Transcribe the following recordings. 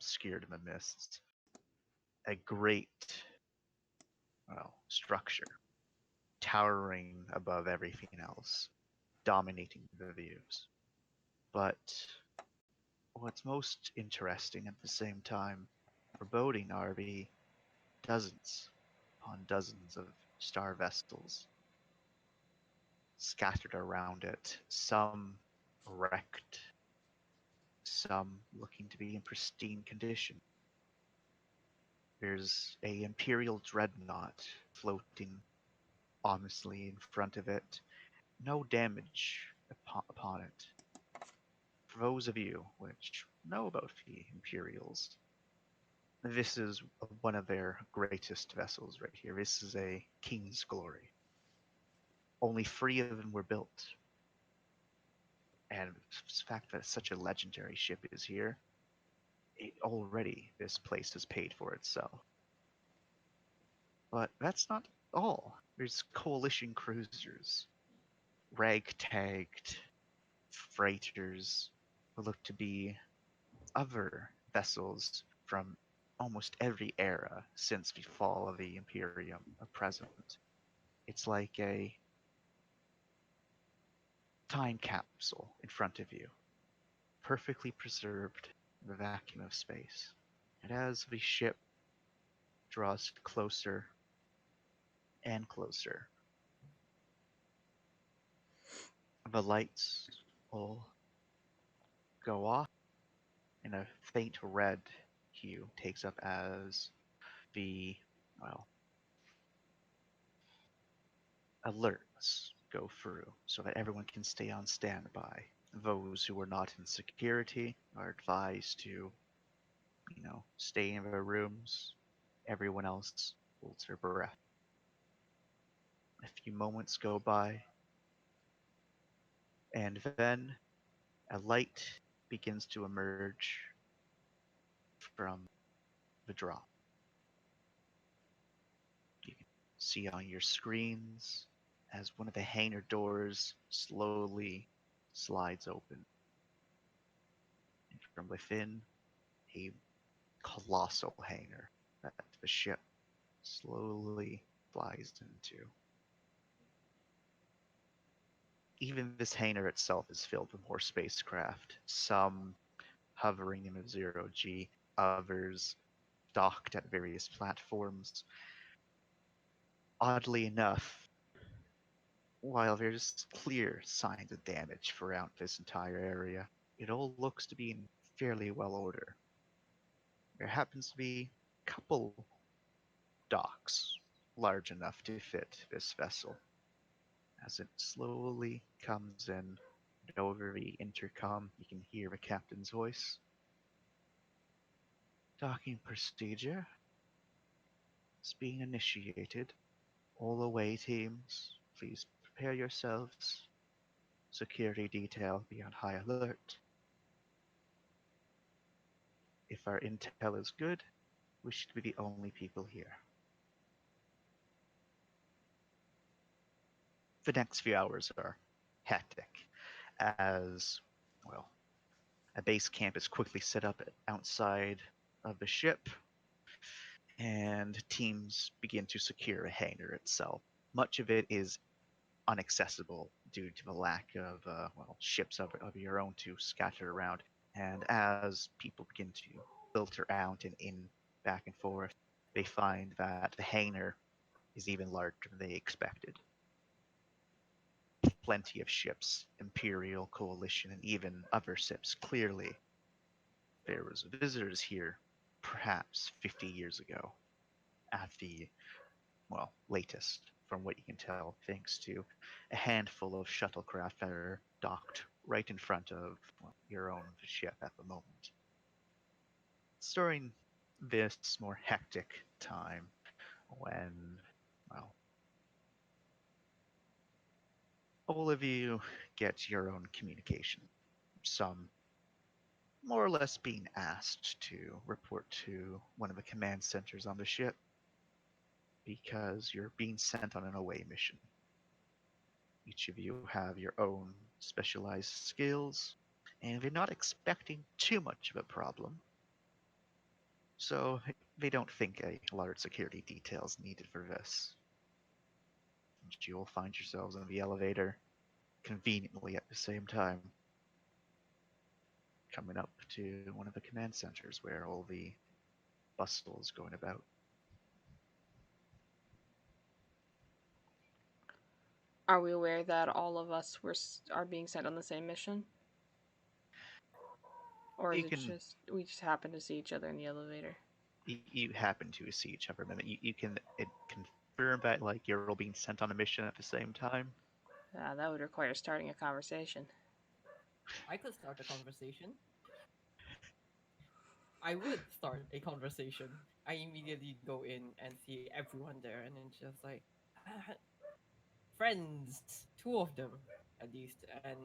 obscured in the mists. A great, structure, towering above everything else, dominating the views. But what's most interesting at the same time foreboding are the dozens upon dozens of star vessels scattered around it, some wrecked, some looking to be in pristine condition. There's a Imperial dreadnought floating ominously in front of it, no damage upon it. For those of you which know about the Imperials, this is one of their greatest vessels right here. This is a King's Glory. Only 3 of them were built. And the fact that such a legendary ship is here, already this place has paid for itself. But that's not all. There's Coalition cruisers, ragtagged freighters who look to be other vessels from almost every era since the fall of the Imperium of present. It's like a time capsule in front of you, perfectly preserved in the vacuum of space. And as the ship draws closer and closer, the lights will go off, and a faint red hue takes up as the, alerts go through so that everyone can stay on standby. Those who are not in security are advised to, stay in their rooms. Everyone else holds their breath. A few moments go by, and then a light begins to emerge from the drop. You can see on your screens as one of the hangar doors slowly slides open. And from within, a colossal hangar that the ship slowly flies into. Even this hangar itself is filled with more spacecraft, some hovering in a zero-G, others docked at various platforms. Oddly enough, while there's clear signs of damage throughout this entire area, it all looks to be in fairly well order. There happens to be a couple docks large enough to fit this vessel. As it slowly comes in, and over the intercom, you can hear the captain's voice. Docking procedure is being initiated. All away teams, please prepare yourselves. Security detail be on high alert. If our intel is good, we should be the only people here. The next few hours are hectic as, a base camp is quickly set up outside of the ship, and teams begin to secure a hangar itself. Much of it is inaccessible due to the lack of ships of your own to scatter around. And as people begin to filter out and in back and forth, they find that the hangar is even larger than they expected. Plenty of ships, Imperial, Coalition, and even other ships. Clearly, there was visitors here perhaps 50 years ago at the, latest, from what you can tell, thanks to a handful of shuttlecraft that are docked right in front of your own ship at the moment. It's during this more hectic time when, all of you get your own communication. Some more or less being asked to report to one of the command centers on the ship because you're being sent on an away mission. Each of you have your own specialized skills, and they're not expecting too much of a problem. So they don't think a large security detail is needed for this. And you will find yourselves in the elevator conveniently at the same time, coming up to one of the command centers where all the bustle is going about. Are we aware that all of us are being sent on the same mission? Or is You it can just we just happen to see each other in the elevator? you happen to see each other, but you can confirm that like you're all being sent on a mission at the same time. That would require starting a conversation. I could start a conversation. I would start a conversation. I immediately go in and see everyone there, and then just like, ah, friends, two of them at least, and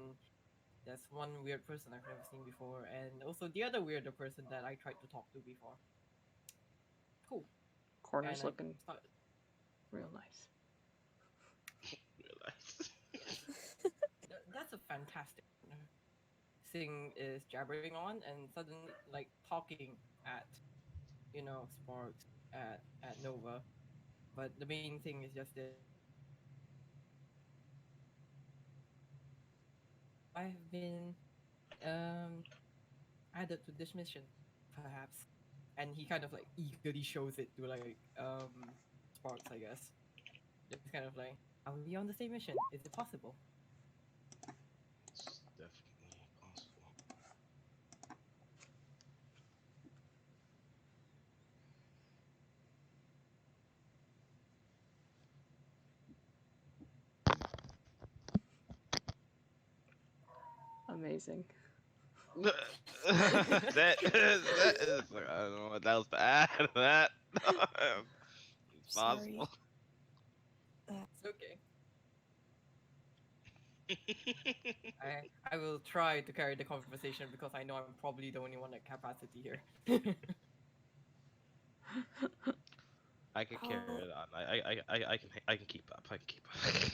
there's one weird person I've never seen before, and also the other weirder person that I tried to talk to before. Cool. Corner's And I looking start. real nice. Yes, that's a fantastic partner. Sing is jabbering on and suddenly like talking at Sparks at Nova, but the main thing is just this. I have been um added to this mission, perhaps. And he kind of like eagerly shows it to like Sparks, I guess. Just kind of like, are we on the same mission? Is it possible? It's definitely possible. Amazing. That is like, I don't know what that was bad. That it's Sorry. possible. It's okay. I will try to carry the conversation because I know I'm probably the only one at capacity here. I can carry it on. I can keep up. I can keep up.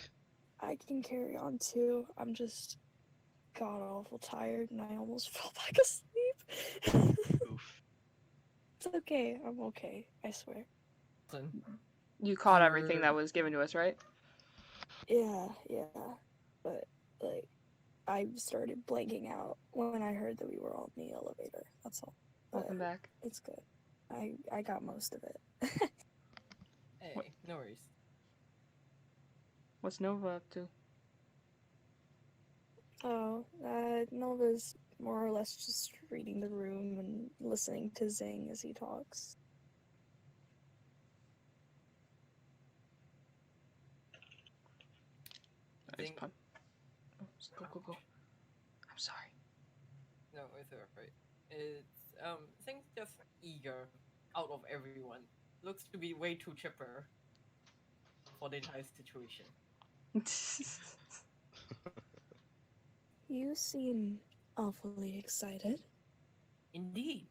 I can carry on too. I'm just god awful tired and I almost fell back asleep. Oof. It's okay. I'm okay. I swear. Listen, You caught everything that was given to us, right? Yeah. But like, I started blanking out when I heard that we were all in the elevator. That's all. Welcome But back. it's good. I got most of it. hey, What? no worries. What's Nova up to? Oh, Nova's more or less just reading the room and listening to Zing as he talks. Nice Think- pun. Oh, go. I'm sorry. No, it's alright. It's Thing's just eager out of everyone. Looks to be way too chipper for the entire situation. You seem awfully excited. Indeed.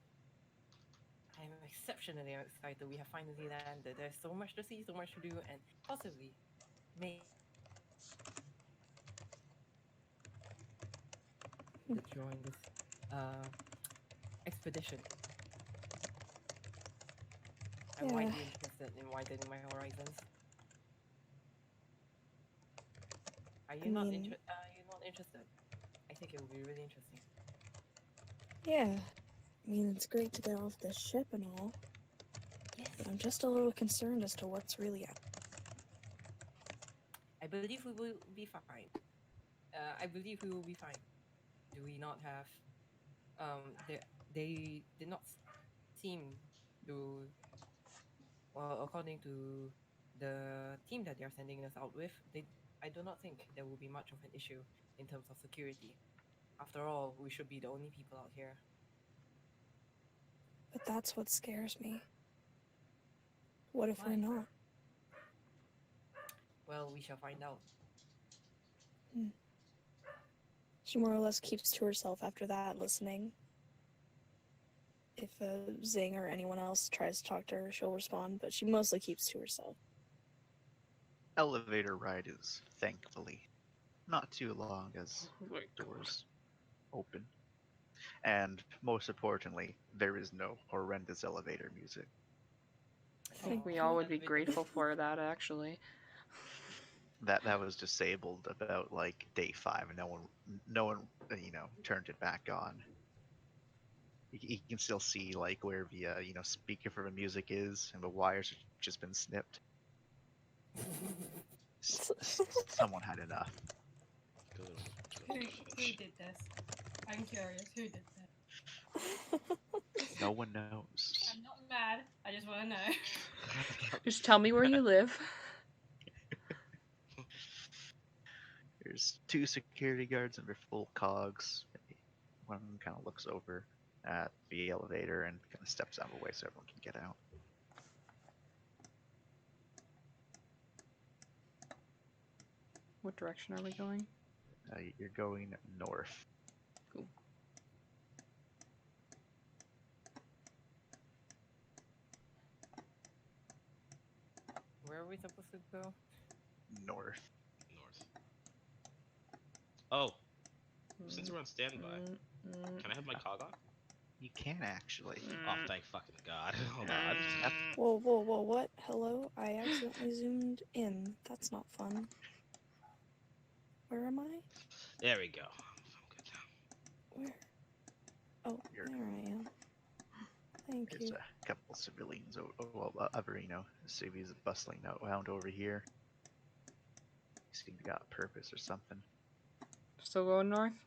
I'm exceptionally excited we have finally landed. There's so much to see, so much to do, and possibly may to join this expedition. I'm Yeah. widely interested in widening my horizons. Are you not interested? I think it will be really interesting. Yeah. I mean, it's great to get off this ship and all, Yes. but I'm just a little concerned as to what's really out. I believe we will be fine. I believe we will be fine. Do we not have? They did not seem to. Well, according to the team that they are sending us out with, I do not think there will be much of an issue in terms of security. After all, we should be the only people out here. But that's what scares me. What if Why? we're not? Well, we shall find out. She more or less keeps to herself after that, listening. If Zing or anyone else tries to talk to her, she'll respond, but she mostly keeps to herself. Elevator ride is thankfully not too long as doors open. And most importantly, there is no horrendous elevator music. I think we Aw, all would be that's grateful for that, actually. That was disabled about like day 5, and no one turned it back on. You can still see like where the speaker for the music is, and the wires have just been snipped. Someone had enough. Who did this? I'm curious. Who did this? No one knows. I'm not mad. I just want to know. Just tell me where you live. There's 2 security guards and they're full cogs. One of them kind of looks over at the elevator and kind of steps out of the way so everyone can get out. What direction are we going? You're going north. Cool. Where are we supposed to go? North. North. Oh, since we're on standby, can I have my cog on? You can actually. Oh, thank fucking god. Hold on. Whoa, whoa, whoa, what? Hello? I accidentally zoomed in. That's not fun. Where am I? There we go. I'm good. Where? Oh, You're- there I am. Thank There's you. a couple civilians, other civies bustling around over here. Seem to got a purpose or something. Still going north?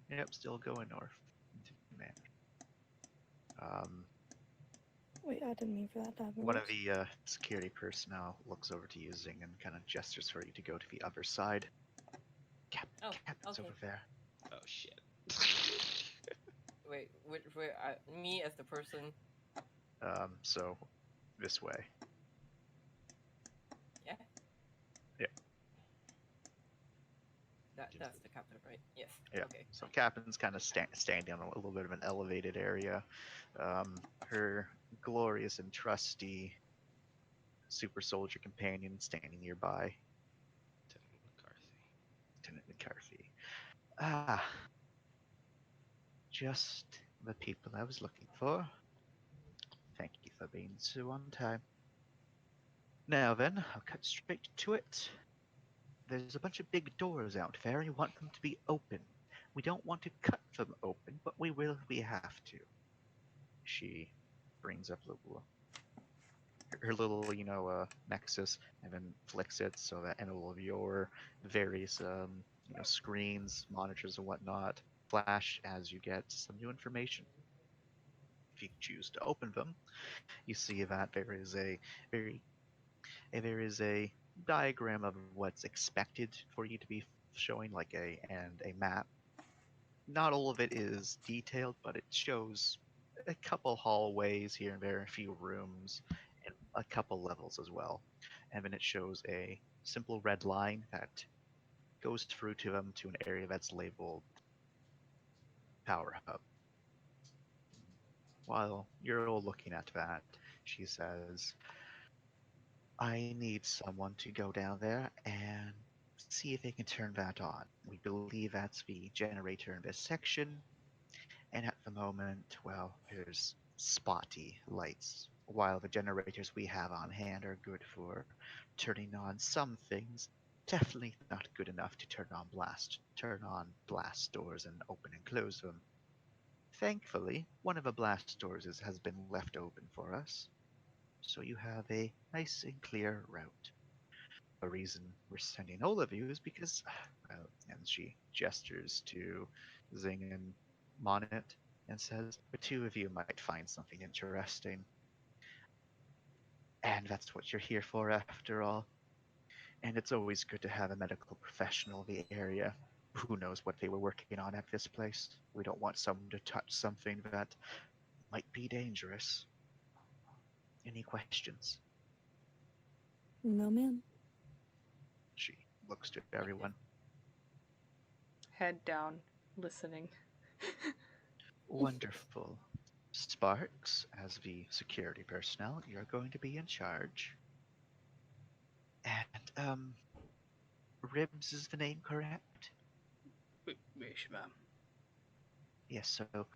Yep, still going north. Into Manor. Wait, I didn't mean for that to happen. One of Whoops. the security personnel looks over to you, Zing, and kind of gestures for you to go to the other side. Oh, Captain's okay. over there. Oh shit. Wait, me as the person. So this way. Yeah. Yeah. That's the captain, right? Yes. Yeah. Okay. So Captain's kind of standing on a little bit of an elevated area. Her glorious and trusty super soldier companion standing nearby, Lieutenant McCarthy. Ah, just the people I was looking for. Thank you for being so on time. Now then, I'll cut straight to it. There's a bunch of big doors out there. We want them to be open. We don't want to cut them open, but we will if we have to. She brings up her little, nexus, and then flicks it so that in all of your various, screens, monitors, and whatnot flash as you get some new information. If you choose to open them, you see that there is a diagram of what's expected for you to be showing, like a map. Not all of it is detailed, but it shows a couple hallways here and there, a few rooms, and a couple levels as well. And then it shows a simple red line that goes through to them to an area that's labeled Power Hub. While you're all looking at that, she says, I need someone to go down there and see if they can turn that on. We believe that's the generator in this section, and at the moment, well, there's spotty lights. While the generators we have on hand are good for turning on some things, definitely not good enough to turn on blast doors and open and close them. Thankfully, one of the blast doors has been left open for us, so you have a nice and clear route. The reason we're sending all of you is because, well, and she gestures to Zing and Monet and says, the 2 of you might find something interesting. And that's what you're here for after all. And it's always good to have a medical professional in the area. Who knows what they were working on at this place? We don't want someone to touch something that might be dangerous. Any questions? No, ma'am. She looks to everyone. Head down, listening. Wonderful. Sparks, as the security personnel, you're going to be in charge. And, Ribs is the name, correct? Yes, ma'am. Yes, so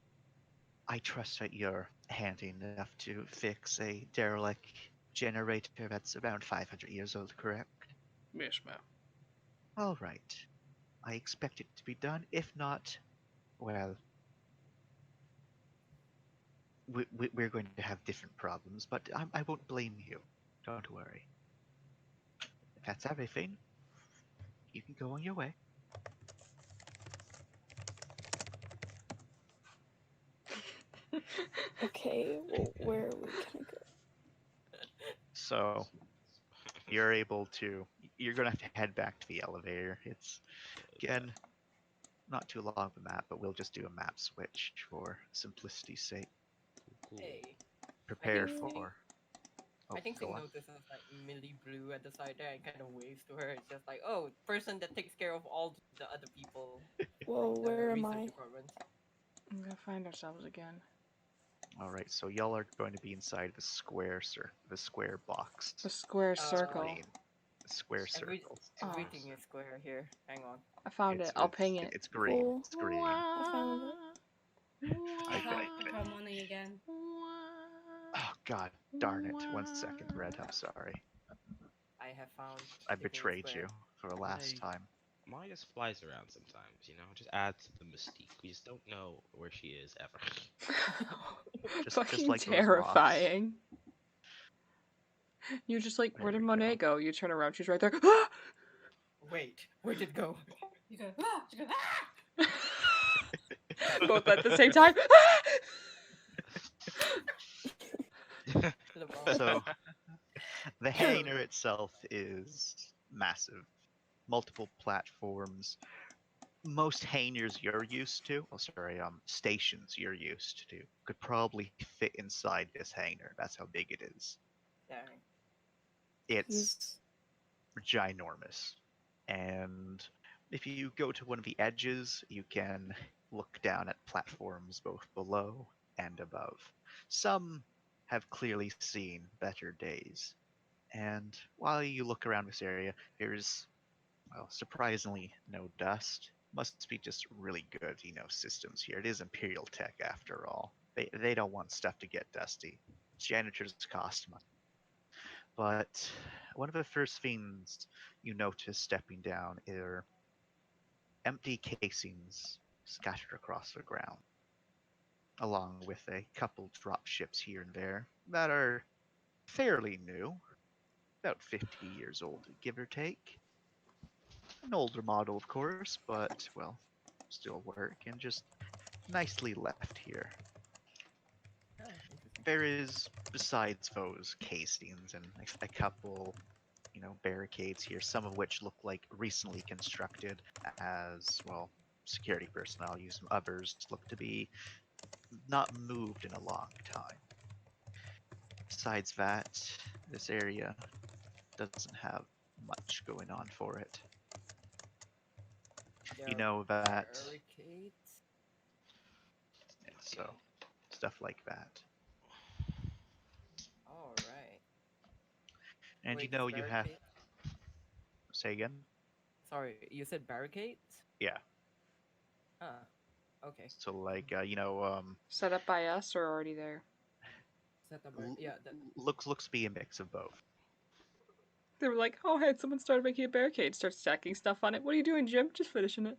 I trust that you're handy enough to fix a derelict generator that's around 500 years old, correct? Yes, ma'am. All right. I expect it to be done. If not, well, we're going to have different problems, but I won't blame you. Don't worry. If that's everything, you can go on your way. Okay, well, where are we gonna go? So you're able to. You're gonna have to head back to the elevator. It's again not too long of a map, but we'll just do a map switch for simplicity's sake. Cool. Hey, Prepare think- for. I think go Sing on. notices like Millie Blue at the side there and kind of waves to her. It's just like, oh, person that takes care of all the other people. Whoa, from the where am research I? department. I'm gonna find ourselves again. All right, so y'all are going to be inside the square, the square box. The square Uh, circle. Screen. The square Every- circle. Oh. Everything is square here. Hang on. I found it. I'll ping it. It's green. Cool. It's green. I found it. I Okay. can't become money again. Oh god, darn it! 1 second, Red. I'm sorry. I have found. I the green betrayed square. you for the last Hey. time. Maya just flies around sometimes, you know? Just adds to the mystique. We just don't know where she is ever. Just Fucking like those moths. terrifying. You're just like, There where did we Monet go? You turn around, she's right there. Wait, where did it go? You go, ah! You go, ah! Both at the same time. So, the hangar itself is massive. Multiple platforms. Most hangars you're used to, stations you're used to, could probably fit inside this hangar. That's how big it is. Dang. It's ginormous. And if you go to one of the edges, you can look down at platforms both below and above. Some have clearly seen better days. And while you look around this area, there's, well, surprisingly no dust. Must be just really good, systems here. It is Imperial tech after all. They don't want stuff to get dusty. Janitors cost money. But one of the first things you notice stepping down are empty casings scattered across the ground, along with a couple drop ships here and there that are fairly new, about 50 years old, give or take. An older model, of course, but, well, still work, and just nicely left here. Oh, interesting. There is, besides those casings and a couple, barricades here, some of which look like recently constructed as, well, security personnel use them. Others look to be not moved in a long time. Besides that, this area doesn't have much going on for it. There You are know that, barricades. so stuff like that. All right. And Wait, you have. barricade- Say again? Sorry, you said barricades? Yeah. Ah, okay. So, like, Set up by us or already there? Set up. l- Yeah. That, looks to be a mix of both. They were like, oh, hey, someone started making a barricade. Start stacking stuff on it. What are you doing, Jim? Just finishing it.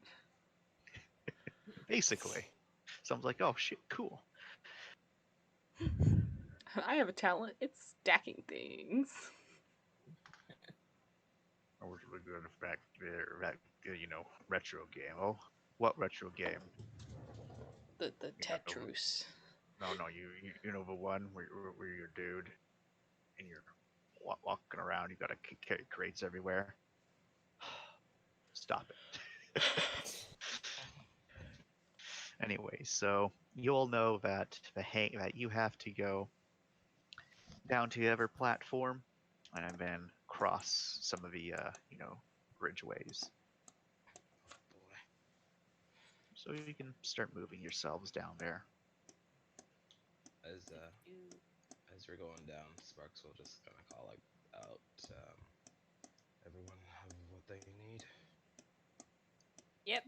Basically. So I'm like, oh shit, cool. I have a talent. It's stacking things. I was really good back there, retro game. Oh, what retro game? The Yeah, the- Tetris. No, you know the one where you're a dude and you're walking around. You gotta carry crates everywhere. Stop it. Anyway, so you all know that that you have to go down to the other platform and then cross some of the bridgeways. Boy. So you can start moving yourselves down there. As we're going down, Sparks will just kind of call out, everyone have what they need. Yeah.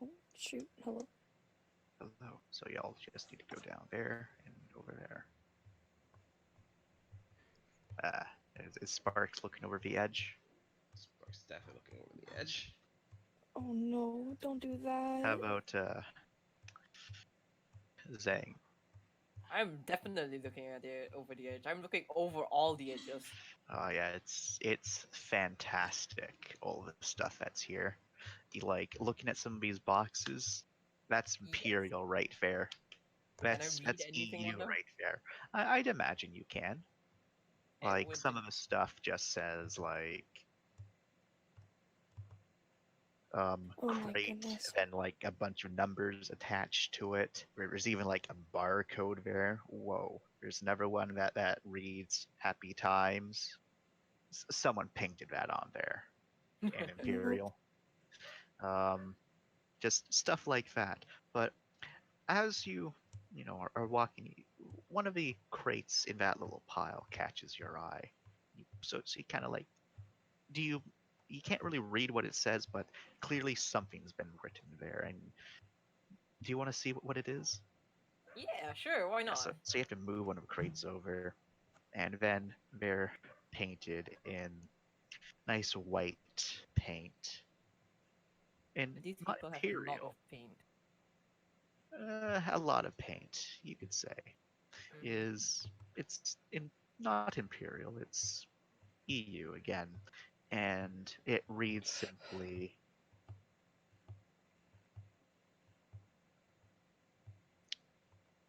Oh, shoot. Hello. Hello. So y'all just need to go down there and over there. Is Sparks looking over the edge? Sparks definitely looking over the edge. Oh no! Don't do that. How about Zhang? I'm definitely looking at it over the edge. I'm looking over all the edges. Oh yeah, it's fantastic. All the stuff that's here. You like looking at some of these boxes. That's Yes. Imperial right there. Can I That's read that's anything EU on them? right there. I'd imagine you can. And Like with some the- of the stuff just says like Oh my crate, goodness. then like a bunch of numbers attached to it. There's even like a barcode there. Whoa. There's another one that reads Happy Times. Someone painted that on there. And Imperial. Just stuff like that. But as you know, are walking, one of the crates in that little pile catches your eye. So you kind of like, do you can't really read what it says, but clearly something's been written there. And do you want to see what it is? Yeah, sure, why Yeah, not? so you have to move one of the crates over, and then they're painted in nice white paint. And These not people have a lot imperial. of paint. A lot of paint, you could say. Mm. It's not imperial, it's EU again, and it reads simply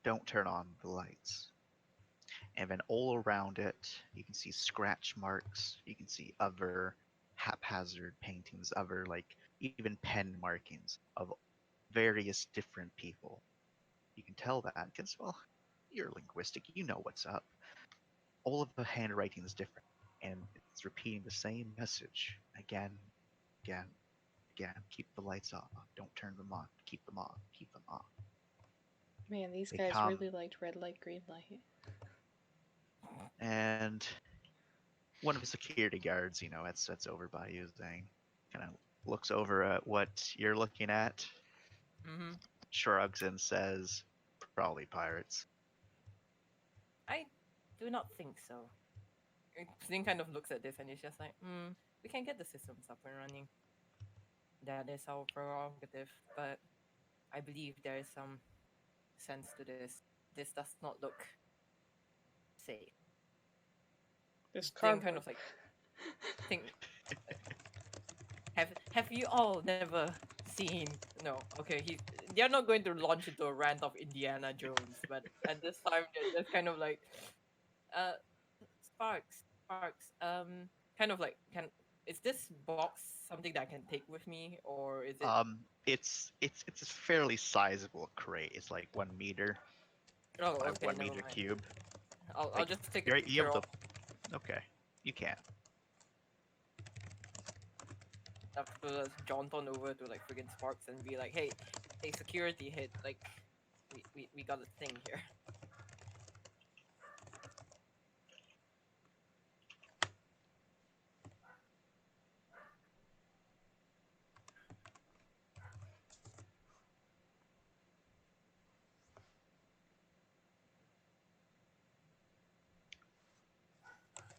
don't turn on the lights. And then all around it you can see scratch marks, you can see other haphazard paintings, other like even pen markings of various different people. You can tell that because, well, you're linguistic, you know what's up. All of the handwriting is different, and it's repeating the same message again, again, again. Keep the lights off. Don't turn them on. Keep them on. Keep them on. Man, these They guys come- really liked red light, green light. And one of the security guards, that's over by you, Zane, kind of looks over at what you're looking at, Mm-hmm. shrugs and says, "Probably pirates." I do not think so. Zing kind of looks at this and he's just like, we can get the systems up and running. That is our prerogative, but I believe there is some sense to this. This does not look safe. This Zing cardboard. kind of like think. Have you all never seen? No, okay. They're not going to launch into a rant of Indiana Jones, but at this time they're just kind of like, uh, Sparks, kind of like is this box something that I can take with me, or is it? It's a fairly sizable crate. It's like 1 meter Oh, by okay, 1 never meter mind. cube. I'll Like, just take a you're picture able of to. Okay, you can. after jaunt on over to like friggin' Sparks and be like, hey, security hit, like, we got a thing here.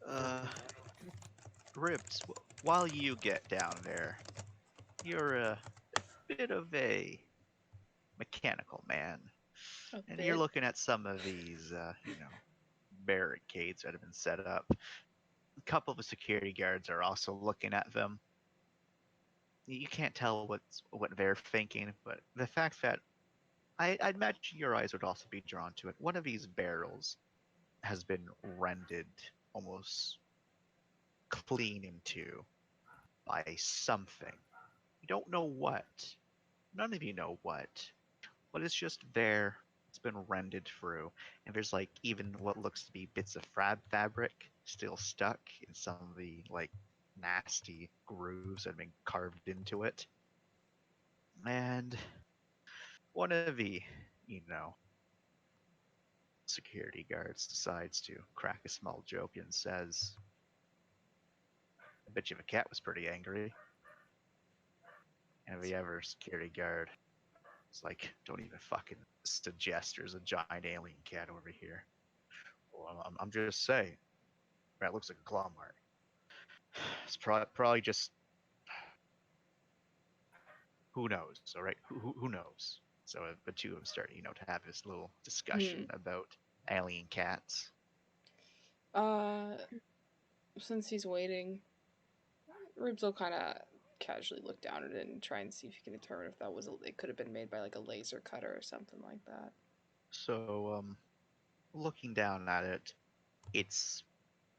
Uh, Ribs, while you get down there, you're a bit of a mechanical man, A and bit. you're looking at some of these, barricades that have been set up. A couple of the security guards are also looking at them. You can't tell what they're thinking, but the fact that I'd imagine your eyes would also be drawn to it. One of these barrels has been rended almost clean into by something. You don't know what. None of you know what. But it's just there. It's been rended through. And there's like even what looks to be bits of fabric still stuck in some of the like nasty grooves that have been carved into it. And one of the, security guards decides to crack a small joke and says, "I bet you the cat was pretty angry." And the other security guard It's like, don't even fucking suggest there's a giant alien cat over here. Well, I'm just saying. That looks like a claw mark. It's probably just. Who knows? All right, who knows? So the two of them start, to have this little discussion about alien cats. Since he's waiting, Ribs will kind of casually look down at it and try and see if he can determine if that was it could have been made by like a laser cutter or something like that. So, looking down at it, it's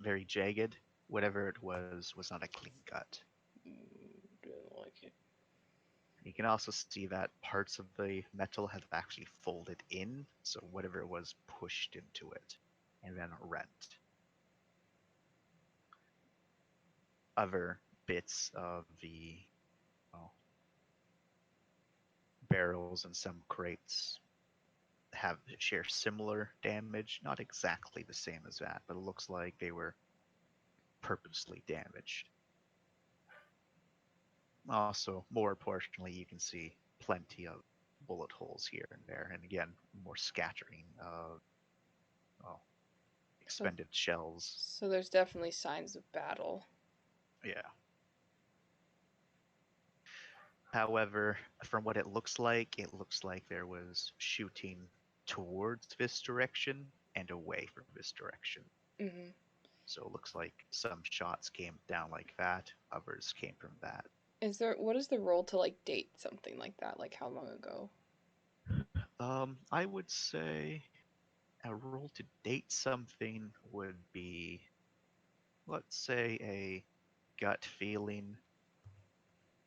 very jagged. Whatever it was not a clean cut. Didn't like it. You can also see that parts of the metal have actually folded in, so whatever it was pushed into it and then rent. Other bits of the barrels and some crates share similar damage, not exactly the same as that, but it looks like they were purposely damaged. Also, more importantly, you can see plenty of bullet holes here and there, and again, more scattering of expended shells. So there's definitely signs of battle. Yeah. However, from what it looks like there was shooting towards this direction and away from this direction. Mm-hmm. So it looks like some shots came down like that, others came from that. What is the role to like date something like that? Like how long ago? I would say a roll to date something would be, let's say, a gut feeling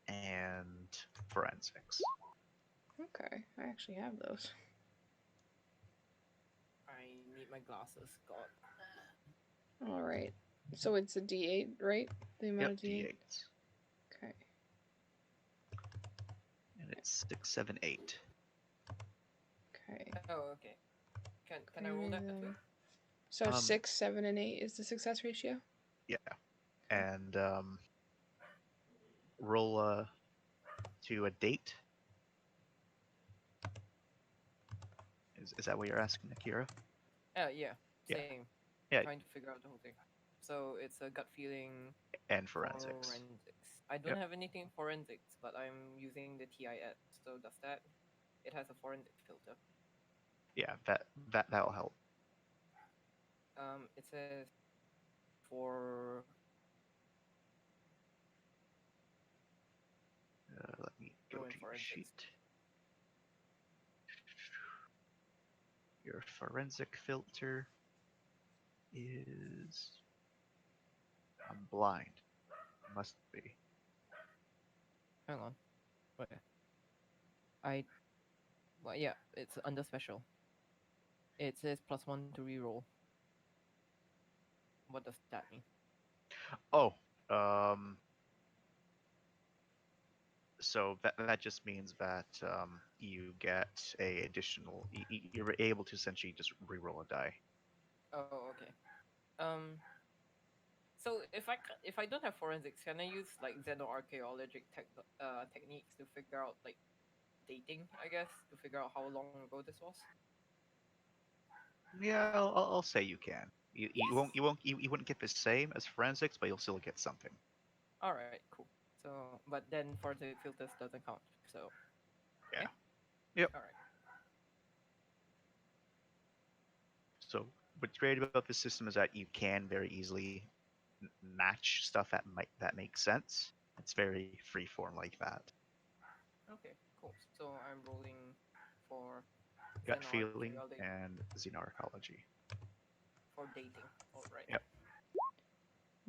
and forensics. Okay, I actually have those. I need my glasses. God. All right. So it's a D8, right? The amount Yep, of D8. D8s. Okay. And it's 6, 7, 8. Okay. Oh, okay. Can I roll that as well? So 6, 7, and 8 is the success ratio? Yeah. And roll to a date. Is that what you're asking, Akira? Yeah. Yeah. Same. Yeah. Trying to figure out the whole thing. So it's a gut feeling. And forensics. I don't Yep. have anything in forensics, but I'm using the TIS. So does that? It has a forensic filter. Yeah, that'll help. It says for. Let me go Go in to your forensics. sheet. Your forensic filter is. I'm blind. Must be. Hang on. Wait. Well, yeah, it's under special. It says +1 to reroll. What does that mean? Oh, so that just means that you get a additional. You're able to essentially just reroll a die. Oh, okay. So if I don't have forensics, can I use like xenoarchaeologic techniques to figure out like dating? I guess to figure out how long ago this was. Yeah, I'll say you can. You wouldn't get the same as forensics, but you'll still get something. All right, cool. So, but then forensic filters doesn't count. So. Yeah. Yep. All right. So what's great about this system is that you can very easily match stuff that makes sense. It's very freeform like that. Okay, cool. So I'm rolling for Gut feeling xenoarchaeology and xenoarchaeology. for dating. All right. Yep.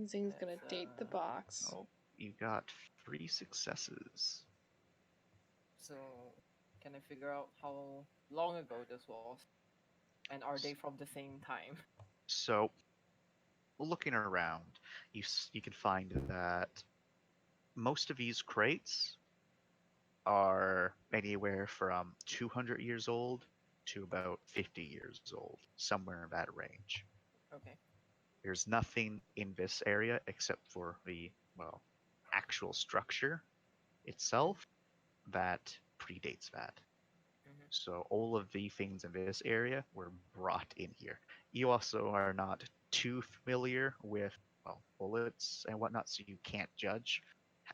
Zing's gonna That's, date the box. Oh, you got 3 successes. So, can I figure out how long ago this was? And are they from the same time? So, looking around, you can find that most of these crates are anywhere from 200 years old to about 50 years old, somewhere in that range. Okay. There's nothing in this area except for the, actual structure itself that predates that. So all of the things in this area were brought in here. You also are not too familiar with well bullets and whatnot, so you can't judge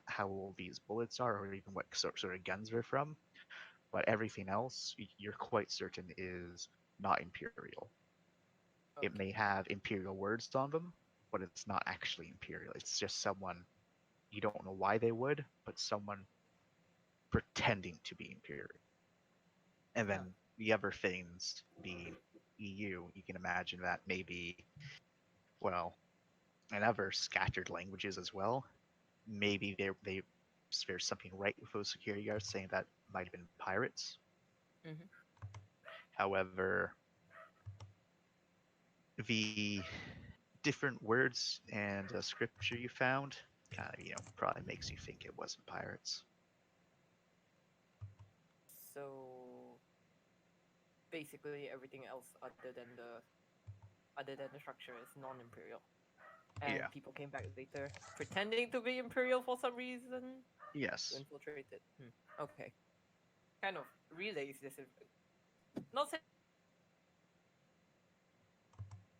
how old these bullets are or even what sort of guns they're from. But everything else, you're quite certain is not Imperial. It Okay. may have Imperial words on them, but it's not actually Imperial. It's just someone you don't know why they would, but someone pretending to be Imperial. And then the other things being EU, you can imagine that maybe, well, in other scattered languages as well, maybe there's something right with those security guards saying that might have been pirates. Mhm. However, the different words and scripture you found kind of, probably makes you think it wasn't pirates. So basically, everything else other than the structure is non-imperial, and Yeah. people came back later pretending to be imperial for some reason to Yes. infiltrate it. Okay, kind of relays this. Not saying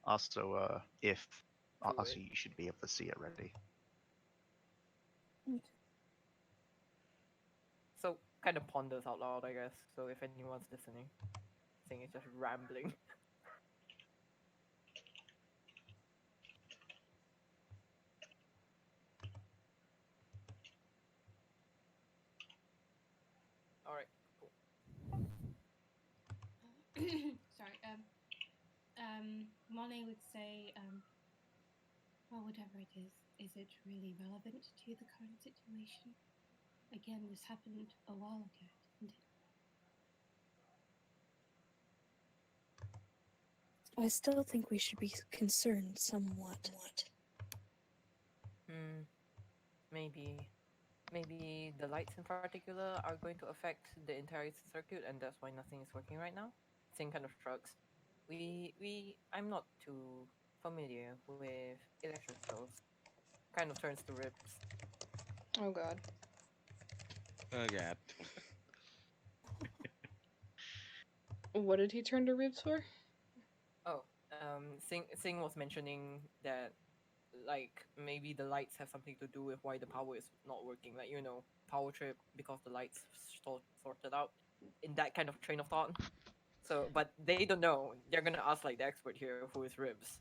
Also, if to also it. you should be able to see it ready. So kind of ponders out loud, I guess. So if anyone's listening, saying it's just rambling. All right, cool. Sorry. Molly would say, well, whatever it is it really relevant to the current situation? Again, this happened a while ago, didn't it? I still think we should be concerned somewhat. Maybe the lights in particular are going to affect the entire circuit, and that's why nothing is working right now. Same kind of shrugs. I'm not too familiar with electricals. Kind of turns to Ribs. Oh god. Oh god. What did he turn to Ribs for? Oh, Sing was mentioning that like maybe the lights have something to do with why the power is not working. Like power trip because the lights sorted out in that kind of train of thought. So, but they don't know. They're gonna ask like the expert here, who is Ribs.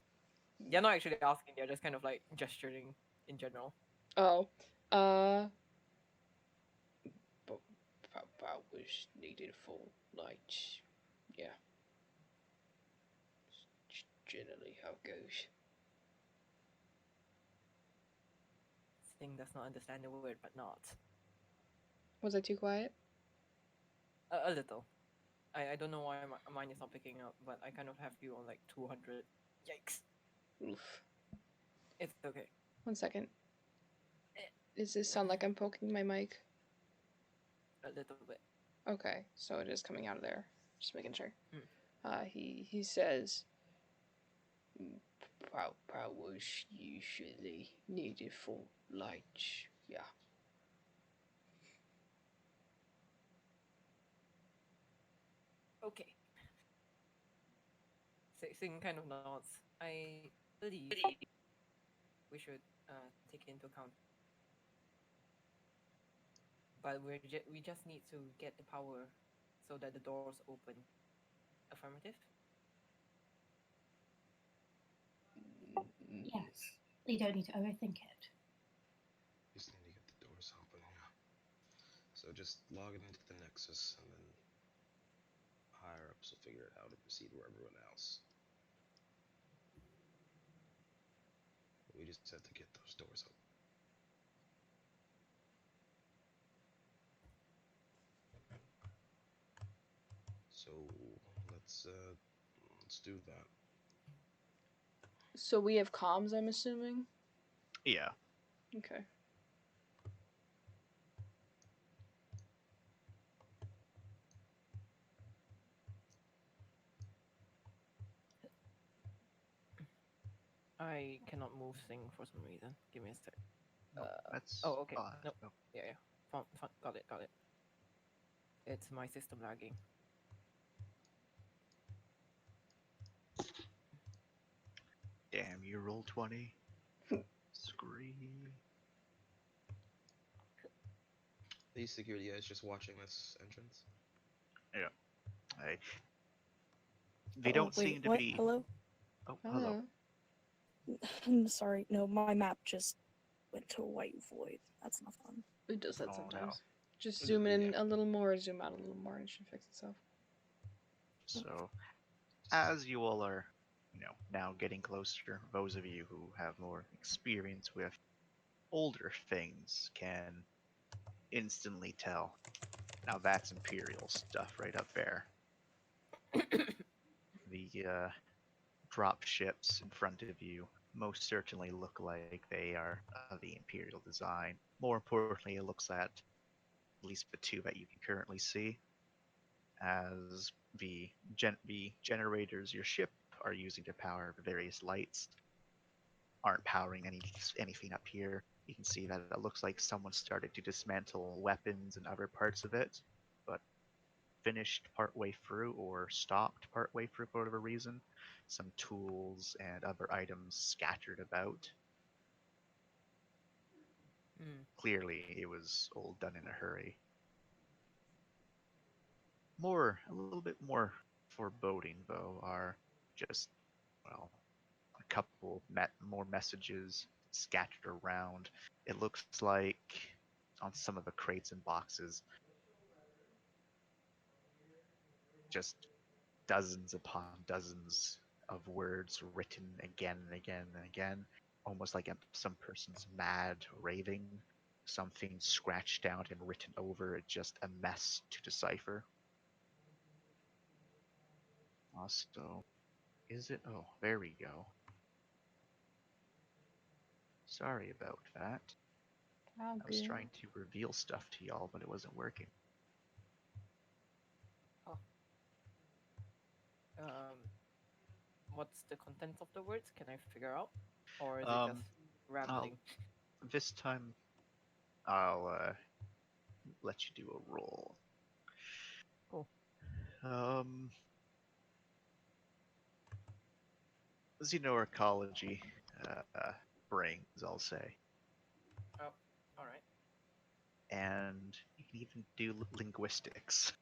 They're not actually asking. They're just kind of like gesturing in general. Oh. But that was needed for lights. Yeah. It's generally how it goes. Sing does not understand the word, but not Was I too quiet? a little. I don't know why mine is not picking up, but I kind of have you on like 200. Yikes! Oof. It's okay. 1 second. Does this sound like I'm poking my mic? A little bit. Okay, so it is coming out of there. Just making sure. Hmm. He says powers usually needed for lights. Yeah. Okay. Sing kind of nods. I believe we should take it into account. But we just need to get the power so that the doors open. Affirmative? Yes. You don't need to overthink it. Just need to get the doors open, yeah. So just log it into the Nexus, and then higher ups will figure out how to proceed with everyone else. We just have to get those doors open. So let's do that. So we have comms, I'm assuming? Yeah. Okay. I cannot move Sing for some reason. Give me a sec. That's Oh, okay. fine. No. Yeah. Got it. It's my system lagging. you roll 20. Scream. These security guys just watching this entrance. I, they Oh, don't wait, seem to what? be. Hello? Oh, hello. I'm sorry. No, my map just went to a white void. That's not fun. It does that Oh, no. sometimes. Just It- zoom in yeah. a little more, zoom out a little more, and it should fix itself. So, as you all are, now getting closer, those of you who have more experience with older things can instantly tell. Now that's Imperial stuff right up there. The drop ships in front of you most certainly look like they are of the Imperial design. More importantly, it looks at least the two that you can currently see, as the generators your ship are using to power the various lights aren't powering anything up here. You can see that it looks like someone started to dismantle weapons and other parts of it, but finished partway through or stopped partway through for whatever reason. Some tools and other items scattered about. Hmm. Clearly, it was all done in a hurry. A little bit more foreboding, though, are just, well, a couple more messages scattered around. It looks like on some of the crates and boxes, just dozens upon dozens of words written again and again and again, almost like some person's mad raving. Something scratched out and written over it, just a mess to decipher. Also, is it? Oh, there we go. Sorry about that. Oh, I was good. trying to reveal stuff to y'all, but it wasn't working. Um, what's the content of the words? Can I figure out, or is it Um, just rambling? This time, I'll let you do a roll. Cool. Xenoarchaeology brings, I'll say. Oh, all right. And you can even do linguistics.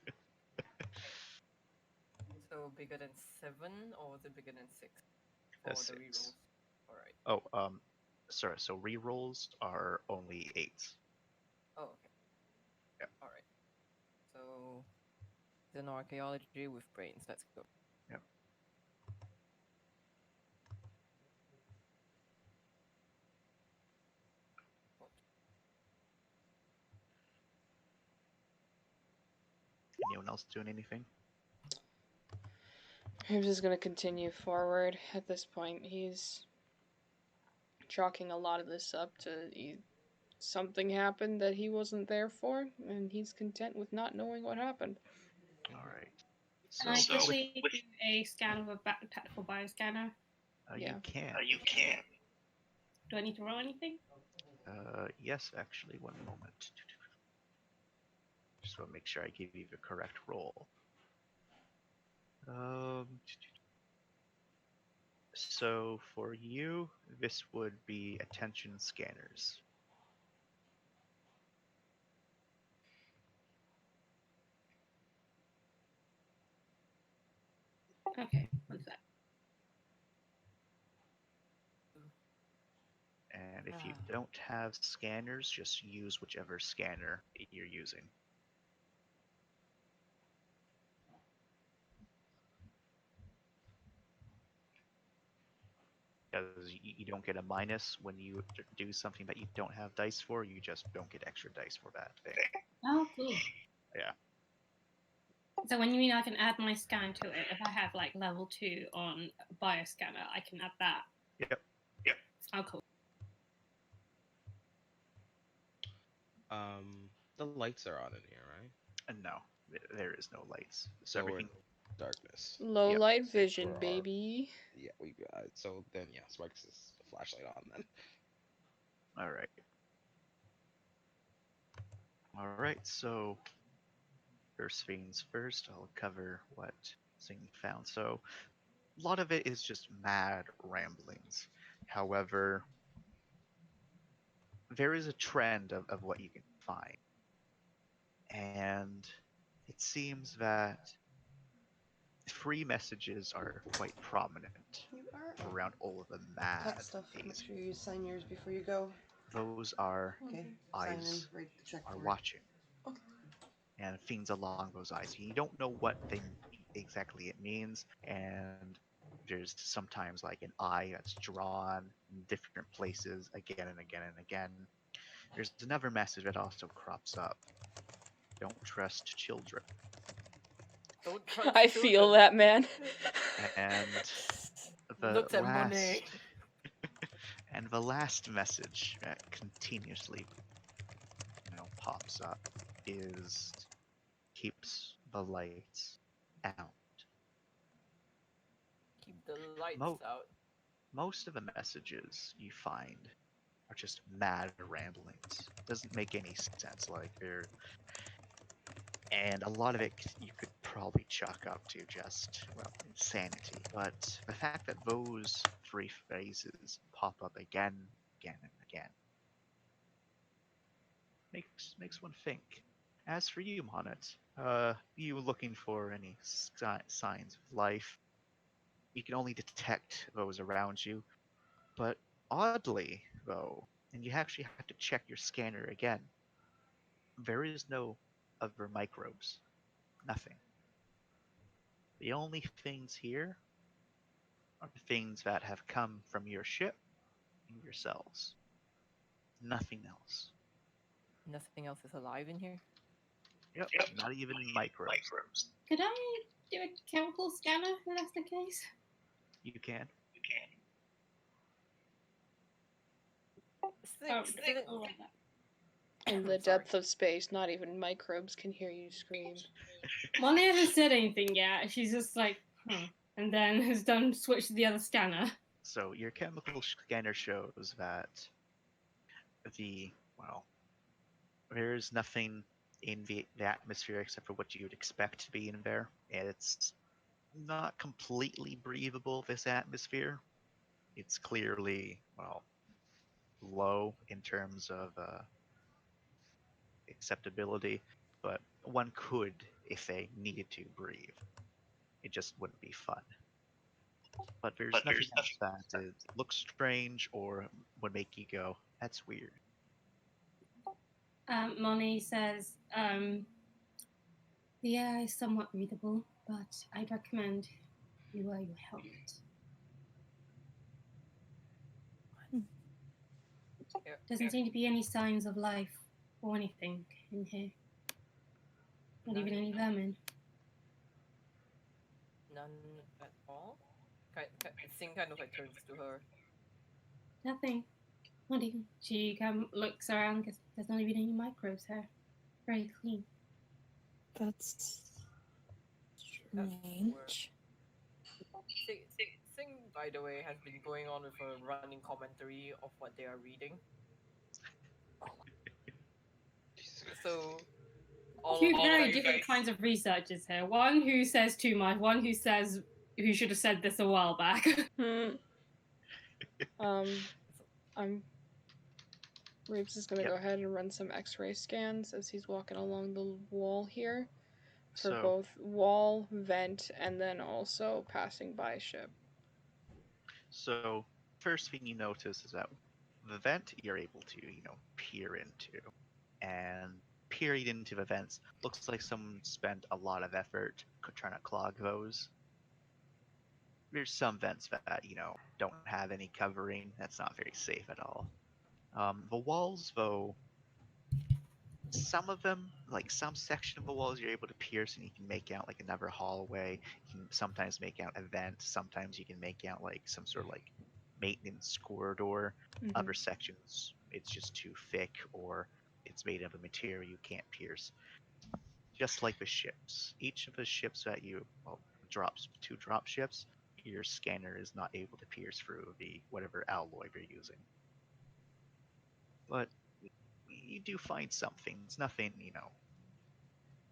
So bigger than 7, or was it bigger than 6 for That's the 6. rerolls? All right. Oh, sorry. So rerolls are only 8s. Oh, okay. Yep. All right. So, then archaeology with brains. Let's go. Yep. Anyone else doing anything? I'm just gonna continue forward. At this point, he's chalking a lot of this up to something happened that he wasn't there for, and he's content with not knowing what happened. All right. Can I So quickly do a scan of a tactical bioscanner? Yeah. you can. Do I need to roll anything? Yes, actually. One moment. Just want to make sure I give you the correct roll. So for you, this would be attention scanners. Okay, one sec. And if you don't have scanners, just use whichever scanner you're using. Because you don't get a minus when you do something that you don't have dice for, you just don't get extra dice for that thing. Oh, cool. Yeah. So when you mean I can add my scan to it, if I have like level 2 on bioscanner, I can add that. Yep. Oh, cool. The lights are on in here, right? And no, there is no lights. So So we're everything. in darkness. Low Yep. light Except vision, for our- baby. Yeah, we got it. So then, yeah, Sparks is the flashlight on then. All right. All right. So first things first, I'll cover what Zing found. So a lot of it is just mad ramblings. However, there is a trend of what you can find. And it seems that free messages are quite prominent You are around all of the mad tech stuff. Make days. sure you sign yours before you go. Those are Okay. eyes Sign and write the check are for it. watching, Okay. and things along those eyes. You don't know what thing exactly it means, and there's sometimes like an eye that's drawn in different places again and again and again. There's another message that also crops up. Don't trust children. Don't trust I feel children. that, man. And the Looks at last Monet. and the last message that continuously pops up is keeps the lights out. Keep the lights Mo- out. Most of the messages you find are just mad ramblings. Doesn't make any sense. Like and a lot of it you could probably chalk up to just insanity. But the fact that those three phrases pop up again, again, and again makes one think. As for you, Monet, you looking for any signs of life? You can only detect those around you, but oddly, though, and you actually have to check your scanner again, there is no other microbes. Nothing. The only things here are the things that have come from your ship and yourselves. Nothing else. Nothing else is alive in here. Yep, not even microbes. Could I do a chemical scanner if that's the case? You can. I'll write that. In the Sorry. depth of space, not even microbes can hear you scream. Molly hasn't said anything yet. She's just like, and then has switched to the other scanner. So your chemical scanner shows that there's nothing in the atmosphere except for what you would expect to be in there, and it's not completely breathable. This atmosphere, it's clearly low in terms of acceptability, but one could if they needed to breathe. It just wouldn't be fun. But there's nothing else that looks strange or would make you go, "That's weird." Molly says, the air is somewhat breathable, but I'd recommend you wear your helmet. Doesn't seem to be any signs of life or anything in here. Not even any vermin. None at all. Sing kind of like turns to her. Nothing. Not even. She looks around because there's not even any microbes here. Very clean. That's strange. Sing, by the way, has been going on with a running commentary of what they are reading. So, Two very different kinds of researchers here. One who says too much. One who says who should have said this a while back. Reeves is gonna Yep. go ahead and run some X-ray scans as he's walking along the wall here for So- both wall, vent, and then also passing by ship. So first thing you notice is that the vent you're able to, peer into. And peering into the vents looks like someone spent a lot of effort trying to clog those. There's some vents that, don't have any covering. That's not very safe at all. The walls, though, some of them, like some section of the walls, you're able to pierce and you can make out like another hallway. You can sometimes make out a vent. Sometimes you can make out like some sort of like maintenance corridor. Mhm. Other sections, it's just too thick or it's made of a material you can't pierce. Just like the ships. Each of the ships that you drop ships, your scanner is not able to pierce through the whatever alloy they're using. But you do find something. It's nothing,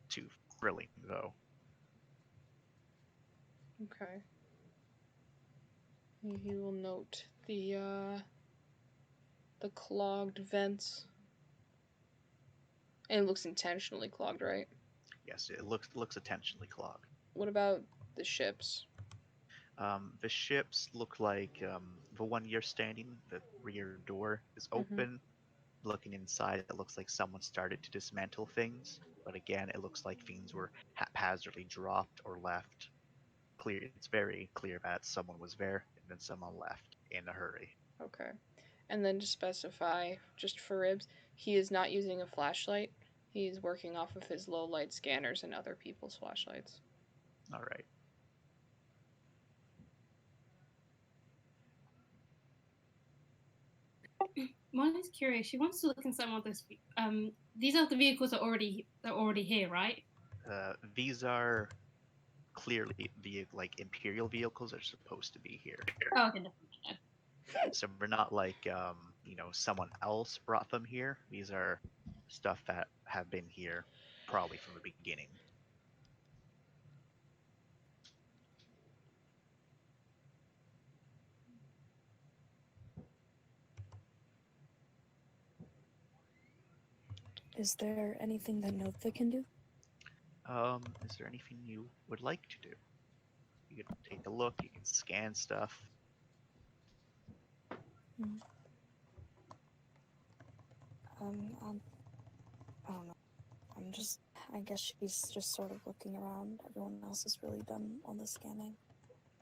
too thrilling though. Okay. He will note the clogged vents. And it looks intentionally clogged, right? Yes, it looks intentionally clogged. What about the ships? The ships look like the one you're standing. The rear door is open. Looking inside, it looks like someone started to dismantle things. But again, it looks like things were haphazardly dropped or left. Clear. It's very clear that someone was there and then someone left in a hurry. Okay. And then to specify, just for Ribs, he is not using a flashlight. He's working off of his low light scanners and other people's flashlights. All right. Molly's curious. She wants to look in some of those. These are the vehicles that are already here, right? These are clearly the like Imperial vehicles are supposed to be here. Oh, okay. No. So we're not like someone else brought them here. These are stuff that have been here probably from the beginning. Is there anything that Nova can do? Is there anything you would like to do? You can take a look. You can scan stuff. I don't know. I guess she's just sort of looking around. Everyone else has really done all the scanning.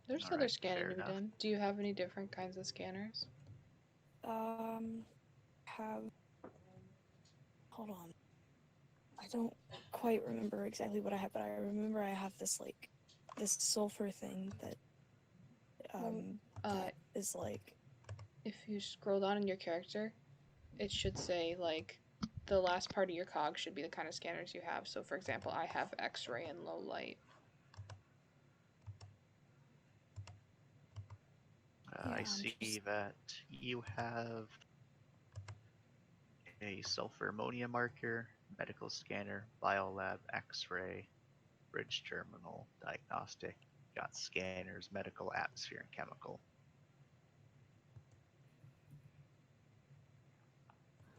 There's All other right, scanning fair to be enough. done. Do you have any different kinds of scanners? Have. Hold on. I don't quite remember exactly what I have, but I remember I have this sulfur thing that that is like. If you scroll down in your character, it should say like the last part of your cog should be the kind of scanners you have. So, for example, I have X-ray and low light. I Yeah, see that you have a sulfur ammonia marker, medical scanner, biolab, X-ray, bridge terminal, diagnostic. Got scanners, medical, atmosphere, and chemical.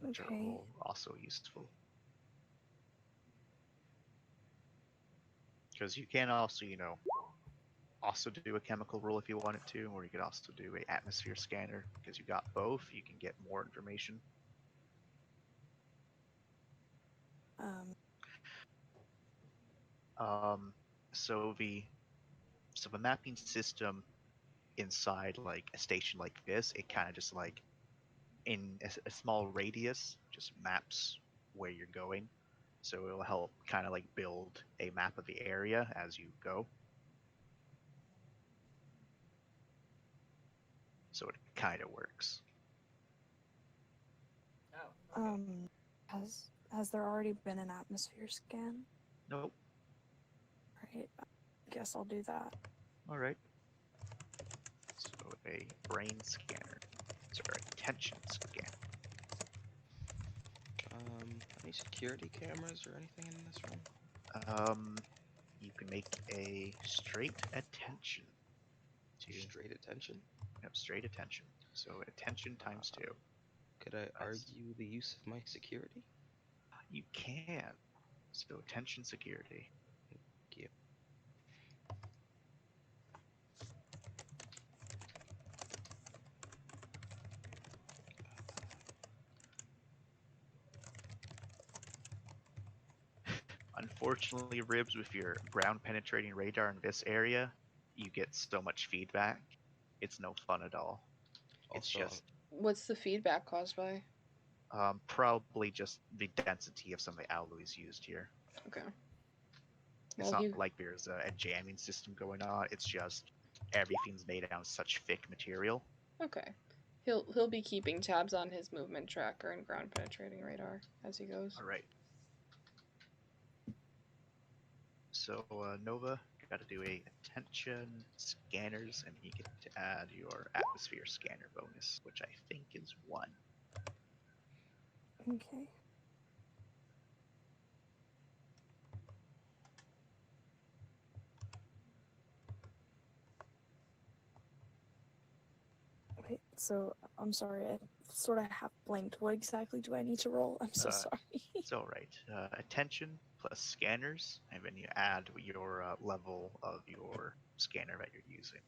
Which are Okay. all also useful. Because you can also, also do a chemical roll if you wanted to, or you could also do a atmosphere scanner. Because you got both, you can get more information. So the mapping system inside like a station like this, it kind of just like in a small radius just maps where you're going. So it'll help kind of like build a map of the area as you go. So it kind of works. Oh. Has there already been an atmosphere scan? Nope. Right. I guess I'll do that. All right. So a brain scanner. Sorry, attention scan. Any security cameras or anything in this room? You can make a straight attention. Straight attention? Yep, straight attention. So attention times 2. Could I argue the use of my security? You can. So attention security. Thank you. Unfortunately, Ribs, with your ground penetrating radar in this area, you get so much feedback. It's no fun at all. It's Also, just What's the feedback caused by? probably just the density of some of the alloys used here. Okay. It's Well, not like there's a jamming system going on. It's just everything's made out of such thick material. Okay. He'll be keeping tabs on his movement tracker and ground penetrating radar as he goes. All right. So Nova, you got to do a attention scanners, and you get to add your atmosphere scanner bonus, which I think is 1. Okay. Wait, so I'm sorry, I sort of half blanked. What exactly do I need to roll? I'm so sorry. It's all right. Attention plus scanners, and then you add your level of your scanner that you're using.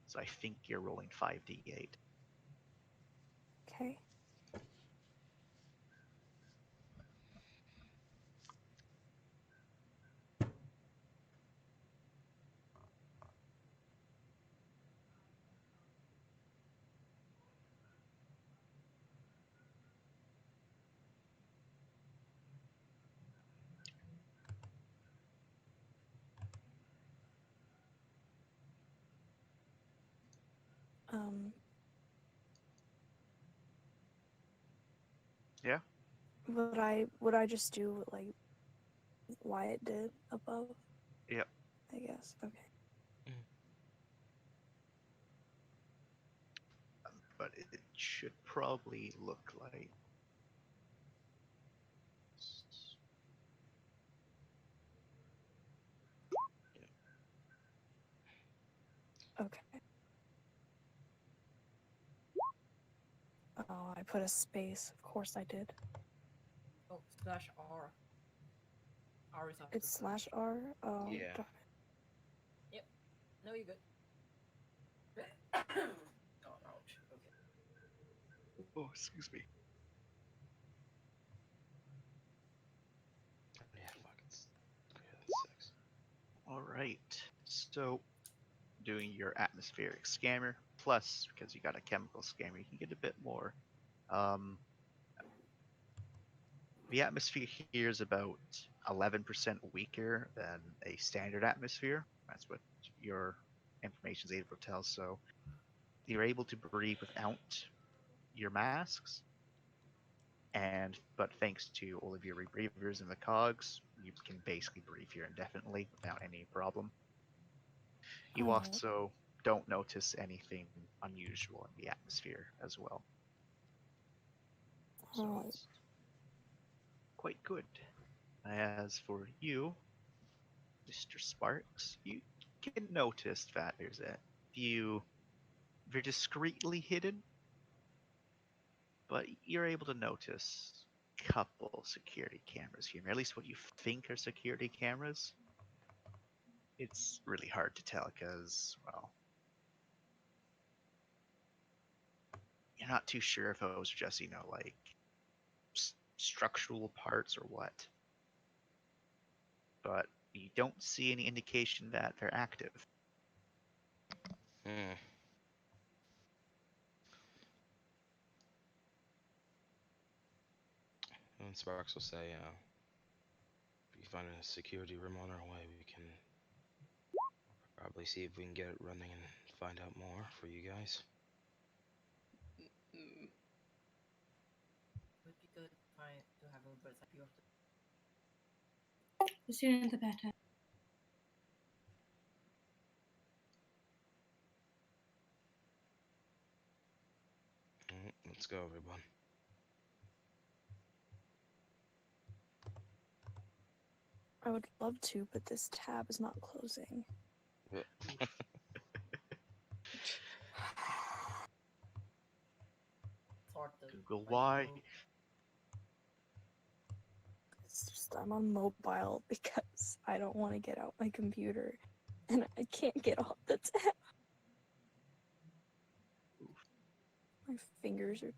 So I think you're rolling 5d8. Okay. Um. Yeah. Would I just do what, like Wyatt did above? Yep. I guess. Okay. But it should probably look like. Okay. Oh, I put a space. Of course I did. Oh, slash R. R is after It's slash R. Oh. Yeah. darn No, you're good. Oh, ouch. Okay. Oh, excuse me. Yeah, fuck, it's greater than 6. All right. So, doing your atmospheric scanner plus, because you got a chemical scanner, you can get a bit more. The atmosphere here is about 11% weaker than a standard atmosphere. That's what your information is able to tell. So you're able to breathe without your masks, but thanks to all of your rebreathers and the cogs, you can basically breathe here indefinitely without any problem. You Alright. also don't notice anything unusual in the atmosphere as well. So Alright. it's quite good. As for you, Mr. Sparks, you can notice that there's a few. They're discreetly hidden, but you're able to notice a couple security cameras here, or at least what you think are security cameras. It's really hard to tell because, well, you're not too sure if those are just, like structural parts or what. But you don't see any indication that they're active. Hmm. And Sparks will say, if we find a security room on our way, we can probably see if we can get it running and find out more for you guys. Mm. Would be good to have a bird's eye view of the. The sooner the better. Let's go, everyone. I would love to, but this tab is not closing. Sort of. Google like, why. It's just I'm on mobile because I don't want to get out my computer and I can't get off the tab. My fingers are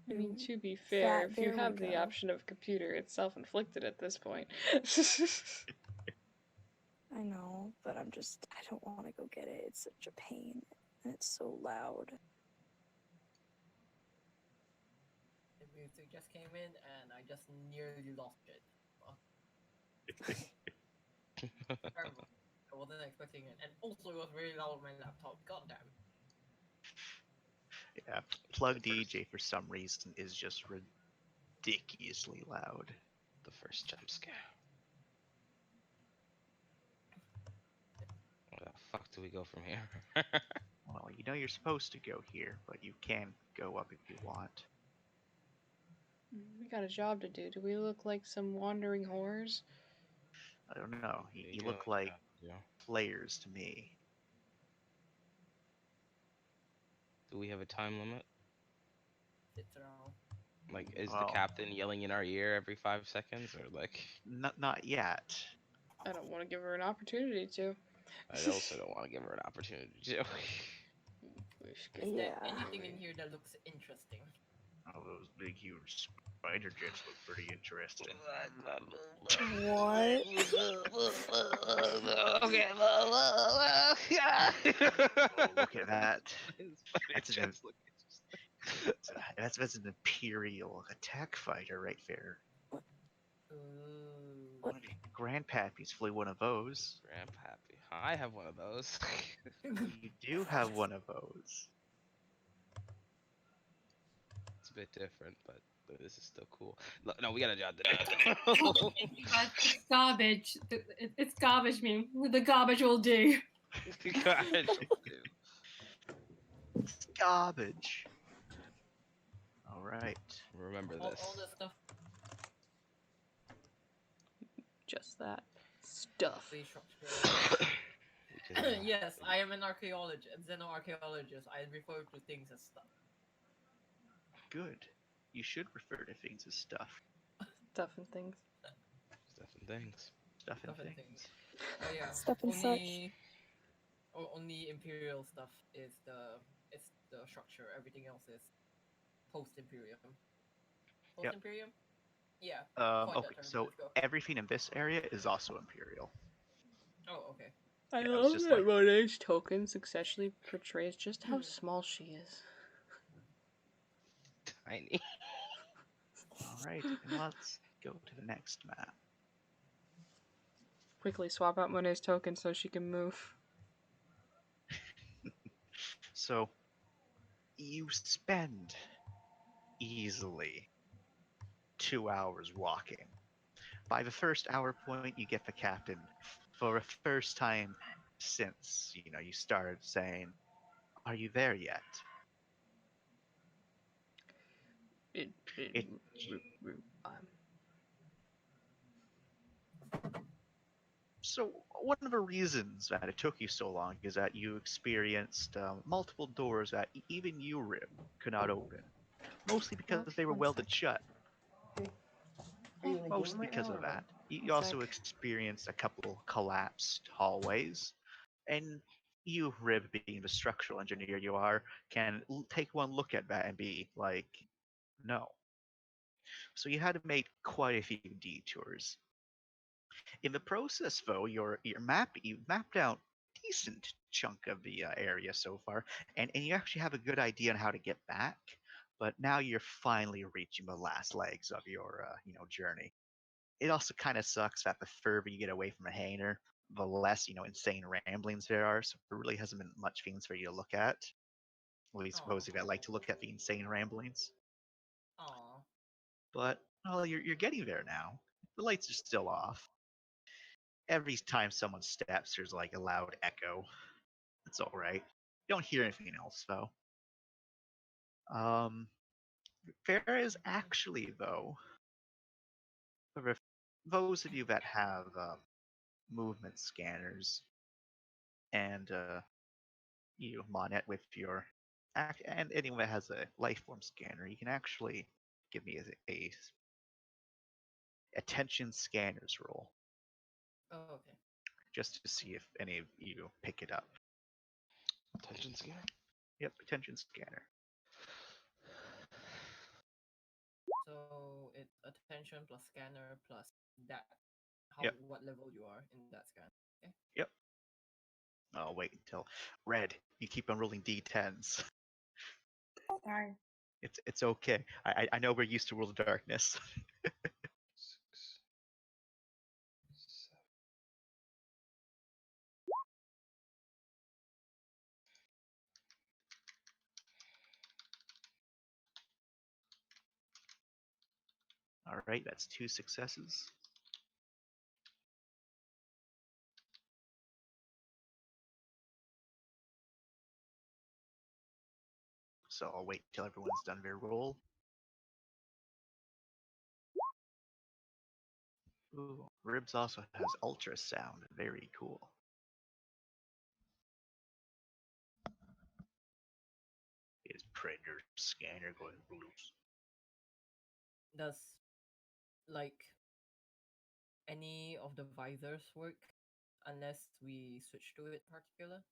I mean, doing to be fair, that. if you There we have the go. option of computer, it's self-inflicted at this point. I know, but I don't want to go get it. It's such a pain and it's so loud. The music just came in and I just nearly lost it. Terrible. I wasn't expecting it. And also it was very loud on my laptop. Goddamn. Yeah, Plug DJ for some reason is just ridiculously loud. The first jump scare. Where the fuck do we go from here? Well, you're supposed to go here, but you can go up if you want. We got a job to do. Do we look like some wandering whores? I don't know. You Yeah, look like yeah. players to me. Do we have a time limit? It's around. Like, is the Well, captain yelling in our ear every 5 seconds, or like? not yet. I don't want to give her an opportunity to. I also don't want to give her an opportunity to. Is there Yeah. anything in here that looks interesting? Oh, those big, huge spider jets look pretty interesting. What? Okay. Oh, look at that. That's an, that's an Imperial attack fighter right there. Ooh. What? Grandpappy's flew one of those. Grandpappy. I have one of those. You do have one of those. It's a bit different, but this is still cool. No, we gotta jot that Guys, it's garbage. It's garbage, man. The garbage will do. down. It's garbage. Alright. Remember all this. the stuff. Just that stuff. Free structure. Because, Yes, I am an archaeologist, xenoarchaeologist. I refer to things as stuff. Good. You should refer to things as stuff. Stuff and things. stuff and things. Stuff and Stuff and things. things. Oh yeah. Stuff and such. Only imperial stuff is the structure. Everything else is post imperium. Post Yep. imperium. Yeah. Okay, that term, so let's go. everything in this area is also Imperial. Oh, okay. I Yeah, it was love just that like- Monet's token successfully portrays just how small she is. Tiny. Alright, and let's go to the next map. Quickly swap out Monet's token so she can move. So, you spend easily 2 hours walking. By the first hour point, you get the captain for the first time since, you started saying, "Are you there yet?" It- So, one of the reasons that it took you so long is that you experienced multiple doors that even you, Rib, could not open. Mostly because they were One welded sec. shut. Are you in a Mostly game right because now, of or what? that. You One also sec. experienced a couple collapsed hallways. And you, Rib, being the structural engineer you are, can take one look at that and be like, no. So you had to make quite a few detours. In the process, though, you mapped out decent chunk of the area so far, and you actually have a good idea on how to get back. But now you're finally reaching the last legs of your journey. It also kind of sucks that the further you get away from the hangar, the less insane ramblings there are. So there really hasn't been much things for you to look at. At least supposedly I like to look at the insane ramblings. Aw. But well, you're getting there now. The lights are still off. Every time someone steps, there's like a loud echo. It's all right. You don't hear anything else though. There is actually though, for those of you that have movement scanners, and Monet with your and anyone that has a lifeform scanner, you can actually give me a attention scanners roll Oh, okay. just to see if any of you pick it up. Attention scanner. Yep, attention scanner. So it's attention plus scanner plus that. Yep. What level you are in that scan? Okay. Yep. I'll wait until Red. You keep on rolling d10s. Sorry. It's okay. I know we're used to World of Darkness. 6, 7. All right, that's 2 successes. So I'll wait till everyone's done their roll. Ooh, Ribs also has ultrasound. Very cool. Traitor scanner going loose. Does like any of the visors work unless we switch to it particular?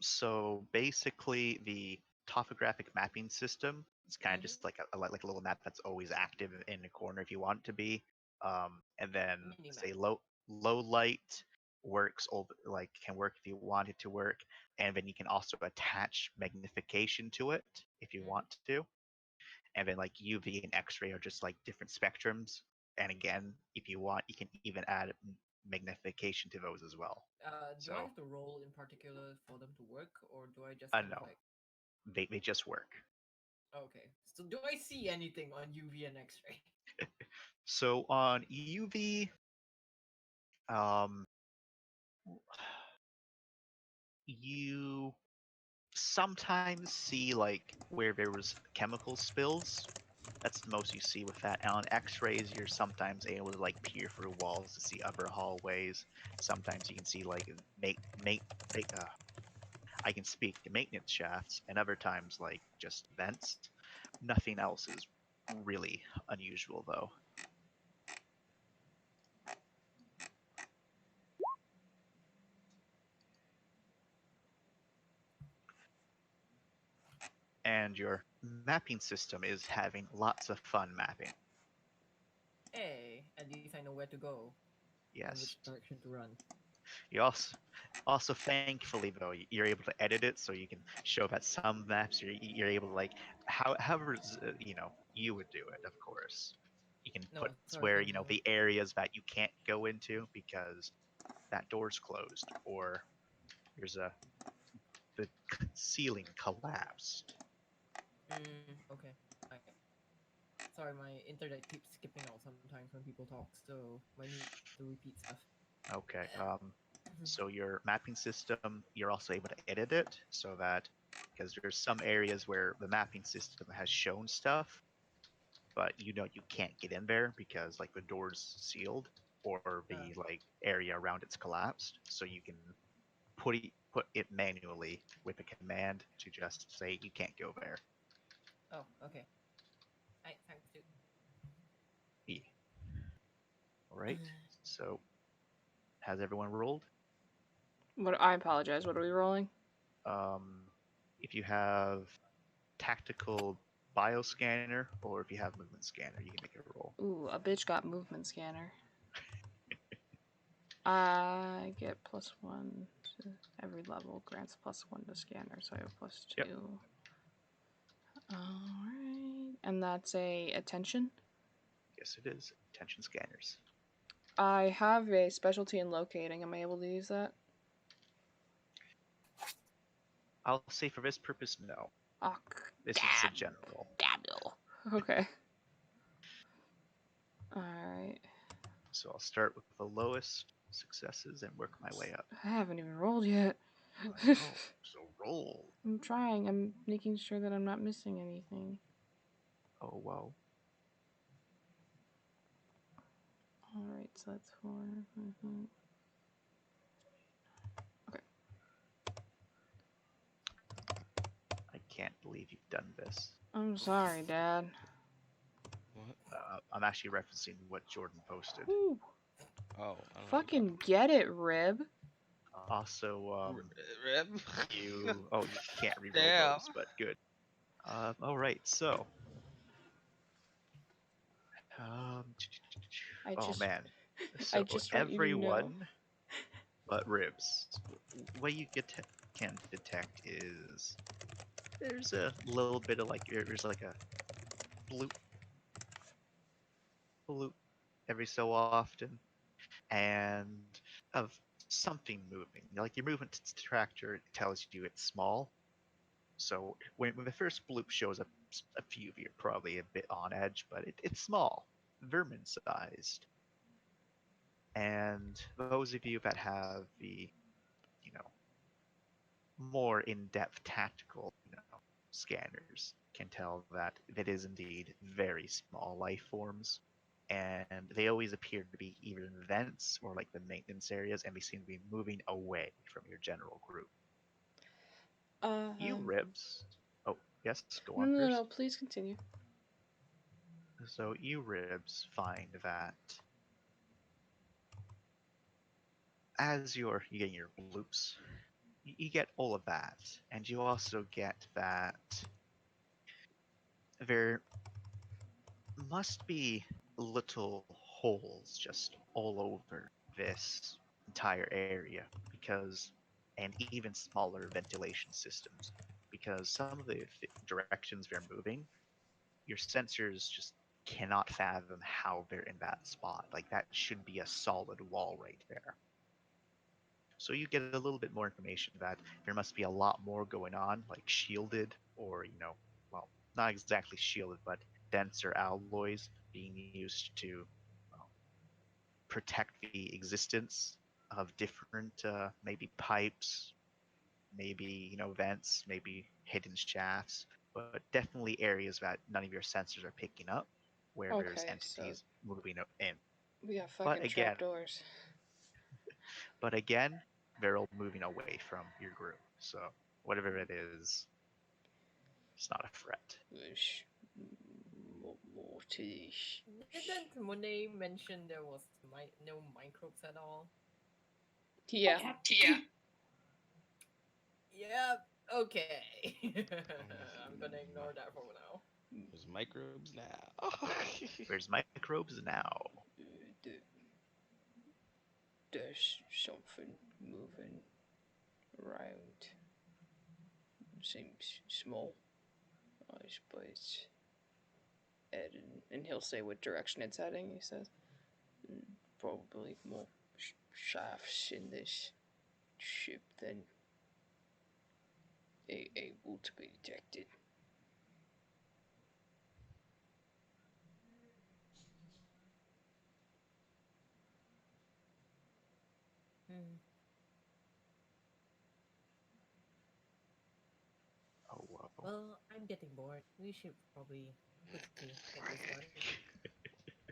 So basically, the topographic mapping system is kind of Mhm. just like like a little map that's always active in the corner if you want it to be. And then Minimap. say low light works like can work if you want it to work, and then you can also attach magnification to it if you Mhm. want to. And then like UV and X-ray are just like different spectrums. And again, if you want, you can even add magnification to those as well. Do I So have to roll in particular for them to work, or do I just kind no, of like? they just work. Okay. So do I see anything on UV and X-ray? So on UV, um, you sometimes see like where there was chemical spills. That's the most you see with that. And on X-rays, you're sometimes able to like peer through walls to see upper hallways. Sometimes you can see like I can speak to maintenance shafts, and other times like just vents. Nothing else is really unusual though. And your mapping system is having lots of fun mapping. Hey, at least I know where to go and Yes. which direction to run. You also thankfully though you're able to edit it so you can show that some maps you're able to like however you would do it, of course. You can No, put sorry, where continue. the areas that you can't go into because that door's closed, or there's the ceiling collapsed. Okay. Sorry, my internet keeps skipping out sometimes when people talk, so I need to repeat stuff. Okay. So your mapping system, you're also able to edit it so that because there's some areas where the mapping system has shown stuff, but you can't get in there because like the door's sealed or the like area around it's collapsed. So you can put it manually with a command to just say you can't go there. Oh, okay. Thanks, dude. E. All right. So has everyone rolled? What? I apologize. What are we rolling? If you have tactical bioscanner or if you have movement scanner, you can make a roll. Ooh, a bitch got movement scanner. I get +1 to every level, grants +1 to scanner, so I have +2. Yep. Alright. And that's a attention? Yes, it is. Attention scanners. I have a specialty in locating. Am I able to use that? I'll say for this purpose, no. Oh, This is a general. Okay. Alright. So I'll start with the lowest successes and work my way up. I haven't even rolled yet. I know. So roll. I'm trying. I'm making sure that I'm not missing anything. Oh, wow. Alright, so that's 4. Okay. I can't believe you've done this. I'm sorry, Dad. What? I'm actually referencing what Jordan posted. Ooh, Oh, I don't know. fucking get it, Rib. Also, Rib. you can't reroll Damn. those, but good. All right, so. I Oh just, man. I So just want you to know. everyone but Ribs. What you can detect is there's a little bit of like there's like a bloop every so often, and of something moving. Like your movement tractor tells you it's small. So when the first bloop shows up, a few of you are probably a bit on edge, but it's small, vermin sized. And those of you that have the, more in-depth tactical, scanners can tell that it is indeed very small life forms, and they always appear to be either in vents or like the maintenance areas, and they seem to be moving away from your general group. You Ribs. Oh, Yes, go No, on no, first. no, please continue. So you ribs find that as you get your loops, you get all of that, and you also get that there must be little holes just all over this entire area because, and even smaller ventilation systems, because some of the directions they're moving, your sensors just cannot fathom how they're in that spot. Like that should be a solid wall right there. So you get a little bit more information that there must be a lot more going on, like shielded or, well, not exactly shielded, but denser alloys being used to well, protect the existence of different, maybe pipes, maybe, vents, maybe hidden shafts, but definitely areas that none of your sensors are picking up where there's Okay, so entities moving in. we got But fucking again, trapdoors. they're all moving away from your group. So whatever it is, it's not a threat. There's more to this. Didn't Monet mention there was no microbes at all? Yeah. Yeah. Yeah, okay. I'm gonna ignore that for now. There's microbes now. There's microbes now. There's something moving around. Seems small, I suppose. And he'll say what direction it's heading. He says, probably more shafts in this ship than able to be detected. Hmm. Oh, whoa. Well, I'm getting bored. We should probably quickly get this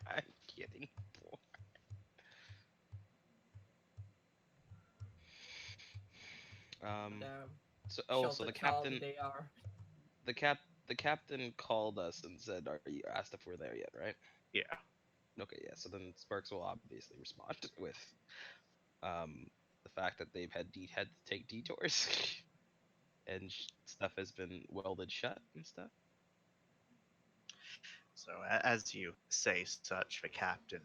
done. I'm getting bored. But, So shelter the child captain, they are. the captain called us and said, "Are you asked if we're there yet?" Right? Yeah. Okay, yeah. So then Sparks will obviously respond with the fact that they've had to take detours and stuff has been welded shut and stuff. So as you say such, the captain.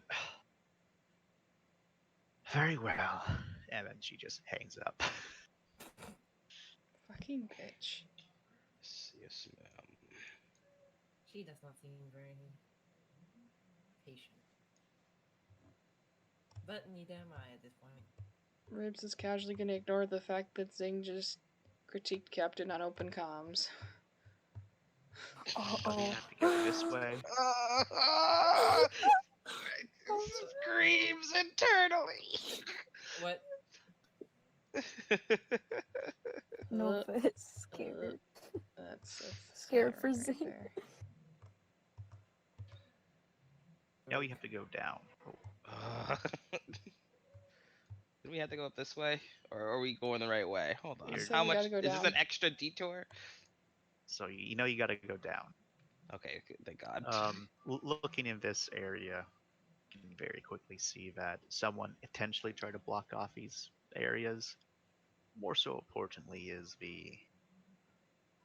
Very well. And then she just hangs up. Fucking bitch. Yes, ma'am. She does not seem very patient. But neither am I at this point. Ribs is casually gonna ignore the fact that Zing just critiqued Captain on open comms. So you Uh-oh. have to go this way. Screams internally. What? No, but it's scared. That's Scared for right Zing. there. Now you have to go down. Do we have to go up this way, or are we going the right way? Hold on. You said How we much gotta go is this? down. An extra detour? So you know you got to go down. Okay, good, thank God. Looking in this area, you can very quickly see that someone intentionally tried to block off these areas. More so importantly is the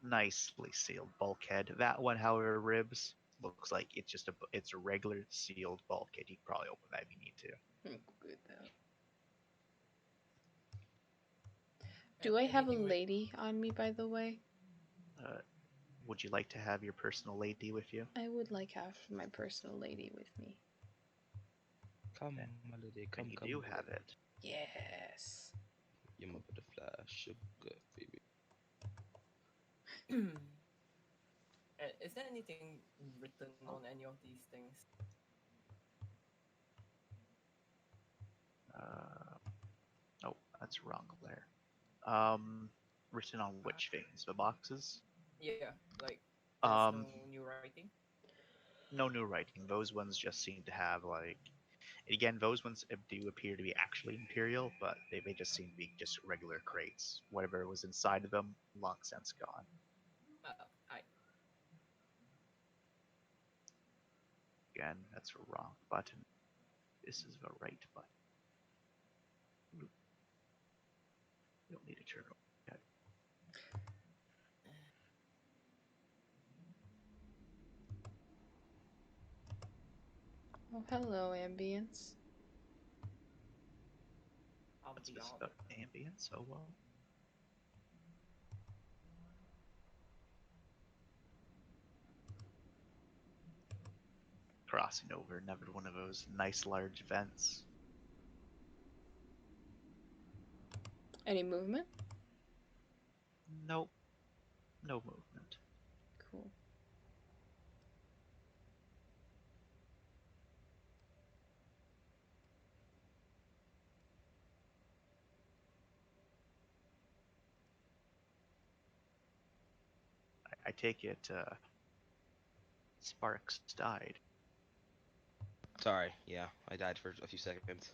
nicely sealed bulkhead. That one, however, ribs looks like it's a regular sealed bulkhead. You can probably open that if you need to. I'm good with that. Do I have a Anything with- lady on me, by the way? Would you like to have your personal lady with you? I would like have my personal lady with me. Come, my lady, come, And you come. do my have lady. it. Yes. You're my butterfly, sugar baby. Is there anything written on any of these things? Oh, that's wrong there. Written on which things? The boxes? Yeah, like there's Um, no new writing. no new writing. Those ones just seem to have like. Again, those ones do appear to be actually imperial, but they just seem to be just regular crates. Whatever was inside of them, long since gone. I Again, that's a wrong button. This is the right button. You don't need to turn it. Oh, hello, ambience. What's this beyond. about ambience? Oh well. Crossing over another one of those nice large vents. Any movement? Nope. No movement. Cool. I take it Sparks died. Sorry, yeah, I died for a few seconds.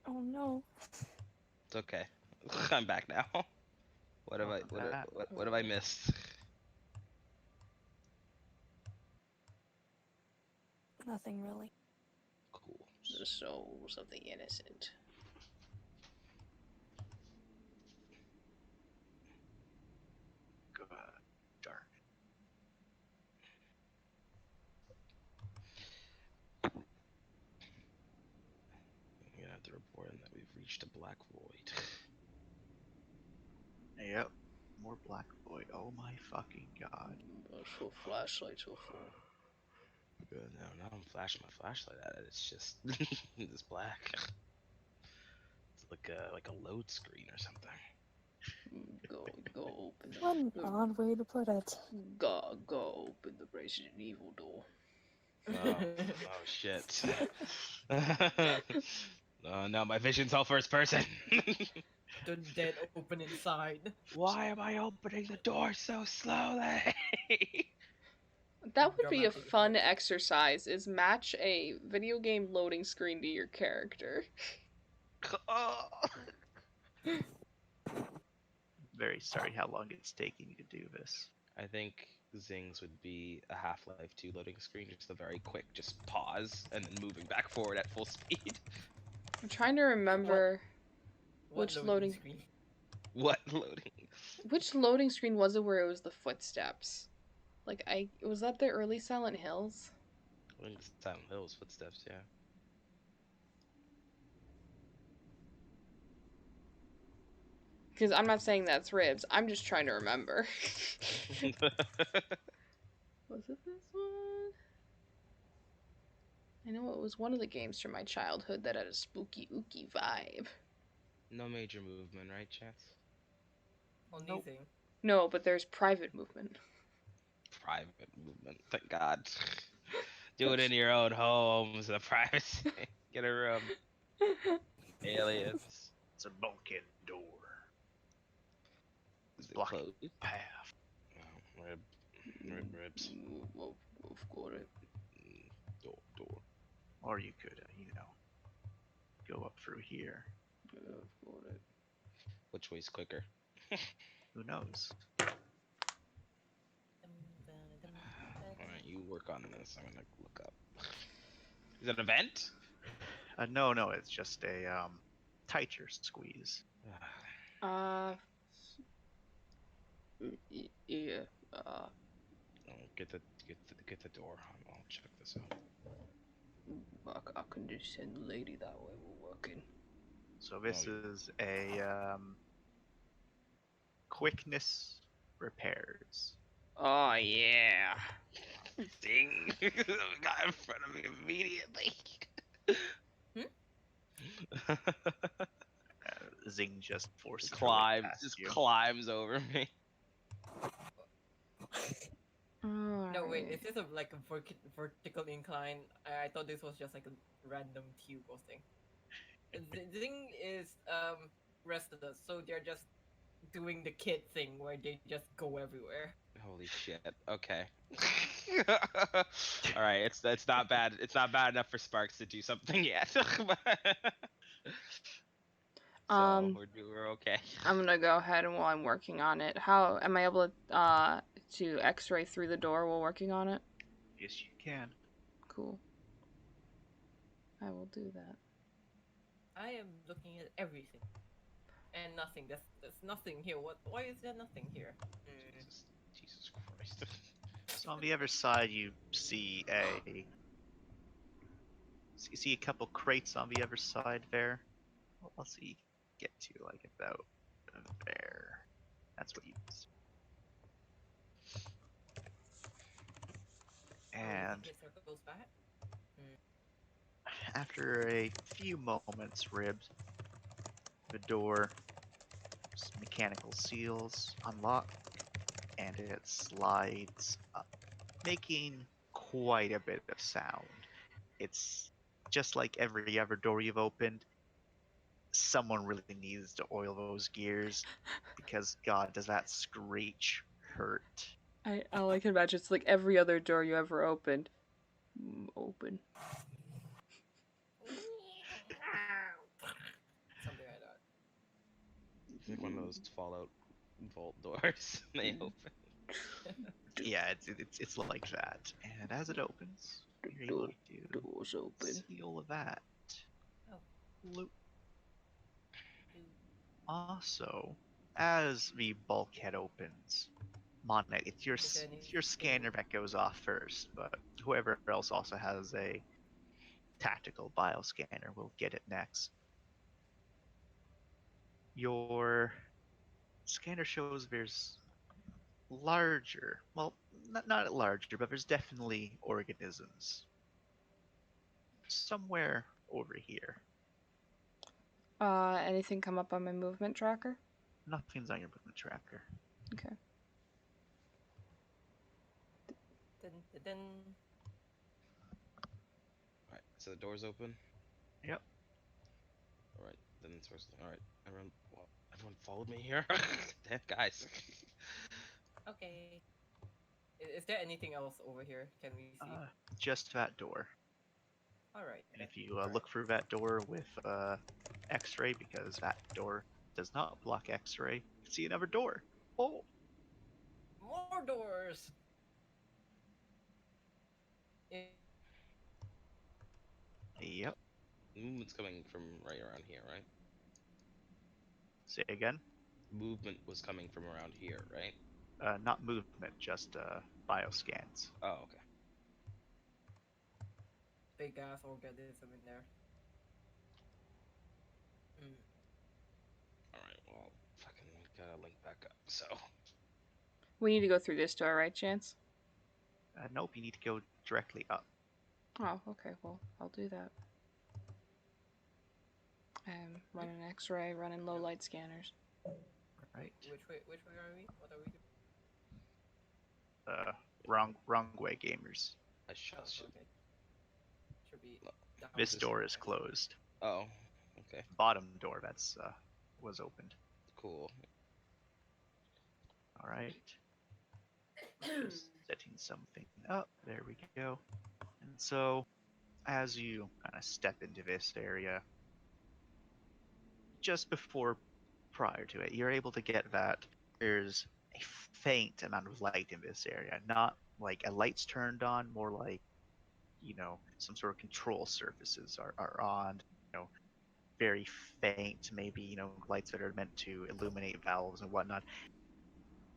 Oh no. It's okay. I'm back now. What have I Welcome back. what have I missed? Nothing really. Cool. The souls of the innocent. God darn. I'm gonna have to report in that we've reached a black void. Yep. More black void. Oh my fucking god. That's what flashlights are for. Good, now I'm flashing my flashlight at it. It's just it's black. It's like a load screen or something. Go open What an odd way to put it. Go open the Resident Evil door. Oh shit. No, my vision's all first person. The dead open inside. Why am I opening the door so slowly? That would be a Dramatic fun effect. exercise, is match a video game loading screen to your character. Oh. Very sorry how long it's taking you to do this. I think Zing's would be a Half-Life 2 loading screen, just a very quick, just pause and then moving back forward at full speed. I'm trying to remember What Which loading- screen? What loading? which loading screen was it where it was the footsteps. Like was that the early Silent Hills? I think it's Silent Hill's footsteps, yeah. Because I'm not saying that's ribs. I'm just trying to remember. Was it this one? I know it was one of the games from my childhood that had a spooky ooky vibe. No major movement, right, Chance? Only Nope. thing. No, but there's private movement. Private movement, thank God. Do it in your own homes, the privacy. Get a room. Aliens. It's a bulkhead door. Is it Blocking closed? path. Oh, ribs. I've got it. Door. Or you could, go up through here. I've got it. Which way's quicker? Who knows? Alright, you work on this. I'm gonna look up. Is it an event? No, it's just a tighter squeeze. Yeah. Oh, get the door. I'll check this out. I can just send the lady that way. We're working. So this Oh, is a quickness repairs. Oh yeah. Ding! Got in front of me immediately. Zing just forces her way climbs, past just you. climbs over me. No, wait, is this like a vertical incline? I thought this was just like a random tube or thing. The thing is, restless, so they're just doing the kid thing where they just go everywhere. Holy shit. Okay. All right. It's not bad. It's not bad enough for Sparks to do something yet. So Um, we're okay. I'm gonna go ahead and while I'm working on it, how am I able to X-ray through the door while working on it? Yes, you can. Cool. I will do that. I am looking at everything. And nothing. There's nothing here. Why is there nothing here? Jesus Christ. So on the other side, you see a couple crates on the other side there. Well, I'll see. Get to like about there. That's what you see. And It circles back. after a few moments, Ribs, the door mechanical seals unlock and it slides up, making quite a bit of sound. It's just like every other door you've opened. Someone really needs to oil those gears because God, does that screech hurt? All I can imagine it's like every other door you ever opened. Open. Something like that. It's like one of those Fallout vault doors. They open. Yeah, it's like that. And as it opens, you're able to Doors open. see all of that. Oh. Loot. Also, as the bulkhead opens, Monet, it's your scanner that goes off first, but whoever else also has a tactical bioscanner will get it next. Your scanner shows there's larger, well, not larger, but there's definitely organisms somewhere over here. Anything come up on my movement tracker? Nothing's on your movement tracker. Okay. Dun, dun, dun. Alright, so the door's open. Yep. Alright, then it's first. Alright, everyone followed me here? Damn, guys. Okay. Is there anything else over here? Can we see? Just that door. Alright. And if you look through that door with X-ray, because that door does not block X-ray, you can see another door. Oh, More doors! Eh, yep. Movement's coming from right around here, right? Say again. Movement was coming from around here, right? Not movement, just bioscans. Oh, okay. Big ass organism in there. Alright, well, fucking gotta link back up, so. We need to go through this door, right, Chance? Nope, you need to go directly up. Oh, okay. Well, I'll do that. Running X-ray, running low light scanners. Right. Which way are we? What are we doing? Wrong way, gamers. I shall shoot. Okay. Should be No, down This this door way. is closed. Oh, okay, Bottom door that's was opened. cool. All right. Just setting something up. There we go. And so, as you kind of step into this area, just prior to it, you're able to get that there's a faint amount of light in this area. Not like a light's turned on, more like, some sort of control surfaces are on, very faint, maybe, lights that are meant to illuminate valves and whatnot.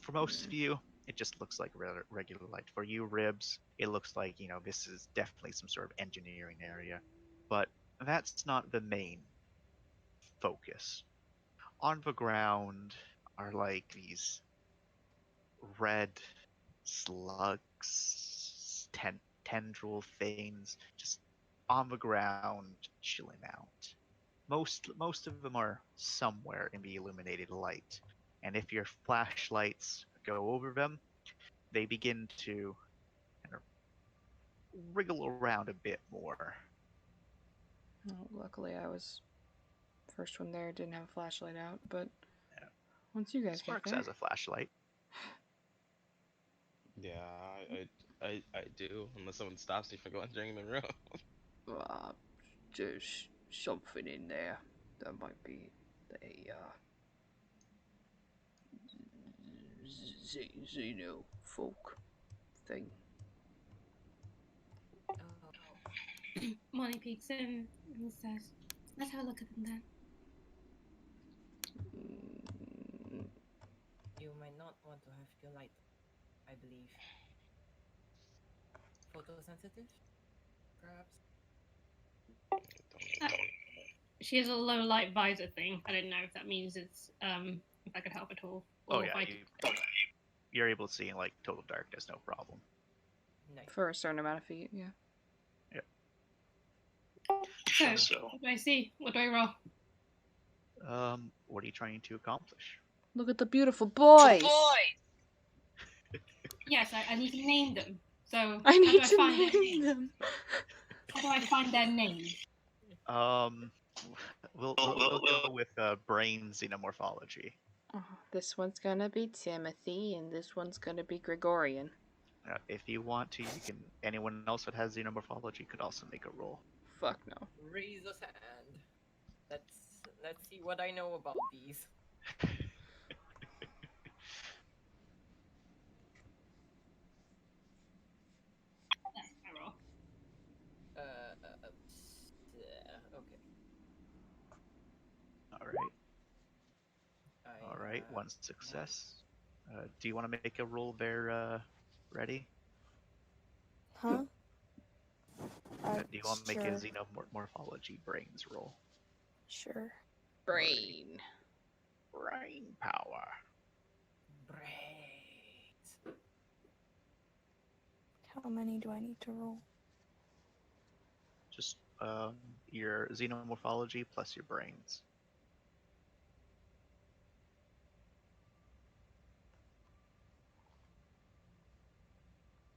For most of you, it just looks like regular light. For you, Ribs, it looks like, this is definitely some sort of engineering area. But that's not the main focus. On the ground are like these red slugs, tendril things, just on the ground, chilling out. Most of them are somewhere in the illuminated light, and if your flashlights go over them, they begin to kind of wriggle around a bit more. Oh, luckily, I was first one there. Didn't have a flashlight out, but Yeah. once you guys Sparks get there, has a flashlight. Yeah, I do, unless someone stops me from entering the room. there's something in there that might be Xeno folk thing. Oh, Monty peeks in and says, "Let's have a look at them then." Mm, you might not want to have your light, I believe. Photosensitive, perhaps? Uh, she has a low light visor thing. I don't know if that means it's if I could help at all. Oh Or yeah, if you're able to see in like total darkness, no problem. Nice. for a certain amount of feet, yeah. So, what do I see? What do I roll? What are you trying to accomplish? Look at the beautiful boys. Yes, I need to name them. So I need how do I to find their name names? them. How do I find their names? We'll go with brain xenomorphology. This one's gonna be Timothy, and this one's gonna be Gregorian. If you want to, you can. Anyone else that has xenomorphology could also make a roll. Fuck no. Raise a hand. Let's see what I know about these. That's my roll. Okay. All right. One success. Do you want to make a roll there, ready? Huh? Do you want to make a Sure. xenomorphology brains roll? Sure. Brain. Brain power. Brains. How many do I need to roll? Just your xenomorphology plus your brains.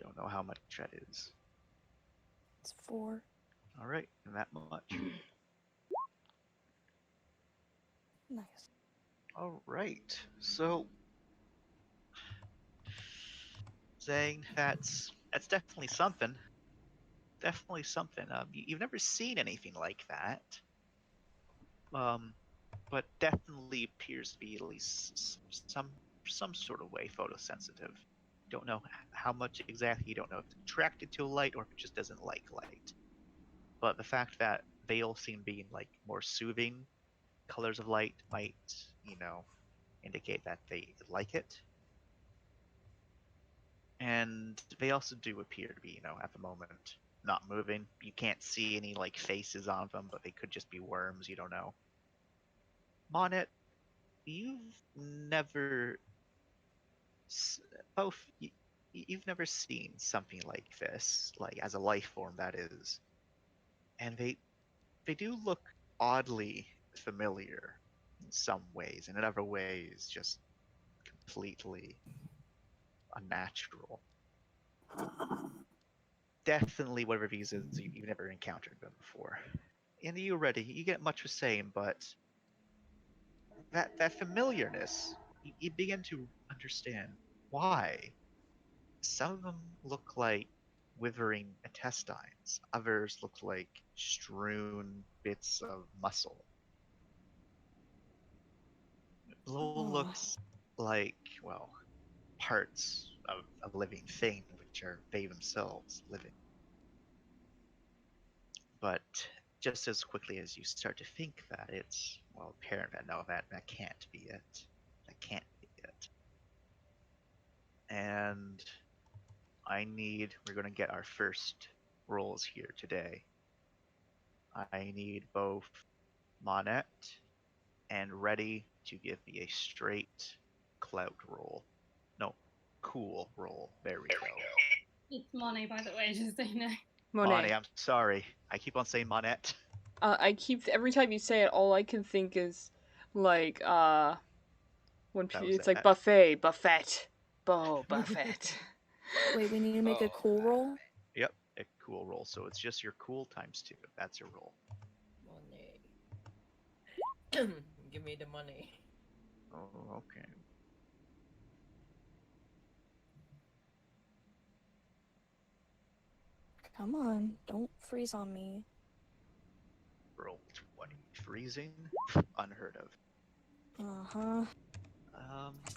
Don't know how much that is. It's 4. All right, and that much. Nice. All right, so saying that's definitely something. Definitely something. You've never seen anything like that. But definitely appears to be at least some sort of way photosensitive. Don't know how much exactly. You don't know if it's attracted to light or if it just doesn't like light. But the fact that they all seem to be like more soothing colors of light might, indicate that they like it. And they also do appear to be, at the moment, not moving. You can't see any like faces on them, but they could just be worms. You don't know. Monet, you've never both you've never seen something like this, like as a life form, that is. And they do look oddly familiar in some ways, and in other ways just completely unnatural. Definitely one of these is you've never encountered them before. And you already you get much the same, but that familiarness, you begin to understand why. Some of them look like withering intestines. Others look like strewn bits of muscle. Lowell looks like, well, parts of a living thing, which are they themselves living. But just as quickly as you start to think that, it's, well, apparent that no, that can't be it. That can't be it. And we're going to get our first rolls here today. I need both Monette and Ready to give me a straight clout roll. No, cool roll. There we go. It's Monet, by the way, just so you know. Monet. I'm sorry. I keep on saying Monette. Every time you say it, all I can think is like when That was it's like that. buffet. Wait, we need to make a cool roll? Yep, a cool roll. So it's just your cool times 2. That's your roll. Money. Give me the money. Oh, okay. Come on, don't freeze on me. Roll 20. Freezing? Unheard of. Uh-huh.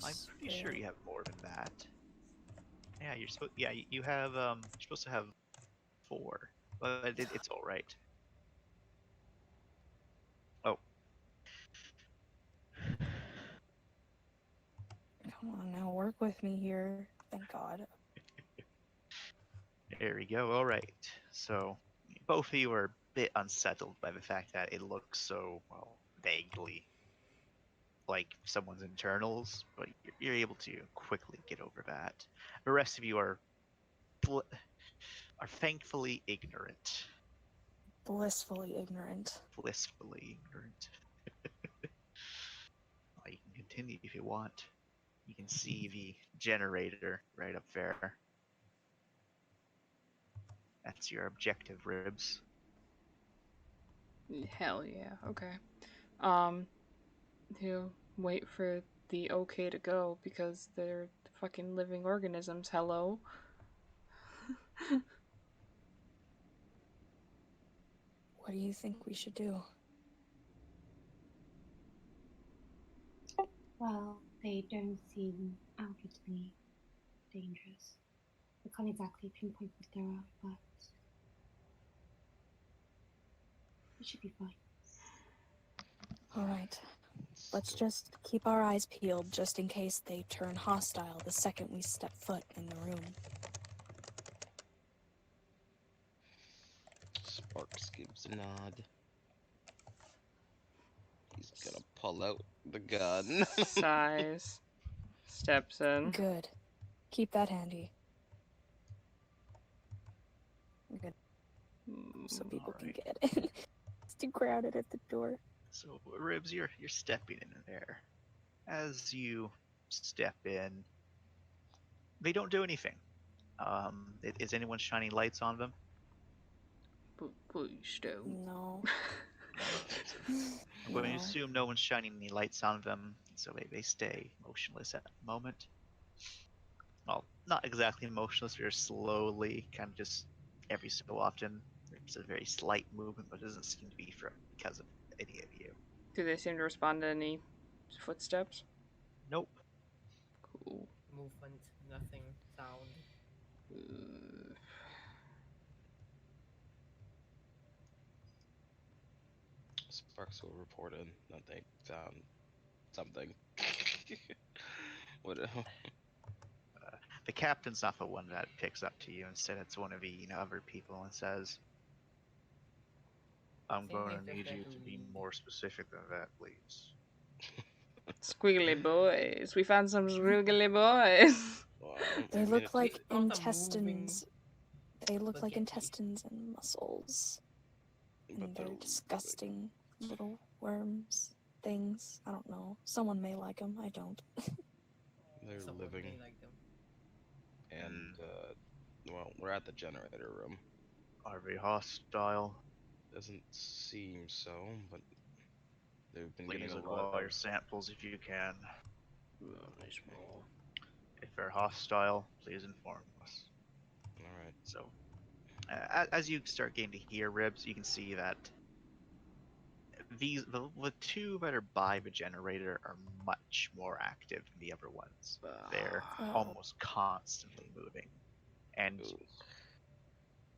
I'm pretty sure you have more than that. Yeah, you're supposed. Yeah, you have. You're supposed to have 4, but it's all right. Oh, Come on now, work with me here. Thank God. there we go. All right. So both of you are a bit unsettled by the fact that it looks so well vaguely like someone's internals, but you're able to quickly get over that. The rest of you are thankfully ignorant, Blissfully ignorant. blissfully ignorant. You can continue if you want. You can see the generator right up there. That's your objective, Ribs. Hell yeah. Okay. He'll wait for the okay to go because they're fucking living organisms. Hello. What do you think we should do? Well, they don't seem outwardly dangerous. I can't exactly pinpoint what they are, but it should be fine. Alright, let's So, just keep our eyes peeled just in case they turn hostile the second we step foot in the room. Sparks gives a nod. He's gonna pull out the gun. Sighs. Steps in. Good. Keep that handy. Good. So people can Alright. get in. It's too crowded at the door. So Ribs, you're stepping in there. As you step in, they don't do anything. Is anyone shining lights on them? Please don't. No. I'm going to No. assume no one's shining any lights on them, so they stay motionless at the moment. Well, not exactly motionless, they're slowly, kind of just every so often. There's a very slight movement, but it doesn't seem to be because of any of you. Do they seem to respond to any footsteps? Nope. Cool. Movement, nothing, sound. Sparks will report in that they found something. What? The captain's not the one that picks up to you. Instead, it's one of the other people and says, I'm Seems going like to they're need there you to to be read. more specific than that, please. Squiggly boys. We found some squiggly boys. Wow, They I mean, look it's like not a moving intestines. They look like spaghetti. intestines and muscles. but And they're they're disgusting little worms things. I don't know. Someone may like them. I don't. They're Someone living, may like them. and well, we're at the generator room. Are they hostile? Doesn't seem so, but they've been Please getting a lot acquire of. samples if you can. If they're hostile, please inform us. All right. So, as you start getting to hear Ribs, you can see that the two that are by the generator are much more active than the other ones. They're almost constantly moving, and Ooh.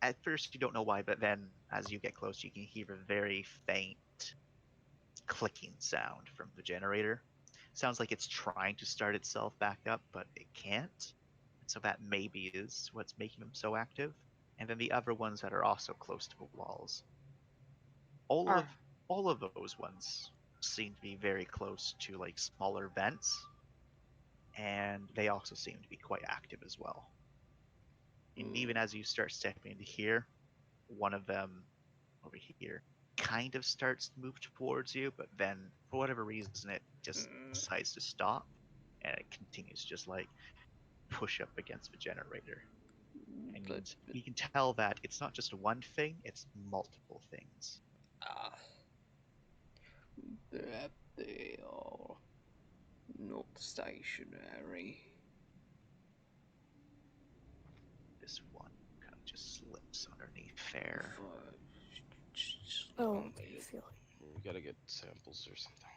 at first you don't know why, but then as you get close, you can hear a very faint clicking sound from the generator. Sounds like it's trying to start itself back up, but it can't. So that maybe is what's making them so active. And then the other ones that are also close to the walls. All of those ones seem to be very close to like smaller vents, and they also seem to be quite active as well. And even as you start stepping into here, one of them over here kind of starts to move towards you, but then for whatever reason it just decides to stop, and it continues just like push up against the generator. And you can tell that it's not just one thing, it's multiple things. That they are not stationary. This one kind of just slips underneath there. Oh, okay. I feel like We gotta get samples or something.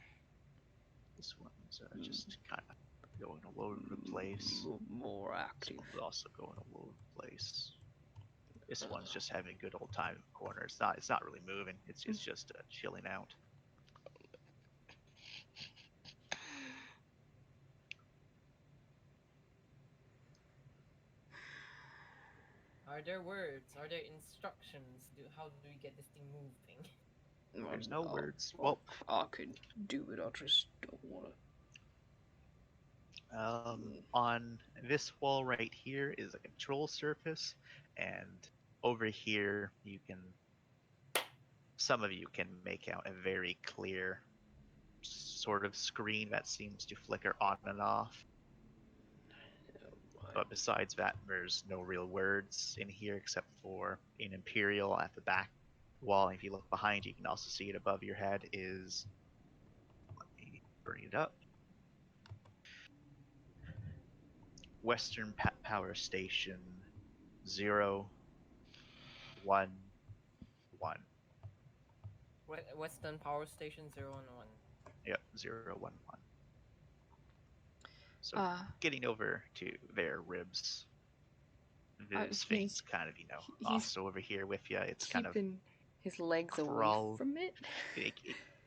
This one's just kind of going all over the place. More This active. one's also going all over the place. This one's just having a good old time in the corner. It's not really moving. It's just chilling out. Are there words? Are there instructions? How do we get this thing moving? There's no words. Well, I could do it. I just don't want to. on this wall right here is a control surface, and over here you can. Some of you can make out a very clear sort of screen that seems to flicker on and off. But besides that, there's no real words in here except for in Imperial at the back wall. If you look behind you, you can also see it above your head is. Let me bring it up. Western Power Station 011. Western Power Station 011. Yep, 011. So getting over to their ribs. The Sphinx kind of, also over here with you. It's kind of keeping his legs crawl- away from it. it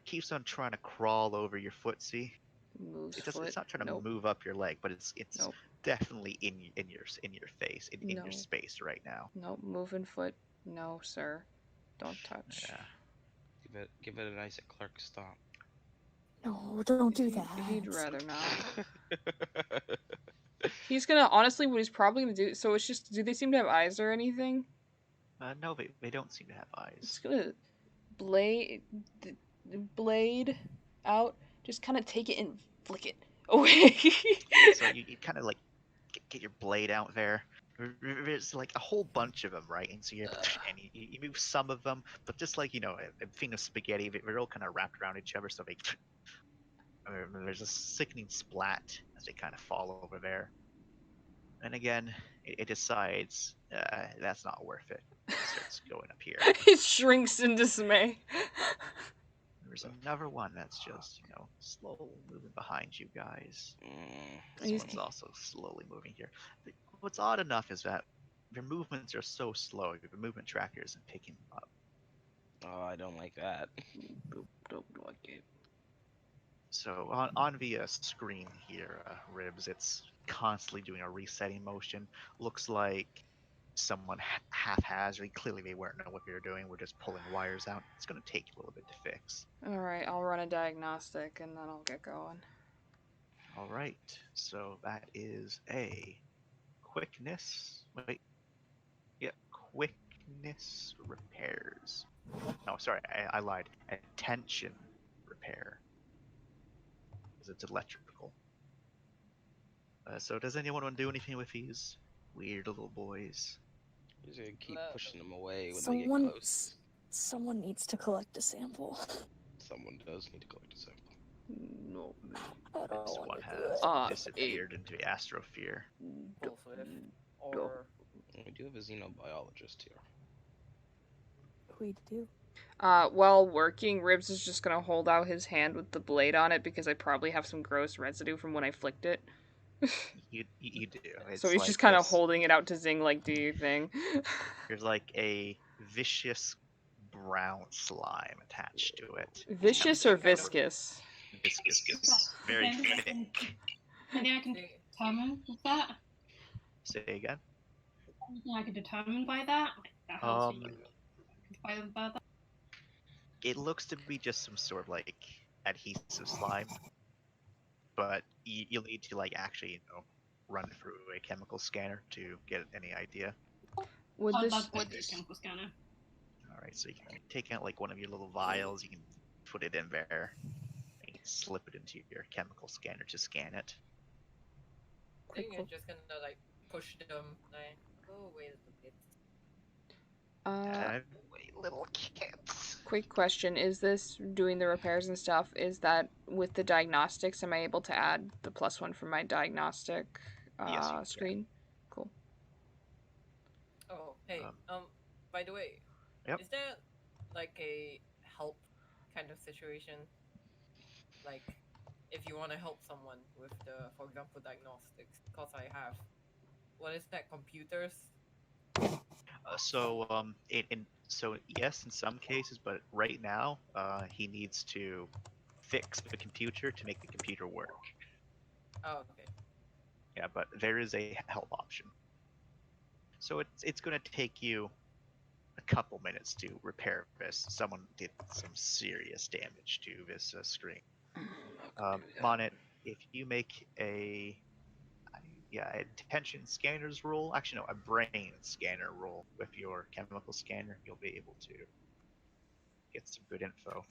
keeps on trying to crawl over your footsie. Moves It's foot. not trying to Nope. move up your leg, but it's Nope. definitely in your face, in No. your space right now. Nope. Moving foot. No, sir. Don't touch. Yeah. Give it an Isaac Clarke stomp. No, don't do that. He'd rather not. He's gonna, honestly, what he's probably gonna do, so it's just, do they seem to have eyes or anything? No, they don't seem to have It's eyes. gonna blade out, just kind of take it and flick it away. So you kind of like get your blade out there. There's like a whole bunch of them, right? And so you move some of them, but just like a thing of spaghetti, they're all kind of wrapped around each other, so they. There's a sickening splat as they kind of fall over there. And again, it decides that's not worth it. It starts going up here. It shrinks in dismay. There's another one that's just, slowly moving behind you guys. This He's- one's also slowly moving here. What's odd enough is that their movements are so slow, the movement tracker isn't picking them up. Oh, I don't like that. Don't like it. So on the screen here, Ribs, it's constantly doing a resetting motion. Looks like someone haphazardly, clearly they weren't know what they were doing, we're just pulling wires out. It's going to take a little bit to fix. Alright, I'll run a diagnostic and then I'll get going. All right, so that is a quickness. Wait, yeah, quickness repairs. No, sorry, I lied. Attention repair, because it's electrical. So does anyone want to do anything with these weird little boys? Just gonna keep pushing them away when they Someone, get close. someone needs to collect a sample. Someone does need to collect a sample. No. I don't This want one to has do it. disappeared into the astrosphere. Wolfswift. Or We do have a xenobiologist here. We do. While working, Ribs is just gonna hold out his hand with the blade on it because I probably have some gross residue from when I flicked it. You do. It's So he's like just kind of this- holding it out to Zing like, do your thing. There's like a vicious brown slime attached to it. Vicious or viscous? Viscous. Very Okay. thick. Anything I can determine with that? Say again. Anything I can determine by that? Like, that helps me identify by that. It looks to be just some sort of like adhesive slime, but you'll need to like actually run through a chemical scanner to get any idea. Would Oh, this that's what this chemical scanner. All right, so you can take out like one of your little vials. You can put it in there. And you can slip it into your chemical scanner to scan it. I think you're just gonna like push them like, oh wait a bit. Wait, little kids. quick question, is this doing the repairs and stuff, is that with the diagnostics, am I able to add the +1 from my diagnostic Yes, you can. screen? Cool. Oh, hey, Um, by the way, Yep. is there like a help kind of situation? Like, if you want to help someone with the, for example, diagnostics, because I have, what is that, computers? So yes, in some cases, but right now, he needs to fix the computer to make the computer work. Oh, okay. Yeah, but there is a help option. So it's going to take you a couple minutes to repair this. Someone did some serious damage to this screen. Monet, if you make a attention scanners roll, actually no, a brain scanner roll with your chemical scanner, you'll be able to get some good info.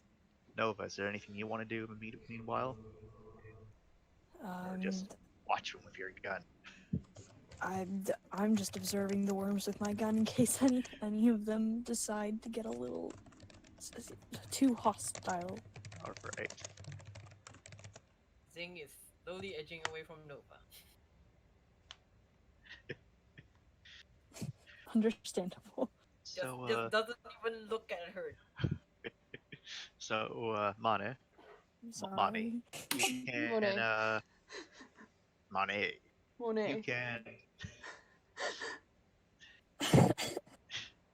Nova, is there anything you want to do meanwhile, or just watch them with your gun? I'm just observing the worms with my gun in case any of them decide to get a little too hostile. All right. Zing is slowly edging away from Nova. Understandable. Just doesn't even look at her. So, Mane, I'm sorry. Mane, you can, Monet. Mane, Monet. you can.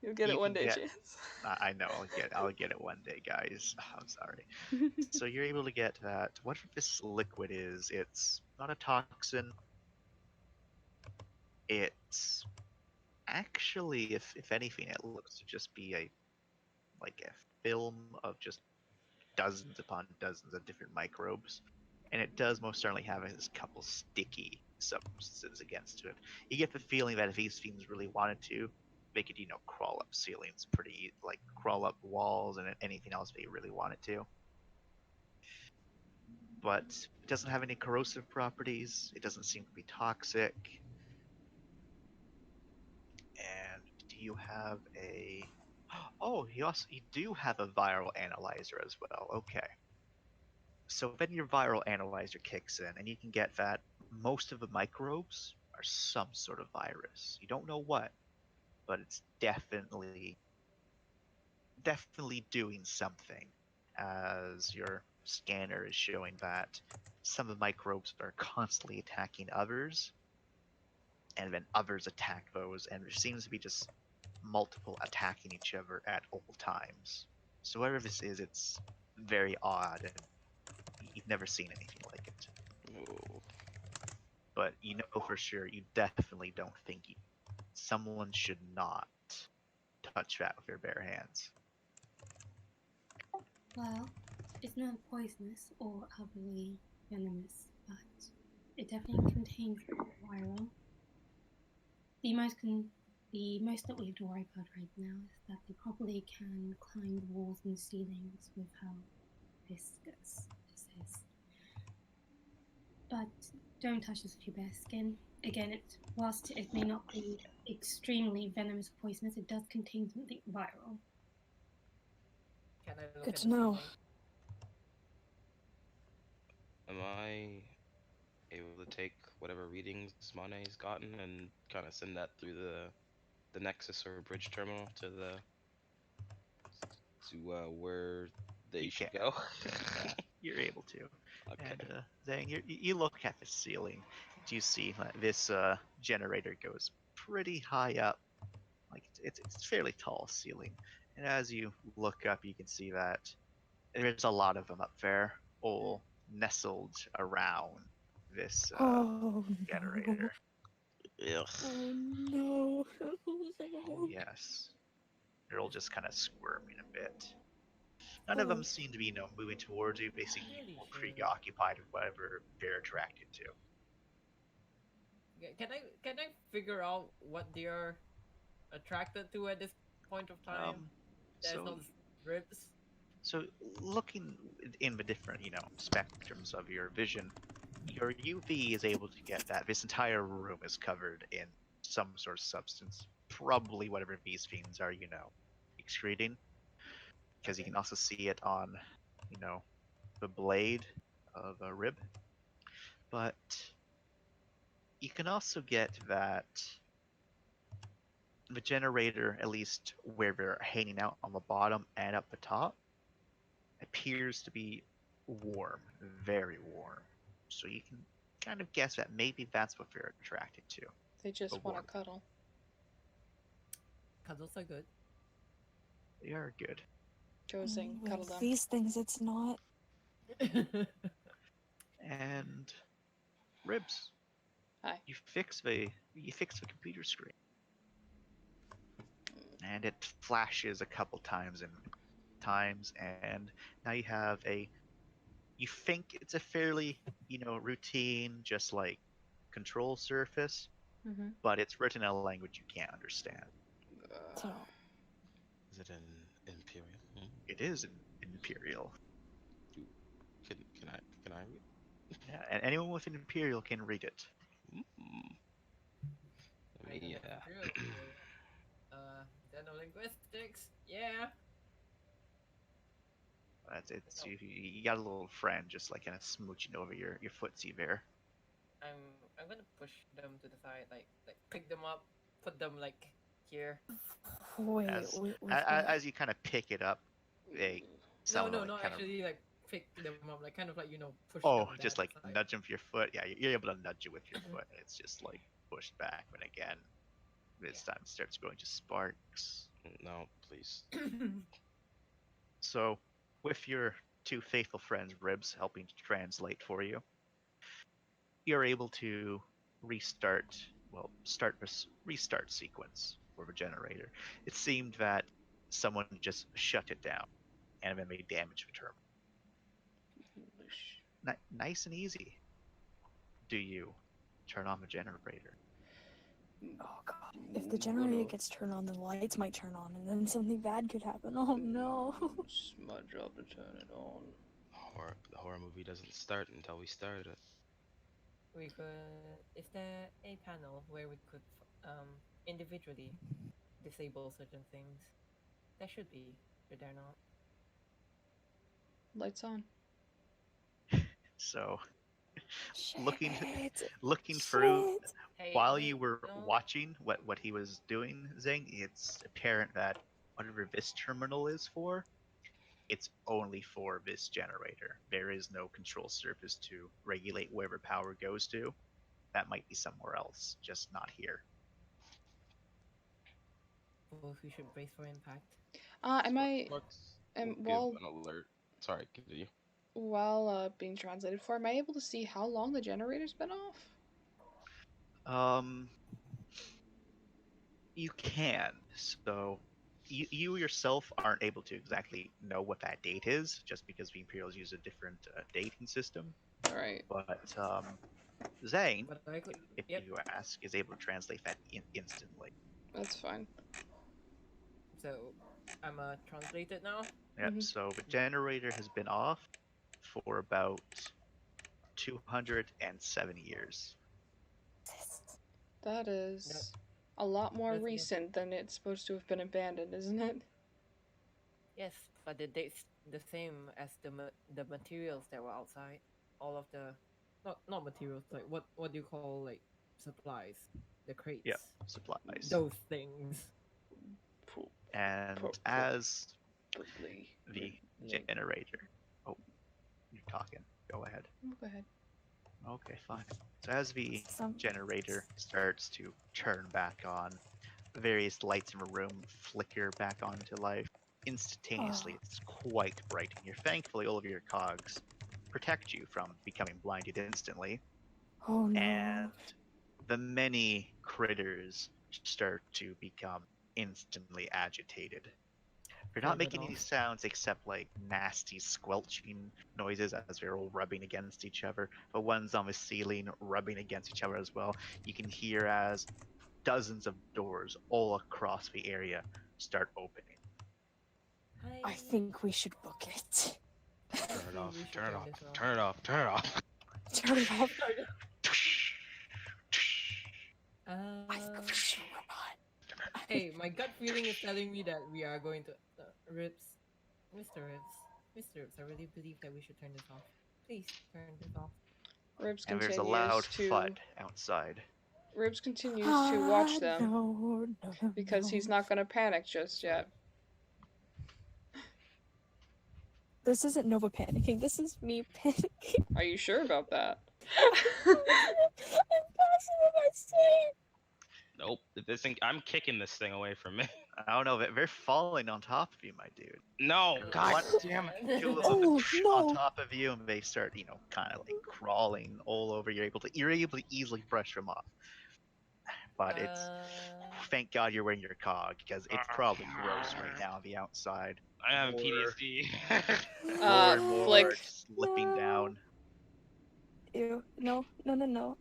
You'll get you it one can day, get- Chance. I know, I'll get it one day, guys. I'm sorry. So you're able to get that. What this liquid is? It's not a toxin. It's actually, if anything, it looks to just be a film of just dozens upon dozens of different microbes, and it does most certainly have a couple sticky substances against it. You get the feeling that if these fiends really wanted to, they could, crawl up ceilings crawl up walls and anything else they really wanted to. But it doesn't have any corrosive properties. It doesn't seem to be toxic. And do you have a? Oh, you do have a viral analyzer as well. Okay. So then your viral analyzer kicks in, and you can get that most of the microbes are some sort of virus. You don't know what, but it's definitely doing something, as your scanner is showing that some of the microbes are constantly attacking others, and then others attack those, and there seems to be just multiple attacking each other at all times. So whatever this is, it's very odd, and you've never seen anything like it. Ooh. But you know for sure, you definitely don't think someone should not touch that with their bare hands. Well, it's not poisonous or overly venomous, but it definitely contains viral. The most that we have to worry about right now is that they probably can climb the walls and ceilings with how viscous this is. But don't touch this with your bare skin. Again, whilst it may not be extremely venomous or poisonous, it does contain something viral. Can I look Good at to the know. ceiling? Am I able to take whatever readings Mone's gotten and kind of send that through the Nexus or bridge terminal to where they You should can. go? You're able to. Okay. And Zhang, you look at the ceiling. Do you see this generator goes pretty high up? Like it's fairly tall ceiling. And as you look up, you can see that there's a lot of them up there, all nestled around this Oh generator. Ugh. no! Oh yes, they're all just kind of squirming a bit. None of them seem to be, moving towards you. They seem to be more preoccupied with whatever they're attracted to. Can I figure out what they are attracted to at this point of time? There's So, those ribs. so looking in the different, spectrums of your vision, your UV is able to get that this entire room is covered in some sort of substance, probably whatever these fiends are, excreting. Because you Okay. can also see it on, the blade of a rib. But you can also get that the generator, at least where they're hanging out on the bottom and up the top, appears to be warm, very warm. So you can kind of guess that maybe that's what they're attracted to. They just The want to warmth. cuddle. Cuddles are good. They are good. Go Zing, With cuddle them. these things, it's not. And Ribs, Hi. you fix the computer screen, and it flashes a couple times and now you have you think it's a fairly routine, just like control surface, Mm-hmm. but it's written in a language you can't understand. So, Is it in Imperial? It is in Imperial. Can I read? Yeah, and anyone with an Imperial can read it. Mm. I Let me, know Imperial, so, xenolinguistics, yeah. It's you got a little friend just like kind of smooching over your footsie there. I'm gonna push them to the side, like pick them up, put them like here. wait, As wait, as you kind of pick it up, No, someone no, like no. kind of Actually, like pick them up, like kind of like push oh, them just back like aside. nudge him with your foot. Yeah, you're able to nudge it with your foot. It's just like pushed back. But again, this time it starts going to sparks. No, please. So, with your two faithful friends, Ribs, helping to translate for you, you're able to restart. Well, start this restart sequence for the generator. It seemed that someone just shut it down and then made damage to the terminal. Nice and easy. Do you turn on the generator? oh god. If the generator gets turned on, the lights might turn on, and then something bad could happen. Oh no. It's my job to turn it on. The horror movie doesn't start until we start it. We could. Is there a panel where we could individually disable certain things? There should be. Should there not? Lights on. So, Shit. looking through Shit. Hey, while hey, you were no. watching what he was doing, Zing, it's apparent that whatever this terminal is for, it's only for this generator. There is no control surface to regulate wherever power goes to. That might be somewhere else, just not here. Both we should brace for impact. Am I Let's am give while an alert. Sorry, continue. being translated for, am I able to see how long the generator's been off? You can. So you yourself aren't able to exactly know what that date is, just because the Imperials use a different dating system. Alright. But Zane, But I could. if Yep. you ask, is able to translate that instantly. That's fine. So, I'm translated now. Yep. Mhm. So the generator has been off for about 270 years. That is a lot more That's- recent than it's supposed to have been abandoned, isn't it? Yes, but the date's the same as the materials that were outside. All of the, not materials, like what do you call like supplies, the crates. Yep. Supplies. Those things. And as the generator. Oh, you're talking. Go ahead. Go ahead. Okay, fine. So as the Some- generator starts to turn back on, various lights in the room flicker back onto life. Instantaneously, it's quite bright, and thankfully all of your cogs protect you from becoming blinded instantly. Oh no. And the many critters start to become instantly agitated. They're not Turn it making any off. sounds except like nasty squelching noises as they're all rubbing against each other. The ones on the ceiling rubbing against each other as well. You can hear as dozens of doors all across the area start opening. I think we should book it. Turn it off. we should Turn it off. this off. Turn it off. Turn it off. Turn it off. Uh, We're not. hey, my gut feeling is telling me that we are going to Rips, Mr. Rips, I really believe that we should turn this off. Please turn this off. Ribs And there's continues a loud to thud outside. Ribs continues to watch them No, because he's not gonna panic just yet. This isn't Nova panicking. This is me panicking. Are you sure about that? I'm passing in my sleep. Nope. This thing, I'm kicking this thing away from me. I don't know. They're falling on top of you, my dude. No, God What? damn it. Two of Oh, them no. on top of you, and they start, kind of like crawling all over. You're able to easily brush them off. But it's thank God you're wearing your cog, because it's probably gross right now on the outside. I have More- PTSD. More and more Flick. slipping No. down. Ew. No.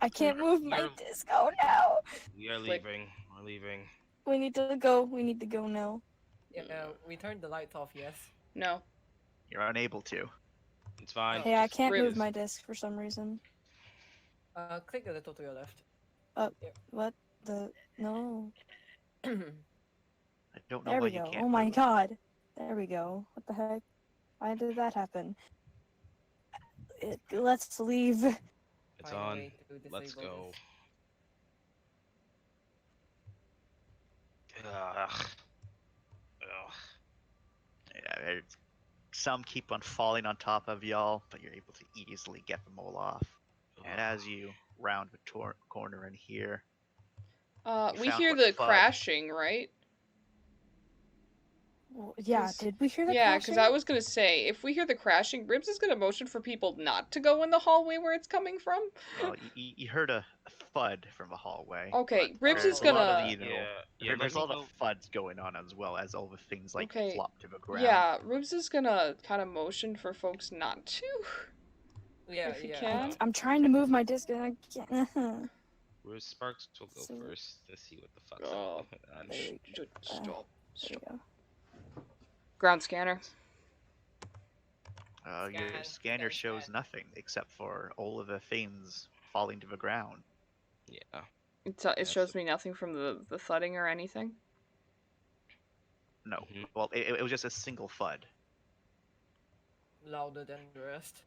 I can't move my You're- disc. Oh no. We are Flick. leaving. We're leaving. We need to go. We need to go now. Yeah, we turned the lights off, yes. No. You're unable to. It's fine. Hey, I Just- can't Rip. move my disc for some reason. Click a little to your left. What the? No. I don't know There why we you go. can't. Oh my move. god. There we go. What the heck? Why did that happen? Let's leave. It's Find a on. way to Let's disable go. this. Ugh. Yeah, some keep on falling on top of y'all, but you're able to easily get them all off. And as you round the corner in here, We found hear what the FUD. crashing, right? Well, yeah, 'Cause- did we hear the Yeah, because I crashing? was gonna say, if we hear the crashing, Ribs is gonna motion for people not to go in the hallway where it's coming from. well, you heard a thud from the hallway. Okay, but Ribs there's is a lot gonna- of, Yeah, there's a let me lot of thuds going on as well as all the things like Okay, flop to the ground. Yeah, Ribs is gonna kind of motion for folks not to. Yeah, If you yeah. can. I'm trying to move my disc and I can't. Where's Sparks will go So- first to see what the fuck's Oh, going on. There we go. Stop. There Stop. we go. Ground scanner. Your Scan, scanner scan, shows scan. nothing except for all of the things falling to the ground. Yeah. It That's shows the- me nothing from the thudding or anything. No, Mhm. well, it was just a single thud. Louder than the rest.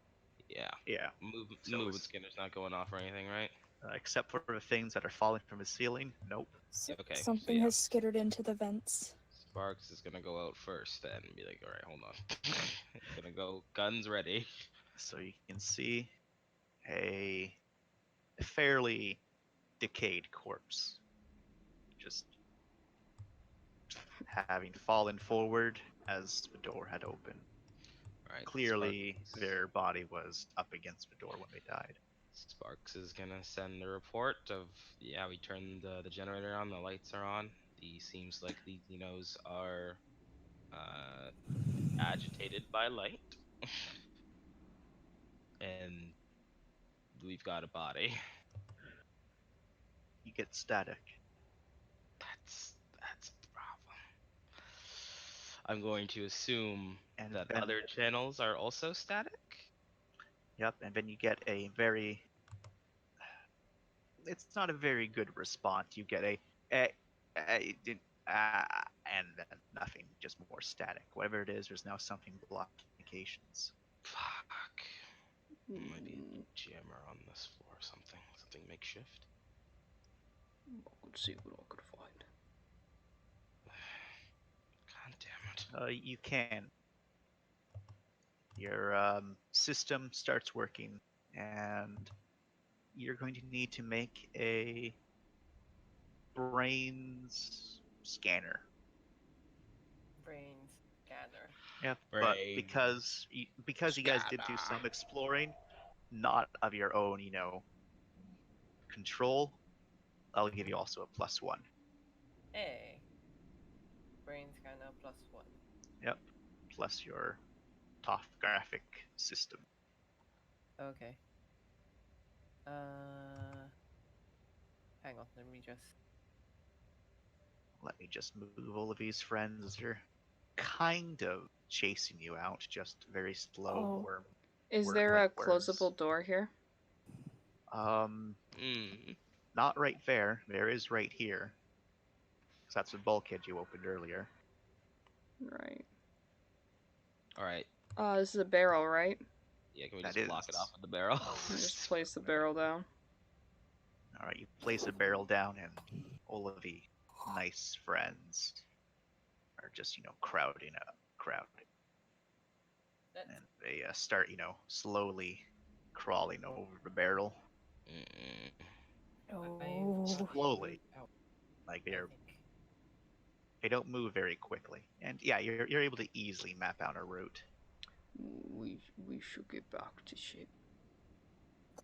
Yeah. Yeah, Movement So it's- scanner's not going off or anything, right? except for the things that are falling from the ceiling. Nope. Okay, so Something yeah. has skittered into the vents. Sparks is gonna go out first then and be like, alright, hold on. Gonna go guns ready. So you can see a fairly decayed corpse just having fallen forward as the door had opened. Alright. Clearly, their body was up against the door when they died. Sparks is gonna send a report of, yeah, we turned the generator on, the lights are on. Seems like the Xenos are agitated by light. And we've got a body. You get static. That's the problem. I'm going to assume And that then, other channels are also static. Yep, and then you get a very. It's not a very good response. You get and then nothing, just more static. Whatever it is, there's now something blocking communications. Fuck. Might be Mm, a jammer on this floor or something. Something makeshift. Let's see what I could find. God damn it. You can. Your system starts working, and you're going to need to make a brains scanner. Brains scanner. Yep. But Brain because you guys did do some exploring, not of your own, control, I'll give you also a +1. Hey. Brain scanner +1. Yep. Plus your topographic system. Okay. Hang on, let me just. Let me just move all of these friends. They're kind of chasing you out, just very slow. Oh. Worm. Is Work there a like worms. closable door here? Not right there. There is right here. 'Cause that's the bulkhead you opened earlier. Right. Alright. This is a barrel, right? Yeah, can we That just block it is. off with the barrel? I'll just place the barrel down. All right, you place a barrel down, and all of the nice friends are just, crowding up. That's And they start, slowly crawling over the barrel. Mm-mm. Oh. Slowly. out, Like I they're think. they don't move very quickly. And yeah, you're able to easily map out a route. We should get back to ship.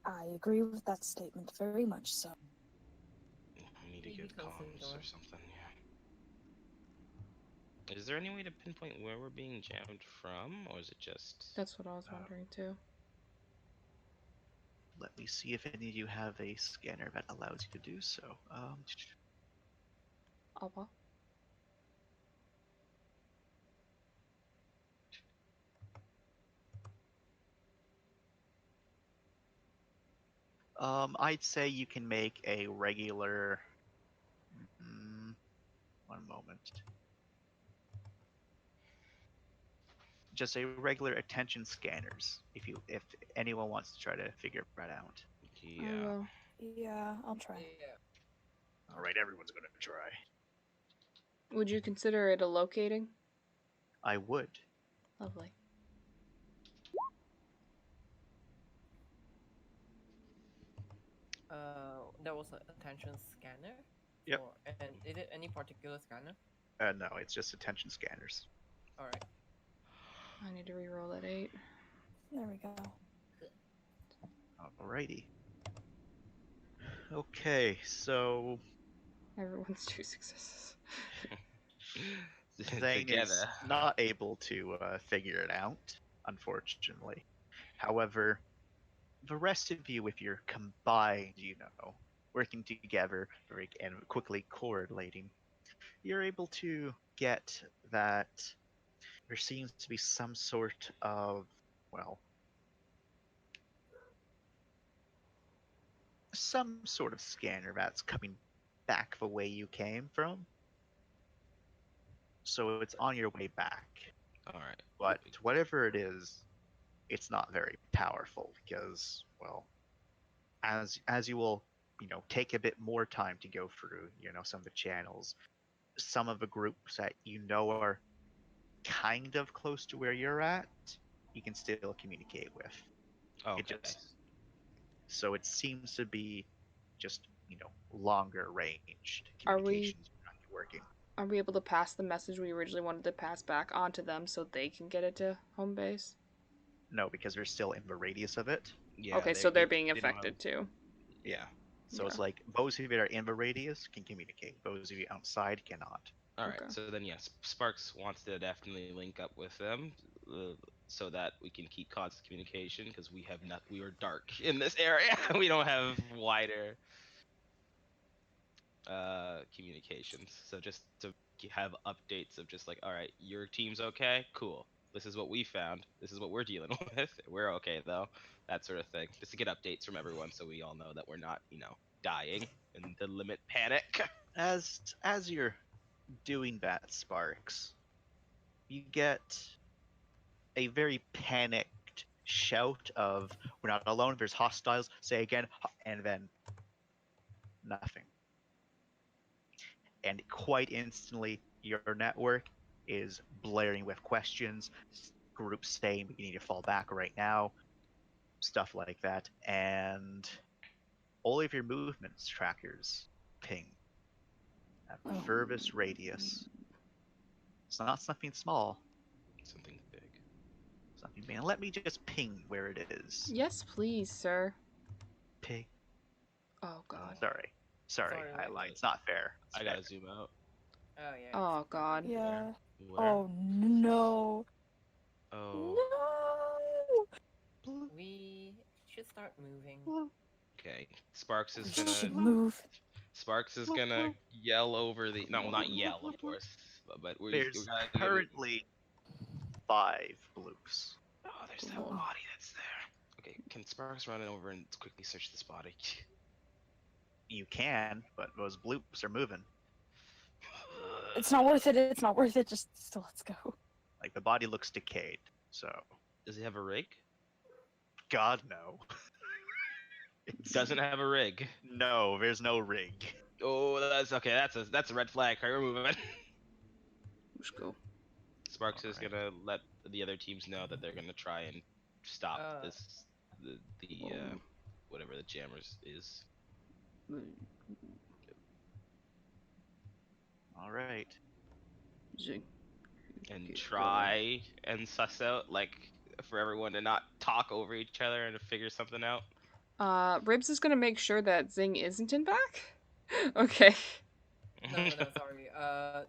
I agree with that statement very much so. We need to Maybe get close the comms door. or something. Yeah. Is there any way to pinpoint where we're being jammed from, or is it just? That's what I was Uh, wondering too. Let me see if any of you have a scanner that allows you to do so. Alba? I'd say you can make a regular. One moment. Just a regular attention scanners. If anyone wants to try to figure that out. I Yeah. will. Yeah, I'll try. Yeah. All right, everyone's gonna try. Would you consider it a locating? I would. Lovely. There was an attention scanner. Yep. And is it any particular scanner? No, it's just attention scanners. All right. I need to reroll that 8. There we go. Alrighty. Okay, so Everyone's 2 successes. Zane is Together. not able to figure it out, unfortunately. However, the rest of you, if you're combined, working together and quickly coordinating, you're able to get that there seems to be some sort of, some sort of scanner that's coming back the way you came from. So it's on your way back. All right. But whatever it is, it's not very powerful because, as you will, take a bit more time to go through, some of the channels, some of the groups that are kind of close to where you're at, you can still communicate with. Okay. So it seems to be just, longer ranged Are we- communications working. Are we able to pass the message we originally wanted to pass back onto them so they can get it to home base? No, because they're still in the radius of it. Yeah. Okay, so they're they- being they don't have- affected too. Yeah. So it's Yeah. like those of you that are in the radius can communicate. Those of you outside cannot. All right. Okay. So then, yes, Sparks wants to definitely link up with them, so that we can keep constant communication because we are dark in this area. We don't have wider communications. So just to have updates of just like, all right, your team's okay, cool. This is what we found. This is what we're dealing with. We're okay though. That sort of thing. Just to get updates from everyone so we all know that we're not, dying in the limit panic. As you're doing that, Sparks, you get a very panicked shout of "We're not alone. There's hostiles." Say again, and then nothing. And quite instantly, your network is blaring with questions. Groups saying you need to fall back right now, stuff like that, and all of your movements trackers ping at the furthest radius. It's not something small, Something big. something big. And let me just ping where it is. Yes, please, sir. Ping. Oh god. Sorry, Sorry, I wait, lied. wait. It's not fair. It's I gotta fair. zoom out. Oh yeah. Oh god. Yeah. Where? Oh no. Oh. No. We should start moving. Okay. Sparks is We gonna. should move. Sparks is gonna yell over the. No, well, not yell, of course. But There's currently 5 bloops. Oh, there's that Cool. body that's there. Okay, can Sparks run over and quickly search this body? You can, but those bloops are moving. It's not worth it. It's not worth it. Just still, let's go. Like the body looks decayed. So, Does he have a rig? God no. It's- Doesn't have a rig. No, there's no rig. Oh, that's okay. That's a red flag. Okay, we're moving. Let's go. Sparks is Alright. gonna let the other teams know that they're gonna try and stop this the whatever the jammers is. All right. Zing. And Get try and suss out, like, for everyone to not talk over each other and to figure something out. Ribs is gonna make sure that Zing isn't in back. Okay. No, sorry.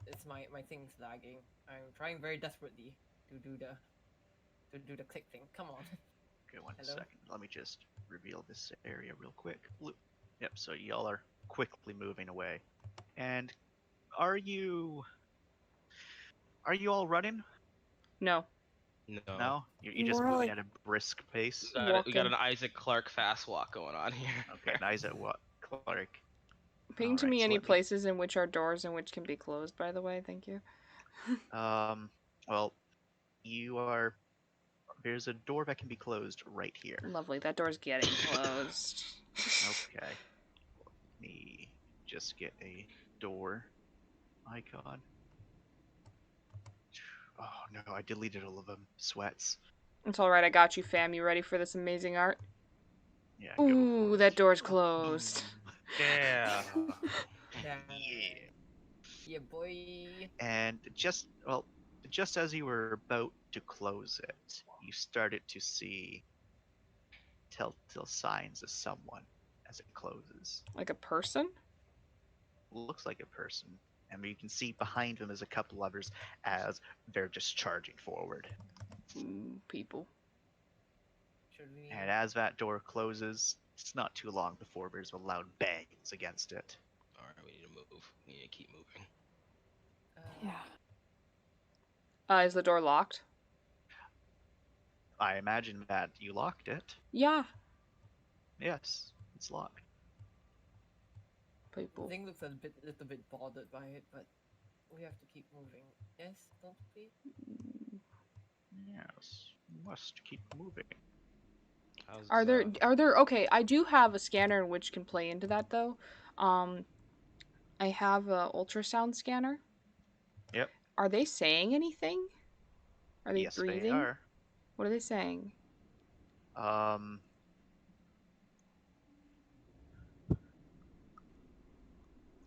It's my thing's lagging. I'm trying very desperately to do the click thing. Come on. Okay, one Hello? second. Let me just reveal this area real quick. Yep. So y'all are quickly moving away. And are you all running? No. No. No, you're just More moving like- at a brisk pace. We got Walking. an Isaac Clarke fast walk going on here. Okay, nice at what, Clark? Ping to Alright, me so any let me- places in which are doors and which can be closed, by the way, thank you. Well, you are. There's a door that can be closed right here. Lovely, that door's getting closed. Okay. Let me just get a door icon. Oh no, I deleted all of them. Sweats. It's alright, I got you, fam. You ready for this amazing art? Yeah. Go Ooh, for that it. door's closed. Yeah. Yeah. Yeah. Yeah, boy. And just as you were about to close it, you started to see telltale signs of someone as it closes. Like a person? Looks like a person. And you can see behind them is a couple others as they're just charging forward. Ooh, people. Should we? And as that door closes, it's not too long before there's a loud bangs against it. Alright, we need to move. We need to keep moving. Yeah. Is the door locked? I imagine that you locked it. Yeah. Yes, it's locked. The People. thing looks a little bit bothered by it, but we have to keep moving. Yes, don't we? Yes, must keep moving. How's, Are there okay, I do have a scanner which can play into that though. I have a ultrasound scanner. Yep. Are they saying anything? Are they Yes, breathing? they are. What are they saying?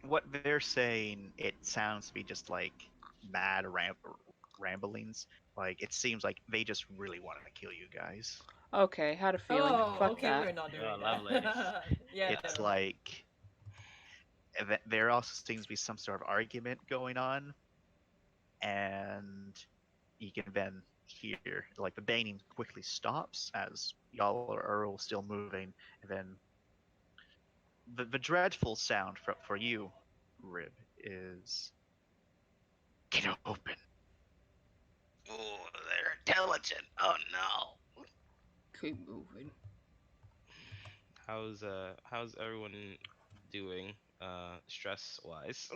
What they're saying, it sounds to be just like mad ramblings. Like it seems like they just really want to kill you guys. Okay, had a feeling. Oh, Fuck okay, that. we're not doing Oh, that. lovely. Yeah. It's like there also seems to be some sort of argument going on, and you can then hear like the banging quickly stops as y'all are all still moving, and then the dreadful sound for you, Rib, is get open. Oh, they're intelligent. Oh no. Keep moving. how's everyone doing stress wise?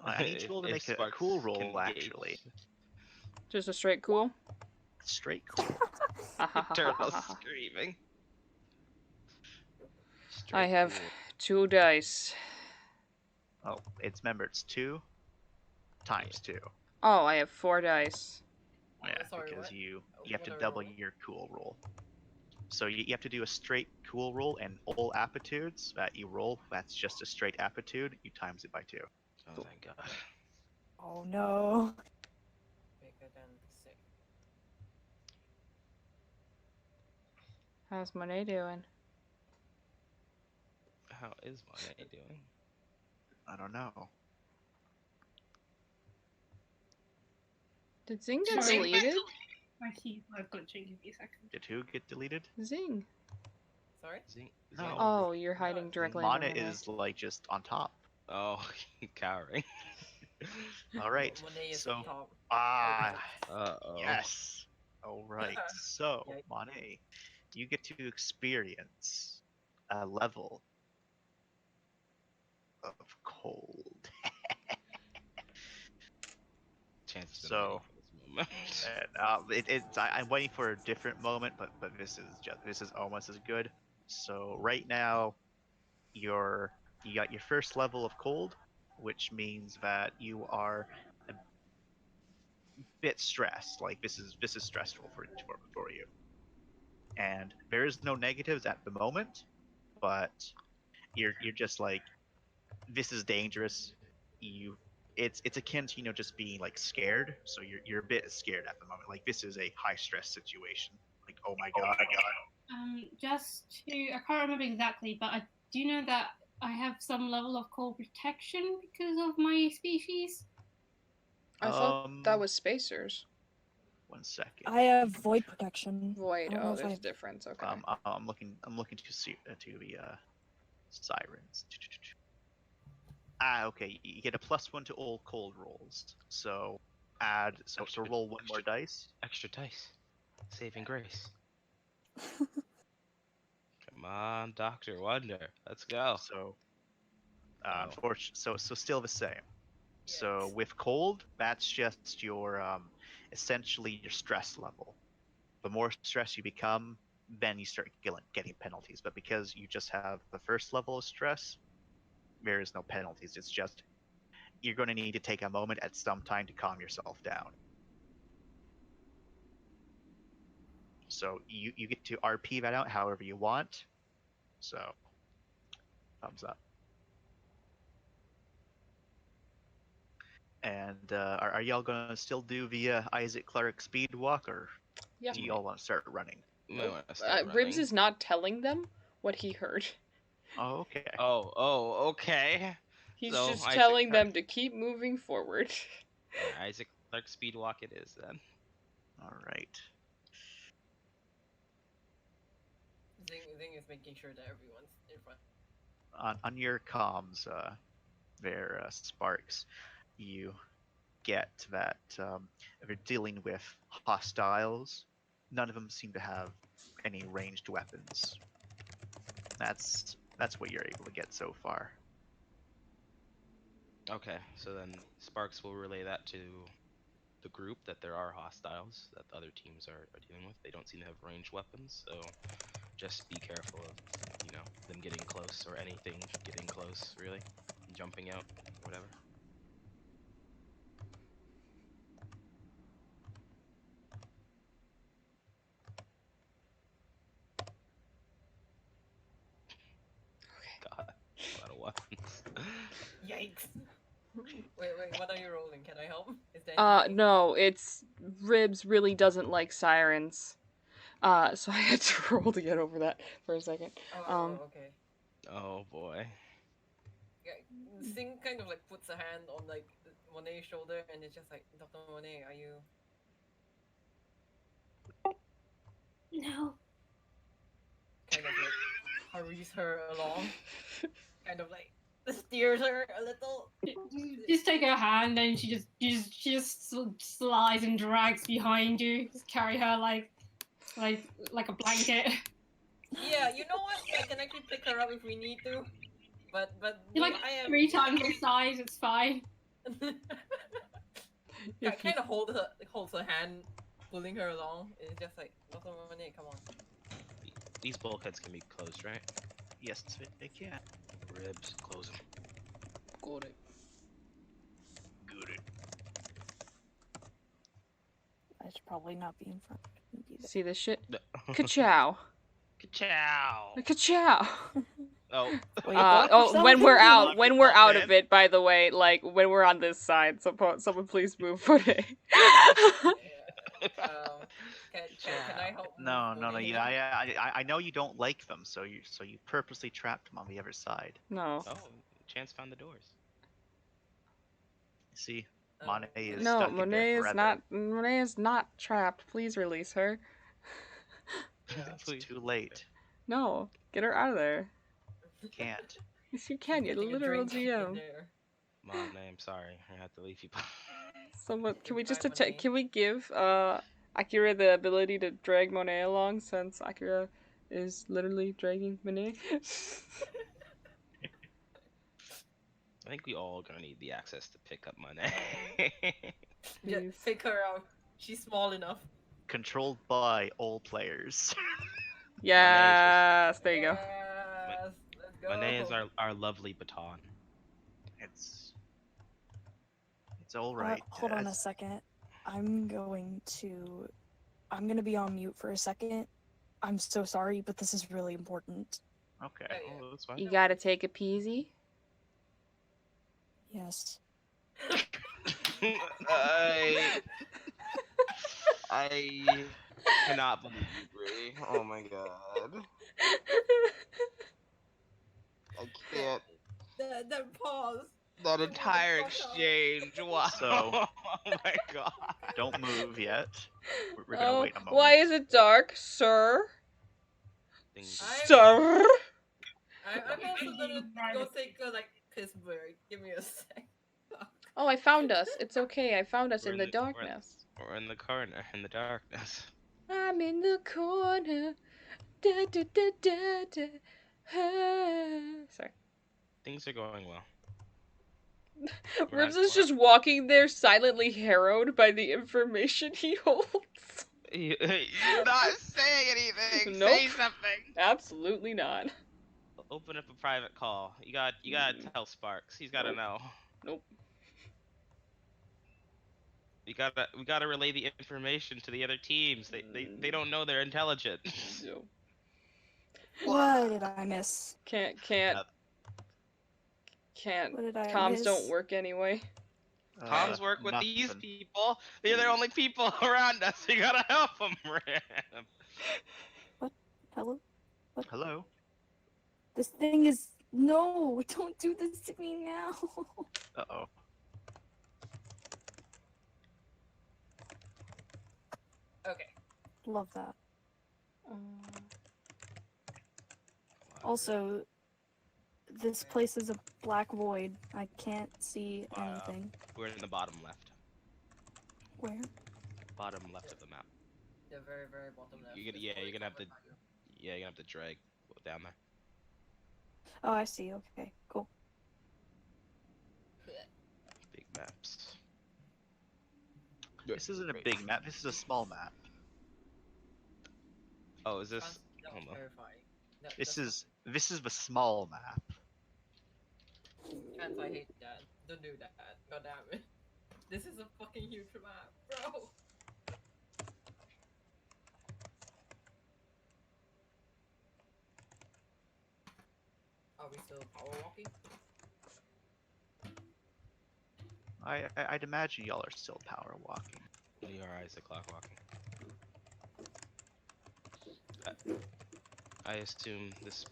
I need you all to make a cool roll, actually. Just a straight cool? Straight cool. Turtle screaming. I have Straight 2 dice. Oh, remember it's 2 times 2. Oh, I have 4 dice. Oh, Yeah, sorry, because what? you What have to do I double roll? your cool roll. So you have to do a straight cool roll, and all aptitudes that you roll, that's just a straight aptitude, you times it by 2. Oh, thank God. Oh no. Bigger than 6. How's Monet doing? How is Monet doing? I don't know. Did Zing get Sorry. deleted? My keys are glitching. Give me a second. Did who get deleted? Zing. Sorry? No. Oh, you're hiding directly Mana under Monet. is like just on top. Oh, cowering. Alright, Monet is so top. Uh-oh. yes. Alright, so Yikes. Monet, you get to experience a level of cold. Chance has been So, waiting for this moment. And, I'm waiting for a different moment, but this is almost as good. So right now, you got your first level of cold, which means that you are bit stressed. Like this is stressful for you. And there is no negatives at the moment, but you're just like, this is dangerous. It's akin to just being like scared. So you're a bit scared at the moment. Like this is a high stress situation. Like, oh my god. Just to, I can't remember exactly, but I do know that I have some level of cold protection because of my species. I thought that Um, was spacers. 1 second. I have void protection. Void. I don't know Oh, if there's I- a difference. Okay. I'm looking to see to the sirens. Okay. You get a +1 to all cold rolls. So add so roll one more dice. Extra dice. Saving grace. Come on, Dr. Wonder. Let's go. So Oh. unfortunately, so still the same. So Yes. with cold, that's just your essentially your stress level. The more stressed you become, then you start getting penalties. But because you just have the first level of stress, there is no penalties. It's just you're going to need to take a moment at some time to calm yourself down. So you get to RP that out however you want. So thumbs up. And are y'all going to still do the Isaac Clarke speed walk, or Yeah. do y'all want to start running? We might wanna start Ribs running. is not telling them what he heard. Oh, okay. Oh, okay. He's So, just Isaac telling Clarke- them to keep moving forward. Yeah, Isaac Clarke speed walk it is then. All right. Zing is making sure that everyone's in front. On your comms, there, Sparks, you get that they're dealing with hostiles. None of them seem to have any ranged weapons. That's what you're able to get so far. Okay, so then Sparks will relay that to the group that there are hostiles that the other teams are dealing with. They don't seem to have ranged weapons, so just be careful of, them getting close or anything getting close, really. Jumping out, whatever. God, a lot of weapons. Yikes! Wait, what are you rolling? Can I help? Is there anything? No, it's Ribs really doesn't like sirens. So I had to roll to get over that for a second. Okay. Oh boy. Yeah, Sing kind of like puts a hand on like Monet's shoulder and it's just like, Dr. Monet, are you? No. Kind of like hurries her along, kind of like steers her a little. Just take her hand and she just slides and drags behind you. Just carry her like a blanket. Yeah, you know what? I can actually pick her up if we need to. But You're like I am 3 times her size. It's fine. I kind of holds her hand, pulling her along. It's just like, Dr. Monet, come on. These bulkheads can be closed, right? Yes, they can. Ribs, close them. Got it. Good. I should probably not be in front. and do that. See this shit? Ka-chow. Ka-chow! Ka-chow. Oh. Wait, what? When we're out, Lock when it we're up, out man. of it, by the way, like, when we're on this side, someone please move footing. Can I help? No. move Monet? Yeah, I know you don't like them, so you purposely trapped them on the other side. No. Oh, Chance found the doors. See, Oh. Monet is No, stuck in there Monet is forever. not. Monet is not trapped. Please release her. It's Please. too late. No, get her out of there. Can't. Yes, you can. You're the Getting a literal drink in GM. there. Monet, I'm sorry. I have to leave you. Someone, can we just Goodbye, Monet. can we give Akira the ability to drag Monet along, since Akira is literally dragging Monet? I think we all gonna need the access to pick up Monet. Just Please. pick her out. She's small enough. Controlled by all players. Yes, there you go. Yes, let's go. Monet is our lovely baton. It's all right. Hold on a as- second. I'm gonna be on mute for a second. I'm so sorry, but this is really important. Okay. Oh, yeah. Oh, that's fine. You gotta take a peasy. Yes. I cannot believe you, Bree. Oh my god. I can't. The pause. That Move the entire fuck out. exchange. Wow. So- Oh my god. Don't move yet. We're gonna Oh, wait a moment. why is it dark, sir? Things- Sir? I'm also gonna go take a piss break. Give me a sec. Oh, I found us. It's okay. I found us We're in in the the- we're in- darkness. We're in the corner, in the darkness. I'm in the corner. Da, da, da, da, da. Ah. Sorry. Things are going well. We're Ribs not- is just walking there silently harrowed by the information he holds. You're not saying anything. Nope. Say something. Absolutely not. Open up a private call. You gotta tell Sparks. He's gotta Nope. know. Nope. We gotta relay the information to the other teams. They don't know their intelligence. Nope. What did I miss? Can't. What did I Comms miss? don't work anyway. Comms work with these nothing. people. They're the only people around us. You gotta help them, Ram. Hello? Hello? This thing is. No! Don't do this to me now! Uh-oh. Okay. Love that. Also, this place is a black void. I can't see anything. We're in the bottom left. Where? Bottom left of the map. The very, very bottom left. You're gonna, is fully you're gonna have to, covered by you. you're gonna have to drag down there. Oh, I see. Okay, cool. Big maps. This isn't a Great. big map, this is a small map. Oh, is this? That was Hold on. terrifying. That- This that's- is the small map. Chance, I hate that. Don't do that. God damn it. This is a fucking huge map, bro. Are we still power walking? I'd imagine y'all are still power walking. Your eyes, the clock walking. I assume this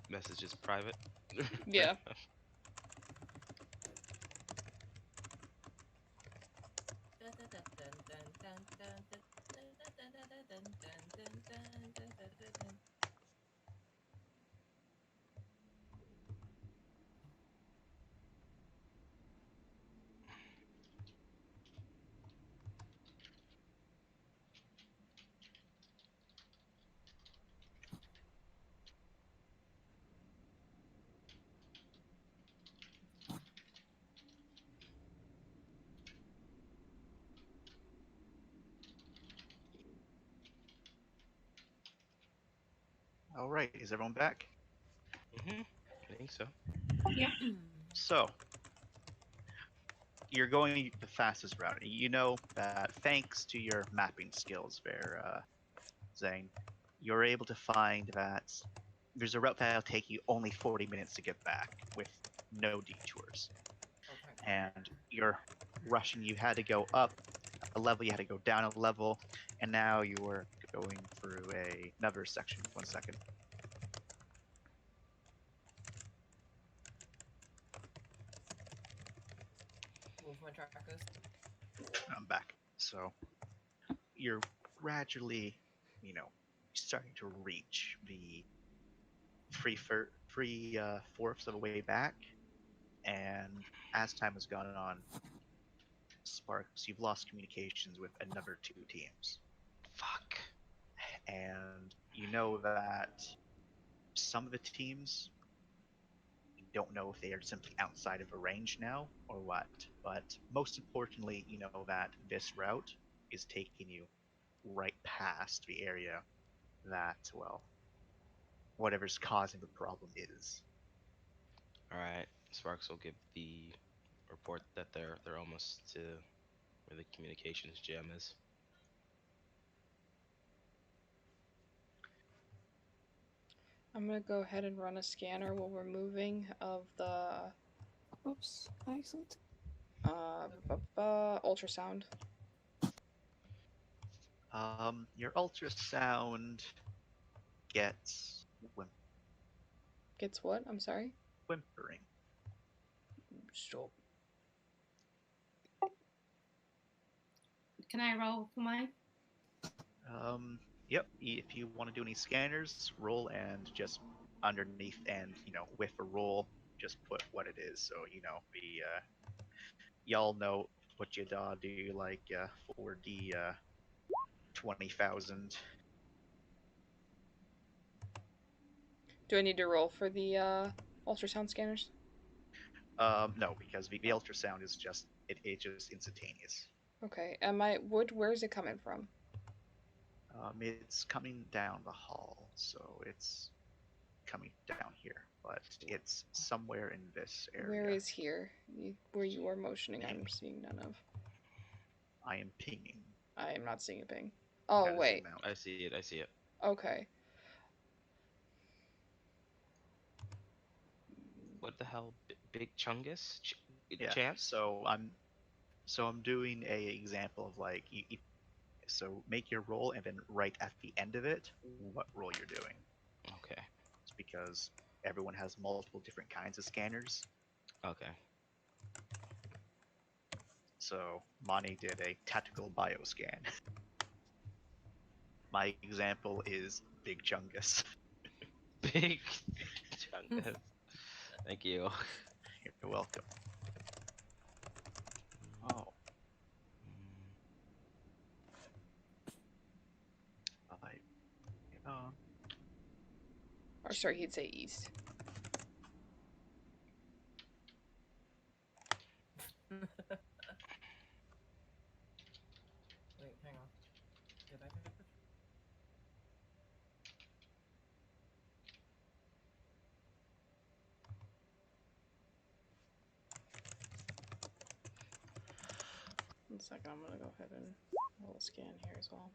message is private. Yeah. Alright, is everyone back? I think so. So, you're going the fastest route. You know that thanks to your mapping skills there, Zane, you're able to find that there's a route that'll take you only 40 minutes to get back with no detours. Okay. And you're rushing, you had to go up a level, you had to go down a level, and now you are going through another section. 1 second. Movement trackers. I'm back. So you're gradually, starting to reach the three fourths of the way back, and as time has gone on, Sparks, you've lost communications with another 2 teams, Fuck. and you know that some of the teams, you don't know if they are simply outside of a range now or what, but most importantly, you know that this route is taking you right past the area that, well, whatever's causing the problem is. All right. Sparks will give the report that they're almost to where the communications gem is. I'm gonna go ahead and run a scanner while we're moving of the Oops, excellent. ultrasound. Your ultrasound gets Gets what? I'm sorry. whimpering. Stop. Can I roll for mine? Yep. If you want to do any scanners, roll and just underneath and with a roll, just put what it is. So we y'all know what you do like for the 20,000. Do I need to roll for the ultrasound scanners? No, because the ultrasound is just it's just instantaneous. Okay. Where's it coming from? It's coming down the hall, so it's coming down here, but it's somewhere in this area. Where is here? Where you are motioning, I'm seeing none of. I am pinging. I am not seeing a ping. Oh, Gotta wait. zoom out. I see it. I see it. Okay. What the hell, Big Chungus? Yeah. Chance? So I'm doing a example of like so make your roll and then right at the end of it, what roll you're doing. Okay. It's because everyone has multiple different kinds of scanners. Okay. So Mani did a tactical bioscan. My example is Big Chungus. Big Chungus. Thank you. You're welcome. Oh. Or sorry, he'd say east. Wait, hang on. Did I get it? One second, I'm gonna go ahead and roll a scan here as well.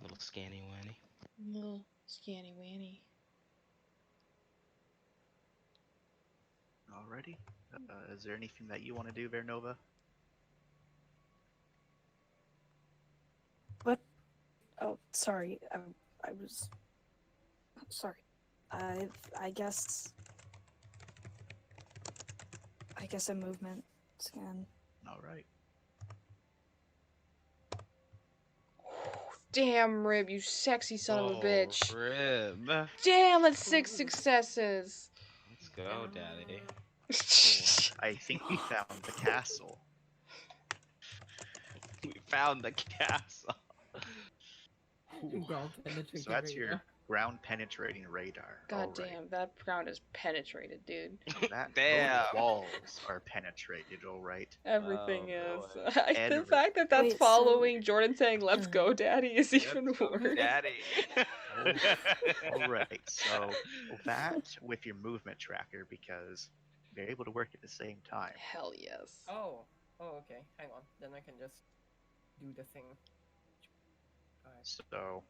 Little scanny wanny. Little scanny wanny. Alrighty. Is there anything that you want to do, Vernova? What? Oh, sorry. I was. Sorry. I guess. I guess a movement scan. Alright. Damn, Rib, you sexy son of a bitch. Rib. Damn, that's 6 successes. Let's go, daddy. I think we found the castle. We found the castle. Ground penetrating So that's your radar. ground penetrating radar. God Alright. damn, that ground is penetrated, dude. That Damn. those walls are penetrated, alright. Everything Oh, is. boy. The Every- fact that that's Wait, so- following Jordan saying, let's go, daddy, is even Let's go, worse. daddy. Alright, so that with your movement tracker because they're able to work at the same time. Hell yes. Oh, okay. Hang on. Then I can just do the thing. Alright. So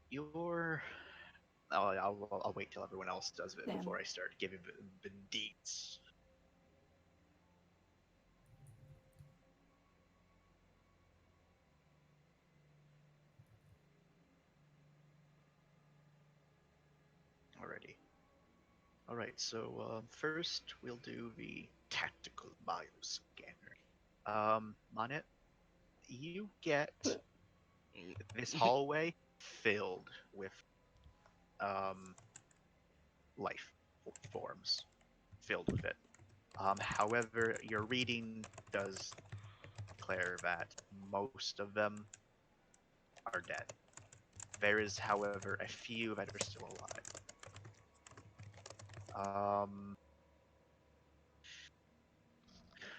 you're. I'll wait till everyone else does it Damn. before I start giving the deets. Alrighty. Alright, so first we'll do the tactical bioscanner. Monet, you get this hallway filled with life forms, filled with it. However, your reading does declare that most of them are dead. There is, however, a few that are still alive.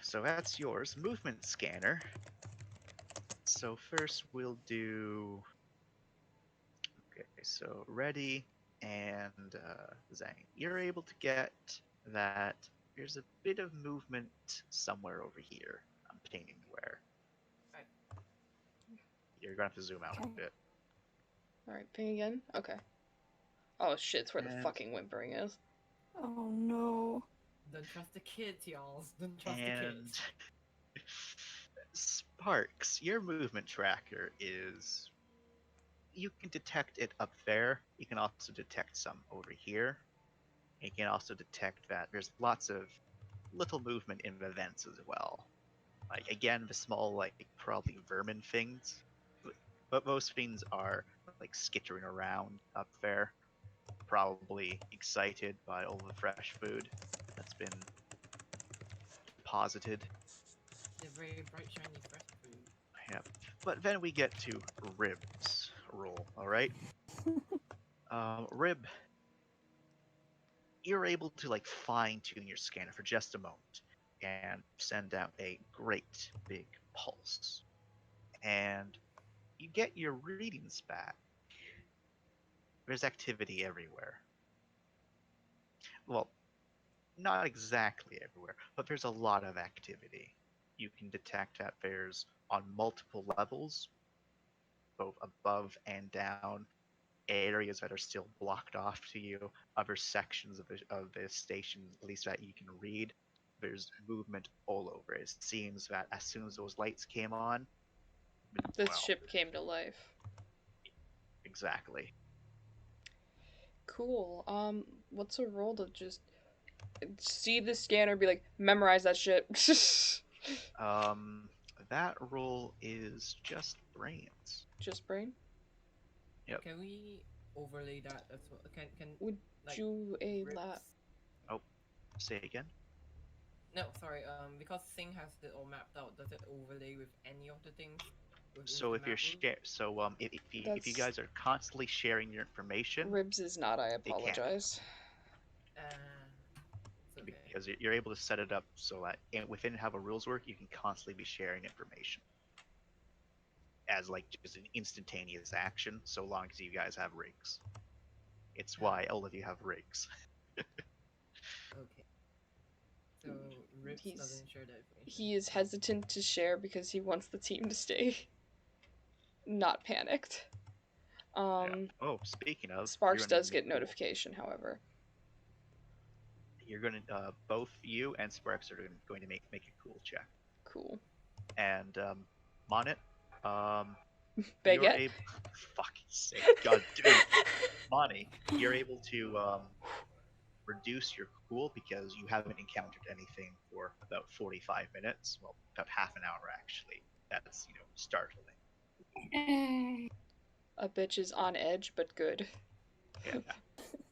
So that's yours. Movement scanner. So first we'll do. Okay, so ready and Zhang, you're able to get that there's a bit of movement somewhere over here. I'm painting where. Right. You're gonna have to zoom out a Okay. bit. Alright, ping again? Okay. Oh shit, it's where the And- fucking whimpering is. Oh no. Don't trust the kids, y'all. Don't trust the And kids. Sparks, your movement tracker is. You can detect it up there. You can also detect some over here. You can also detect that there's lots of little movement in the vents as well. Like again, the small, like probably vermin things, but most things are like skittering around up there, probably excited by all the fresh food that's been deposited. They're very bright, shiny, fresh food. Yep. But then we get to Rib's roll. All right. Rib, you're able to like fine tune your scanner for just a moment and send out a great big pulse, and you get your readings back. There's activity everywhere. Well, not exactly everywhere, but there's a lot of activity. You can detect that there's on multiple levels, both above and down, areas that are still blocked off to you, other sections of the station, at least that you can read. There's movement all over. It seems that as soon as those lights came on, This well, ship came to life. exactly. Cool. What's a roll to just see the scanner, be like, memorize that shit. That roll is just brains. Just brain. Yep. Can we overlay that as well? Can Would like you a Rips- la- Say again. No, sorry. Because Sing has it all mapped out. Does it overlay with any of the things? within So the if you're map room? if you That's- guys are constantly sharing your information, Ribs is not, I can't. apologize. It's okay. because you're able to set it up so that within how the rules work, you can constantly be sharing information as like just an instantaneous action, so long as you guys have rigs. It's why all of you have rigs. Okay. So Rips He's- doesn't share that information. He is hesitant to share because he wants the team to stay not panicked. Oh, speaking of, Sparks you're gonna does make get cool. notification, however. You're gonna both you and Sparks are going to make a cool check, Cool. and Monet, you're Baguette? able. Fucking sake, God, dude, Monty, you're able to reduce your cool because you haven't encountered anything for about 45 minutes. Well, about half an hour actually. That's startling. A bitch is on edge, but good. Yeah.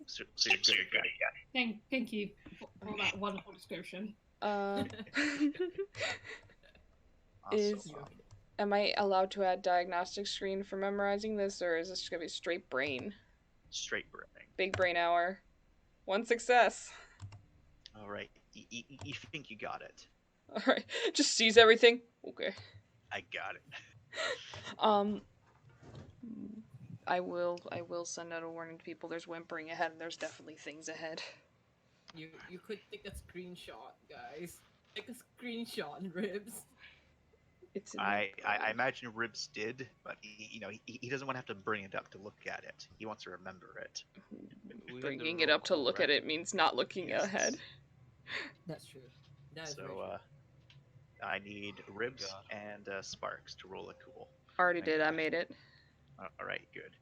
So you're good. Thank you for that wonderful description. Is- Awesome. Am I allowed to add diagnostic screen for memorizing this, or is this gonna be straight brain? Straight brain. Big brain hour. One success. All right. You think you got it? Alright. Just sees everything. Okay. I got it. I will send out a warning to people. There's whimpering ahead, and there's definitely things ahead. You could take a screenshot, guys. Take a screenshot, Ribs. It's in I the- imagine Ribs did, but he doesn't want to have to bring it up to look at it. He wants to remember it. We had the Bringing it roll up to call, look right? at it means not looking Yes. ahead. That's true. That is very So true. I need Ribs God. and Sparks to roll a cool. Already Thank did. I you. made it. All right, good.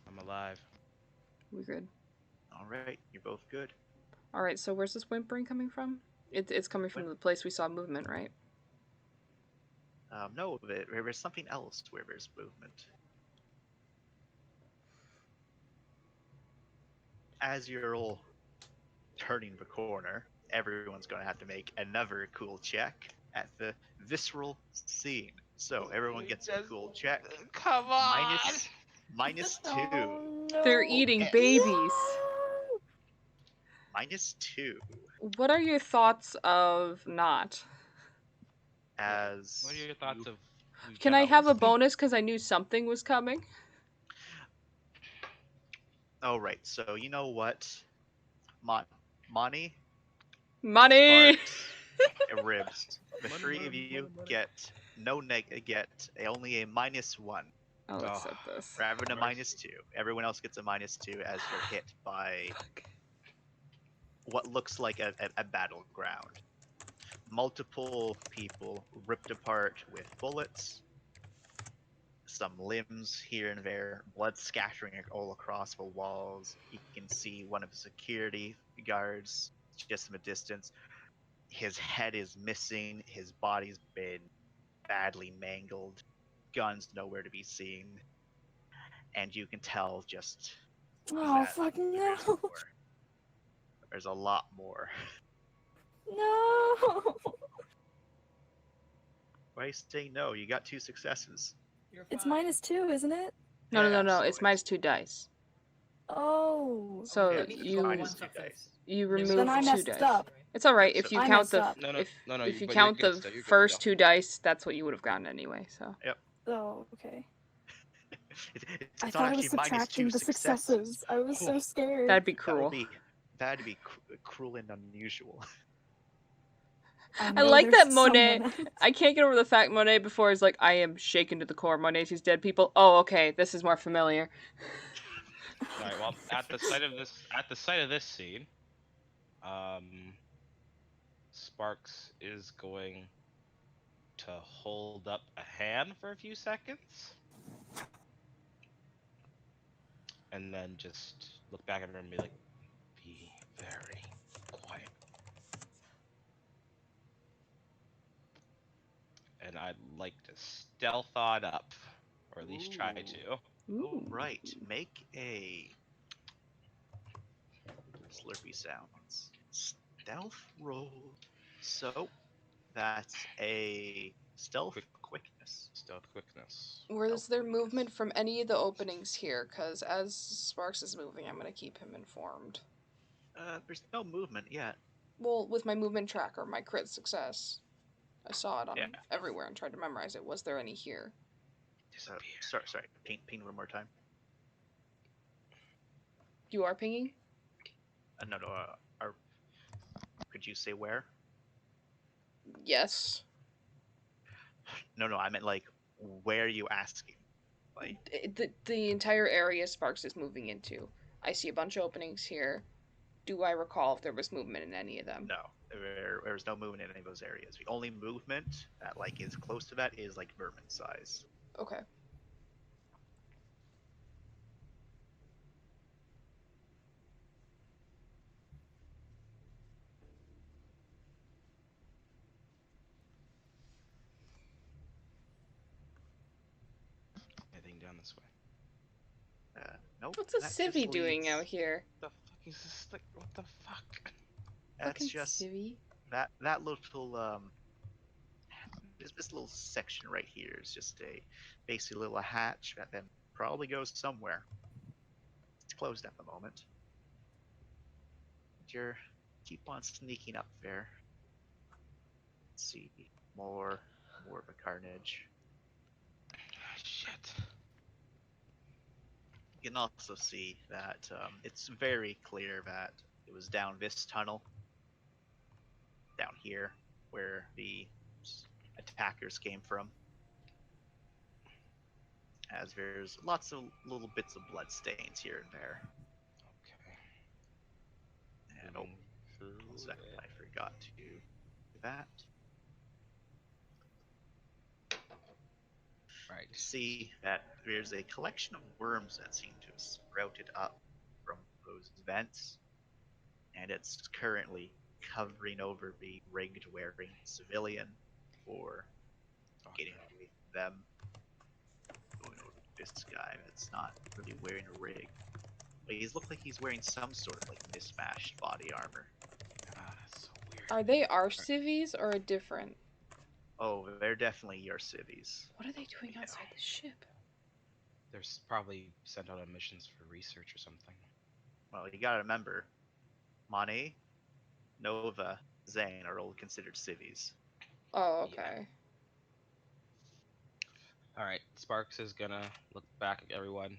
I'm alive. We're good. All right, you're both good. All right. So where's this whimpering coming from? It's coming from the place we saw movement, right? No, there's something else where there's movement. As you're all turning the corner, everyone's going to have to make another cool check at the visceral scene. So everyone gets a cool check. Come on. Minus 2. Oh, no. They're eating Okay. babies. Minus 2. What are your thoughts of not? As What are your thoughts you- of? Can I have a Lugellos? bonus because I knew something was coming? Oh, right. So you know what, Money, Money. Sparks, and Ribs. The Money, three of money, you money, money. get only a -1. Oh, let's Oh, set this. For having a Mercy. -2. Everyone else gets a -2 as you're hit by what looks like a battleground. Multiple people ripped apart with bullets, some limbs here and there, blood scattering all across the walls. You can see one of the security guards just from a distance. His head is missing, his body's been badly mangled, guns nowhere to be seen, and you can tell just Oh, that fucking there's no. more. There's a lot more. No. Why are you saying no? You got 2 successes. You're It's fine. -2, isn't it? No, no, no, Yeah, no. so It's -2 dice. Oh. So Okay, at least you got minus one 2 success. dice. you Never remove Then I mind. 2 messed dice. up. It's all right So if you I count messed the up. No, no, if no, no. if you but count you're the good still, you're good first still. 2 dice, that's what you would have gotten anyway. So Oh, okay. It's I not thought I was actually subtracting -2 the successes. I was so Oh, scared. that'd be That cruel. would be cruel and unusual. I know like there's that Monet. someone else. I can't get over the fact Monet before is like, I am shaken to the core. Monet sees dead people. Oh, okay, this is more familiar. All right. Well, at the sight of this scene, Sparks is going to hold up a hand for a few seconds, and then just look back at her and be like, "Be very quiet." And I'd like to stealth on up, or at least try Ooh. to. Oh, right. Make a Slurpee sounds. Stealth roll. So that's a stealth quickness. Stealth quickness. Where is Stealth there quickness. movement from any of the openings here? Because as Sparks is moving, I'm gonna keep him informed. There's no movement yet. Well, with my movement tracker, my crit success, I saw it on Yeah. everywhere and tried to memorize it. Was there any here? Disappear. Sorry. Ping one more time. You are pinging? No. Could you say where? Yes. No. I meant like, where are you asking? Like, The entire area Sparks is moving into. I see a bunch of openings here. Do I recall if there was movement in any of them? no. There's no movement in any of those areas. The only movement that like is close to that is like vermin size. Okay. Anything down this way? Nope. What's a that just civvy doing leads- out here? The fuck is this? Like, what the fuck? That's Fucking just civvy. that little this little section right here is just a basically little hatch that then probably goes somewhere. It's closed at the moment. But you're keep on sneaking up there. Let's see, more of a carnage. Shit. You can also see that it's very clear that it was down this tunnel, down here, where the attackers came from. As there's lots of little bits of blood stains here and there. Okay. And Moving one through second, it. I forgot to do that. Right. See that there's a collection of worms that seem to have sprouted up from those vents, and it's currently covering over the rigged wearing civilian for getting away from them. Going over to this guy that's not really wearing a rig. But he's looked like he's wearing some sort of like mismatched body armor. Ah, that's so weird. Are they our civvies or a different? Oh, they're definitely your civvies. What are they doing Yeah. outside the ship? They're probably sent out on missions for research or something. Well, you gotta remember, Mane, Nova, Zane are all considered civvies. Oh, Yeah. okay. Alright, Sparks is gonna look back at everyone,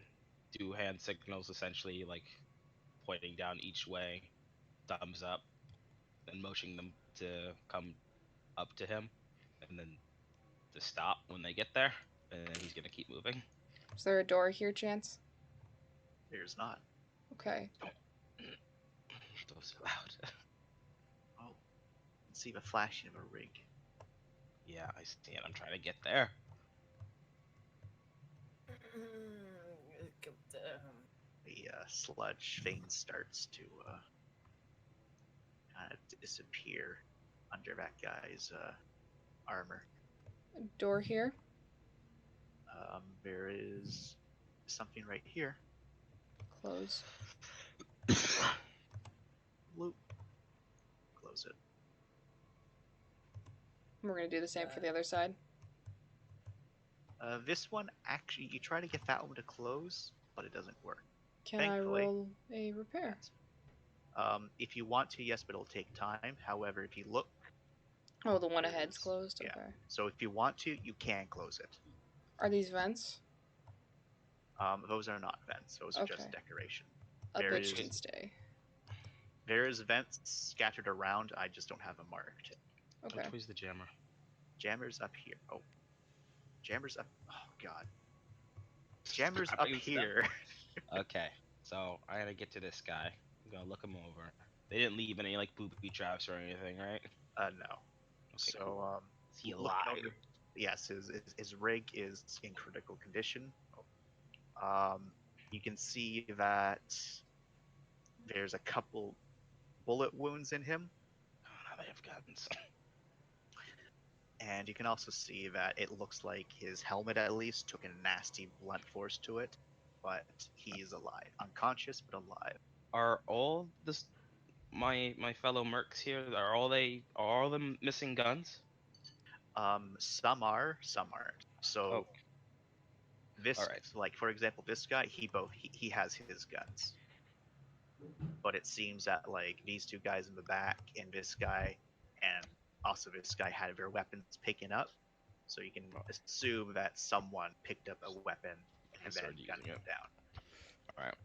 do hand signals essentially, like pointing down each way, thumbs up and motioning them to come up to him, and then to stop when they get there, and then he's gonna keep moving. Is there a door here, Chance? There's not. Okay. Those are loud. Oh, let's see the flashing of a rig. Yeah, I see it. I'm trying to get there. The sludge vein starts to kind of disappear under that guy's armor. A door here? There is something right here. Close. Loop. Close it. We're gonna do the same for the other side. This one, actually, you try to get that one to close, but it doesn't work. Can Thankfully. I roll a repair? If you want to, yes, but it'll take time. However, if you look, Oh, the one ahead's There's- closed? yeah. Okay. so if you want to, you can close it. Are these vents? Those are not vents. Those are just Okay. decoration. A There bitch is- can stay. There is vents scattered around. I just don't have them marked. Okay. Which way's the jammer? Jammer's up here. Oh, Jammer's up. Oh God. Jammer's up Grabbing stuff. here. Okay, so I gotta get to this guy. I'm gonna look him over. They didn't leave any like booby traps or anything, right? No. Okay, So cool. Is he looking alive? over- yes, his rig is in critical condition. You can see that there's a couple bullet wounds in him, Oh, now they have guns. and you can also see that it looks like his helmet at least took a nasty blunt force to it, but he's alive, unconscious but alive. Are all this my fellow mercs here? Are all them missing guns? Some are, some aren't. So Oh. this, Alright. like for example, this guy, he has his guns, but it seems that like these two guys in the back and this guy, and also this guy had their weapons taken up. So you can assume that someone picked up a weapon and then started gunned using him it. down. All right.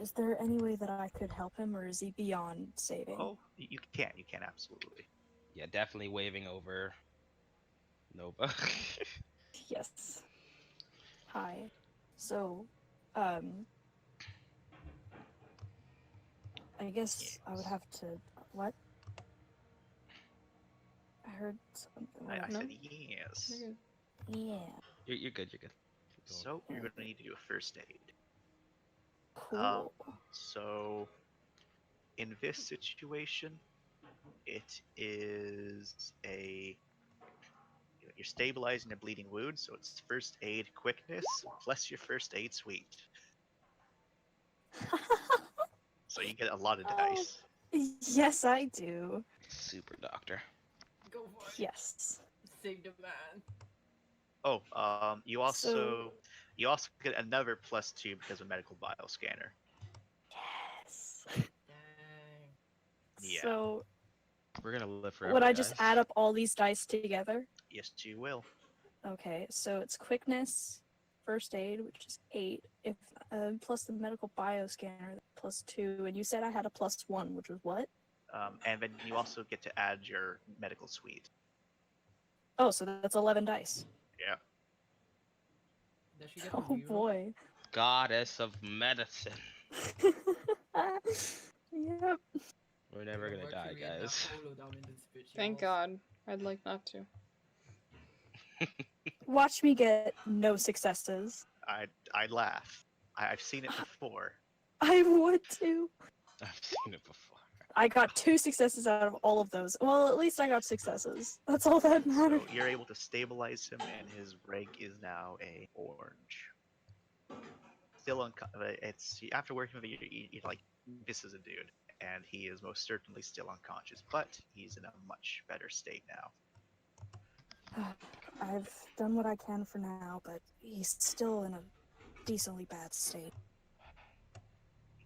Is there any way that I could help him, or is he beyond saving? Oh, you can absolutely. Yeah, definitely waving over Nova. Yes. Hi. So, I guess I would have to. What? I heard something. I No? said yes. You're good. Yeah. You're good. You're good. Keep going. So you're gonna need to do a first aid. Cool. So, in this situation, it is you're stabilizing a bleeding wound, so it's first aid quickness plus your first aid suite. So you get a lot of Oh. dice. Yes, I do. Super doctor. Go for it. Yes. Save the man. Oh, you also get another +2 because of medical bioscanner. Yes. Dang. Yeah. So, We're gonna live forever. would I just guys. add up all these dice together? Yes, you will. Okay, so it's quickness, first aid, which is 8, if plus the medical bioscanner, +2, and you said I had a +1, which was what? And then you also get to add your medical suite. Oh, so that's 11 dice. Yeah. Does she get to Oh reroll? boy. Goddess of medicine. Yep. We're never gonna Work die, your way down, guys. solo down in this bitch, Thank y'all. God. I'd like not to. Watch me get no successes. I laugh. I've seen it before. I would too. I've seen it before. I got 2 successes out of all of those. Well, at least I got successes. That's all that So matters. you're able to stabilize him, and his rig is now a orange. Still it's after working with you're like, this is a dude, and he is most certainly still unconscious, but he's in a much better state now. I've done what I can for now, but he's still in a decently bad state.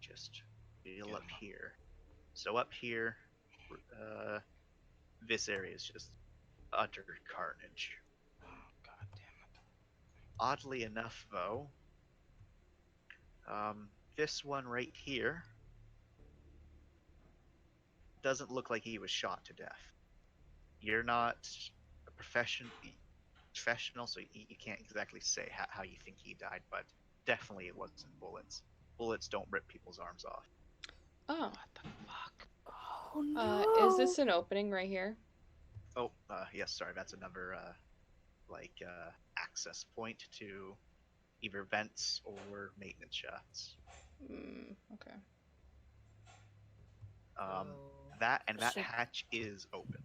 Just feel Get up him. here. So up here, this area is just utter carnage. God damn it. Oddly enough, though, this one right here doesn't look like he was shot to death. You're not a professional, so you can't exactly say how you think he died, but definitely it wasn't bullets. Bullets don't rip people's arms off. Oh. What the fuck? Oh no. Is this an opening right here? Oh, yes, sorry, that's another access point to either vents or maintenance shafts. Okay. Um, So- that Should- hatch is open.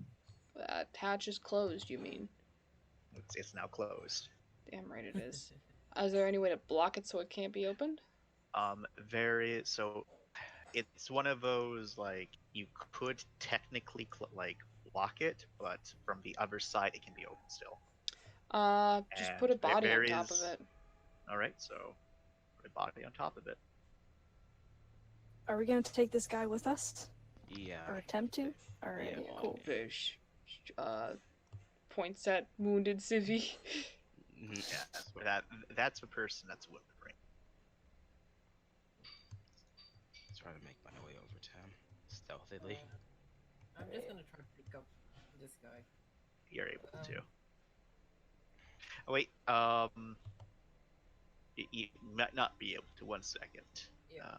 That hatch is closed, you mean? It's now closed. Damn right it is. Is there any way to block it so it can't be opened? So it's one of those like you could technically block it, but from the other side it can be open still. Just And put a body there on top of is- it. All right, so put a body on top of it. Are we gonna take this guy with us Yeah. or attempt to? All right, Yeah. cool. Fish. Points at wounded Civi. Mhm. Yeah, that's a person that's whimpering. Let's try to make my way over to him stealthily. I'm just gonna try to pick up this guy. You're able to. Um, Oh wait, you might not be able to. 1 second. Yeah.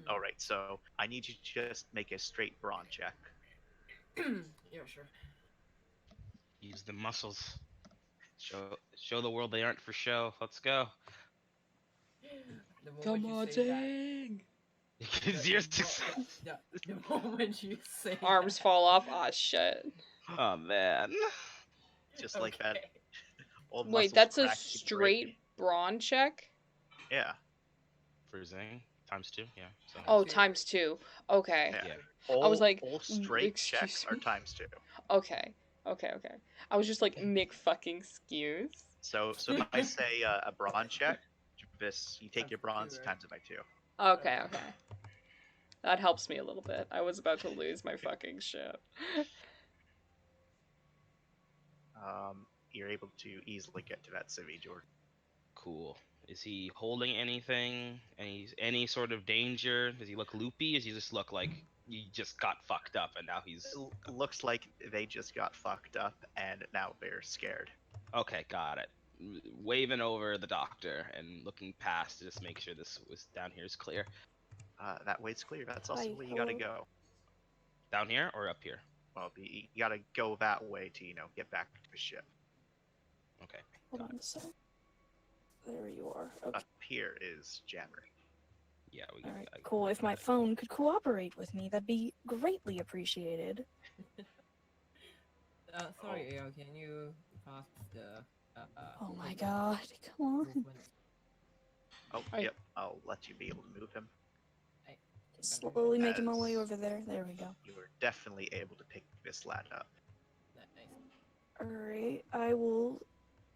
All right, so I need you to just make a straight brawn check. Yeah, sure. Use the muscles. Show the world they aren't for show. Let's go. The moment Come you on, say that- Zing! Zero success. The moment you say Arms that. fall off. Ah, shit. Oh man. Just like that. Okay. Old Wait, muscles that's a crack, you break. straight brawn check? Yeah. For Zing, ×2. Yeah. So. Oh, Two. times 2. Okay. Yeah. Yeah. All, was like, all straight checks excuse are me? ×2. Okay. Okay. I was just like, Mick fucking excuse. So if I say a brawn check, you take Times your two, bronze right? times it by 2. Okay. That helps me a little bit. I was about to lose my fucking shit. You're able to easily get to that civvy, Jordan. Cool. Is he holding anything? Any sort of danger? Does he look loopy? Does he just look like he just got fucked up and now he's Looks like they just got fucked up and now they're scared. okay? Got it. Waving over the doctor and looking past to just make sure this was down here is clear. That way's clear. That's also Hi, where you gotta hello. go. Down here or up here? Well, you gotta go that way to get back to the ship. Okay. Hold on a second. There you are. Okay. Up here is Jammer. Yeah, we All got right, that. cool. If my phone could cooperate with me, that'd be greatly appreciated. Sorry, AO, can you pass the Oh my god, come on. movement? Oh, Right. yep. I'll let you be able to move him. Slowly making my way As- over there. There we go. You were definitely able to pick this lad up. Nice. Alright, I will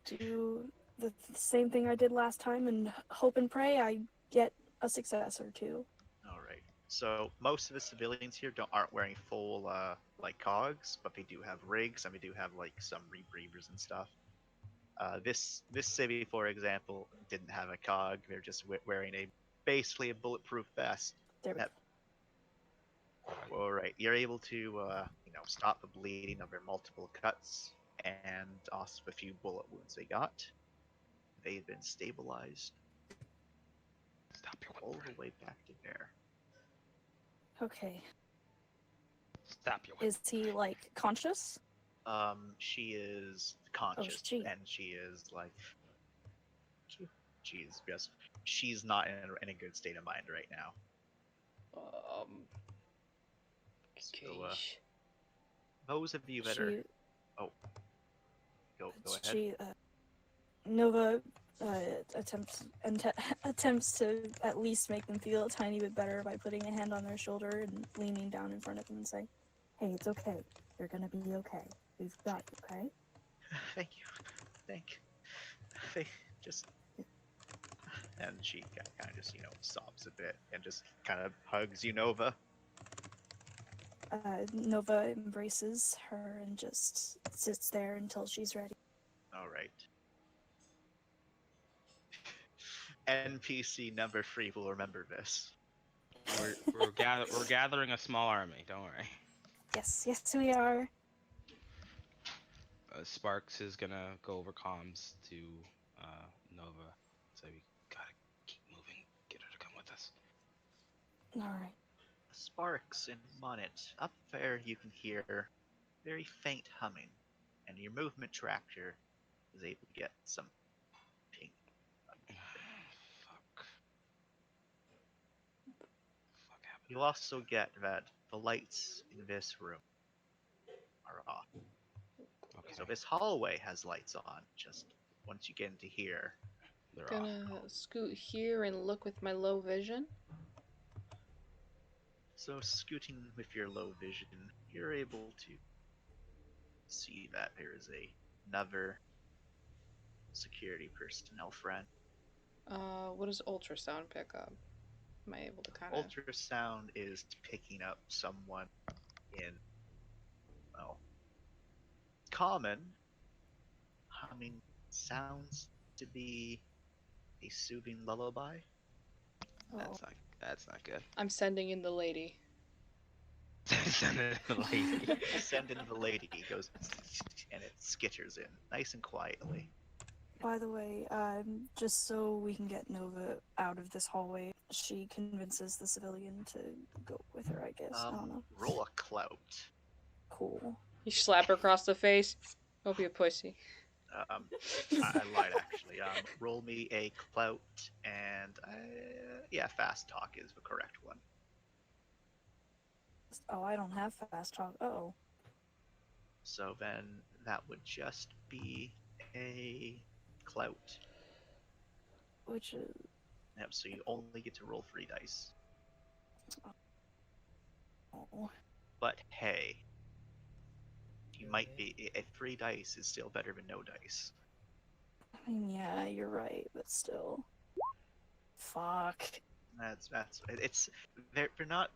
do the same thing I did last time and hope and pray I get a success or two. All right. So most of the civilians here aren't wearing full cogs, but they do have rigs and they do have some rebreathers and stuff. This civvy, for example, didn't have a cog. They're just wearing basically a bulletproof vest. There we Yep. All right, you're able to stop the bleeding of their multiple cuts and also a few bullet wounds they got. They've been stabilized Stop your all whimpering. the way back to there. Okay. Stop your whimpering. Is he conscious? She is conscious, she. and she is yes, she's not in a good state of mind right now. So, those of you that are go ahead. She Nova attempts to at least make them feel a tiny bit better by putting a hand on their shoulder and leaning down in front of them and saying, "Hey, it's okay. You're gonna be okay. We've got you, okay?" Thank you. Just and she kind of just sobs a bit and just kind of hugs you, Nova. Nova embraces her and just sits there until she's ready. All right. NPC number 3 will remember this. We're gathering a small army. Don't worry. Yes, yes, we are. Sparks is gonna go over comms to Nova. So we gotta keep moving. Get her to come with us. All right. Sparks and Monet. Up there you can hear very faint humming, and your movement tracker is able to get some ping. Fuck. Fuck happened. You'll also get that the lights in this room are off. Okay. So this hallway has lights on. Just once you get into here, They're Gonna off. scoot here and look with my low vision. so scooting with your low vision, you're able to see that there is another security personnel friend. What does ultrasound pick up? Am I able to kind of? Ultrasound is picking up someone in, well, common. Humming sounds to be a soothing lullaby. Oh, That's not good. I'm sending in the lady. Send it to the lady. You send in the lady, goes and it skitters in, nice and quietly. by the way, just so we can get Nova out of this hallway, she convinces the civilian to go with her, I guess. I don't know. Roll a clout. Cool. You slap her across the face. Don't be a pussy. I lied actually. Roll me a clout, and yeah, fast talk is the correct one. Oh, I don't have fast talk. Oh. So then that would just be a clout. Which is. Yep. So you only get to roll 3 dice. Oh. But hey, you might be. 3 dice is still better than no dice. I mean, yeah, you're right, but still. Fuck. That's it's they're not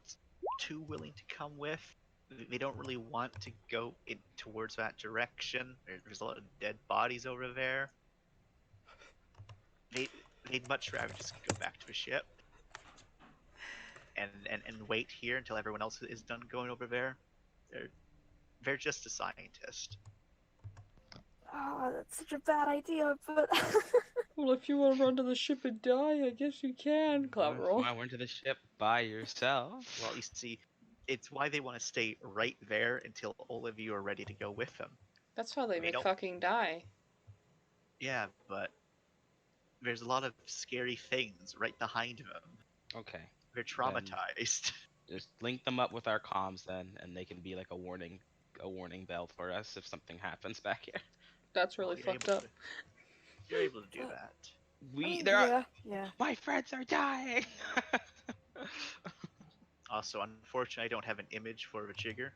too willing to come with. They don't really want to go in towards that direction. There's a lot of dead bodies over there. They'd much rather just go back to the ship and wait here until everyone else is done going over there. They're just a scientist. Ah, that's such a bad idea, but. Well, if you want to run to the ship and die, I guess you can. Clout roll. I went to the ship by yourself. Well, you see, it's why they want to stay right there until all of you are ready to go with them. That's how they They don't- fucking die. Yeah, but there's a lot of scary things right behind them. Okay. They're traumatized. Just link them up with our comms then, and they can be like a warning bell for us if something happens back here. That's really You're fucked able up. You're able to do that. Yeah. My friends are dying. Also, unfortunately, I don't have an image for the jigger.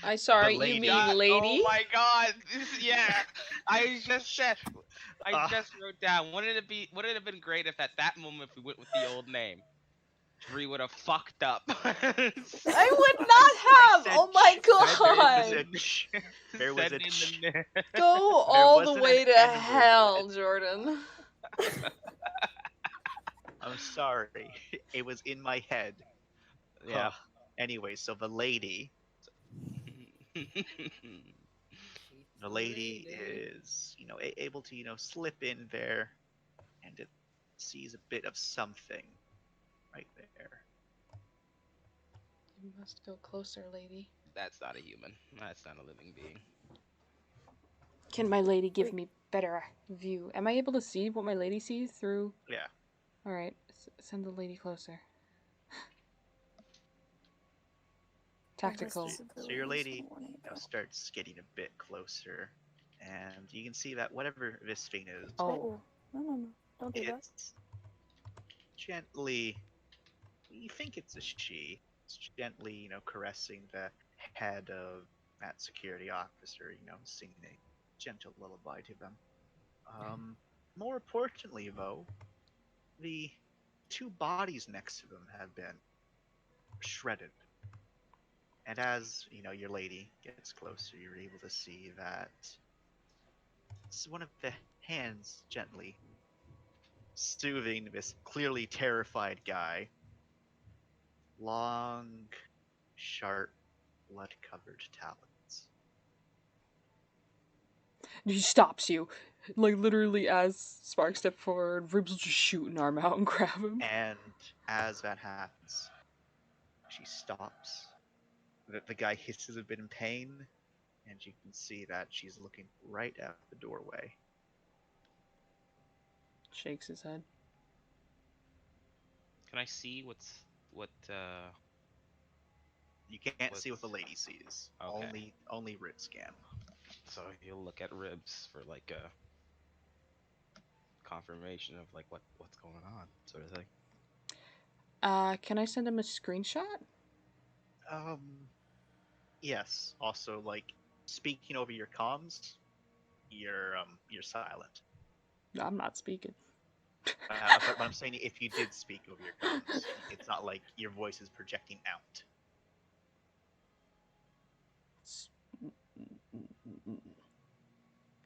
I'm sorry, lady. you mean God, lady? Oh my god! Yeah, I just said. I Ah. just wrote down. Wouldn't it have been great if at that moment we went with the old name? Dree would have fucked up. I would not have! said Oh my There god! there was Send a in ch- the Go all the wasn't way an to N word. hell, Jordan. I'm sorry. It was in my head. Yeah. Huh. Anyway, so the lady is, able to, slip in there, and it sees a bit of something right there. You must go closer, lady. That's not a human. That's not a living being. Can my lady give me better view? Am I able to see what my lady sees through? Yeah. Alright, send the lady closer. Tactical. So your lady starts getting a bit closer, and you can see that whatever this thing is, Oh. No. Don't do that. it's gently. You think it's a she. It's gently, caressing the head of that security officer. Singing a gentle lullaby to them. More importantly, though, the 2 bodies next to them have been shredded. And as, your lady gets closer, you're able to see that it's one of the hands gently soothing this clearly terrified guy. long, sharp, blood-covered talons. He stops you. Like, literally, as Spark steps forward, Ribs will just shoot an arm out and grab him. And as that happens, she stops. The guy hisses a bit in pain, and you can see that she's looking right at the doorway. Shakes his head. Can I see what You can't see what the What's- lady sees. Okay. Only rib scan. so you'll look at Ribs for like a confirmation of like what's going on, sort of thing. Can I send him a screenshot? Yes. Also, like speaking over your comms, you're silent. I'm not speaking. But I'm saying if you did speak over your comms, it's not like your voice is projecting out.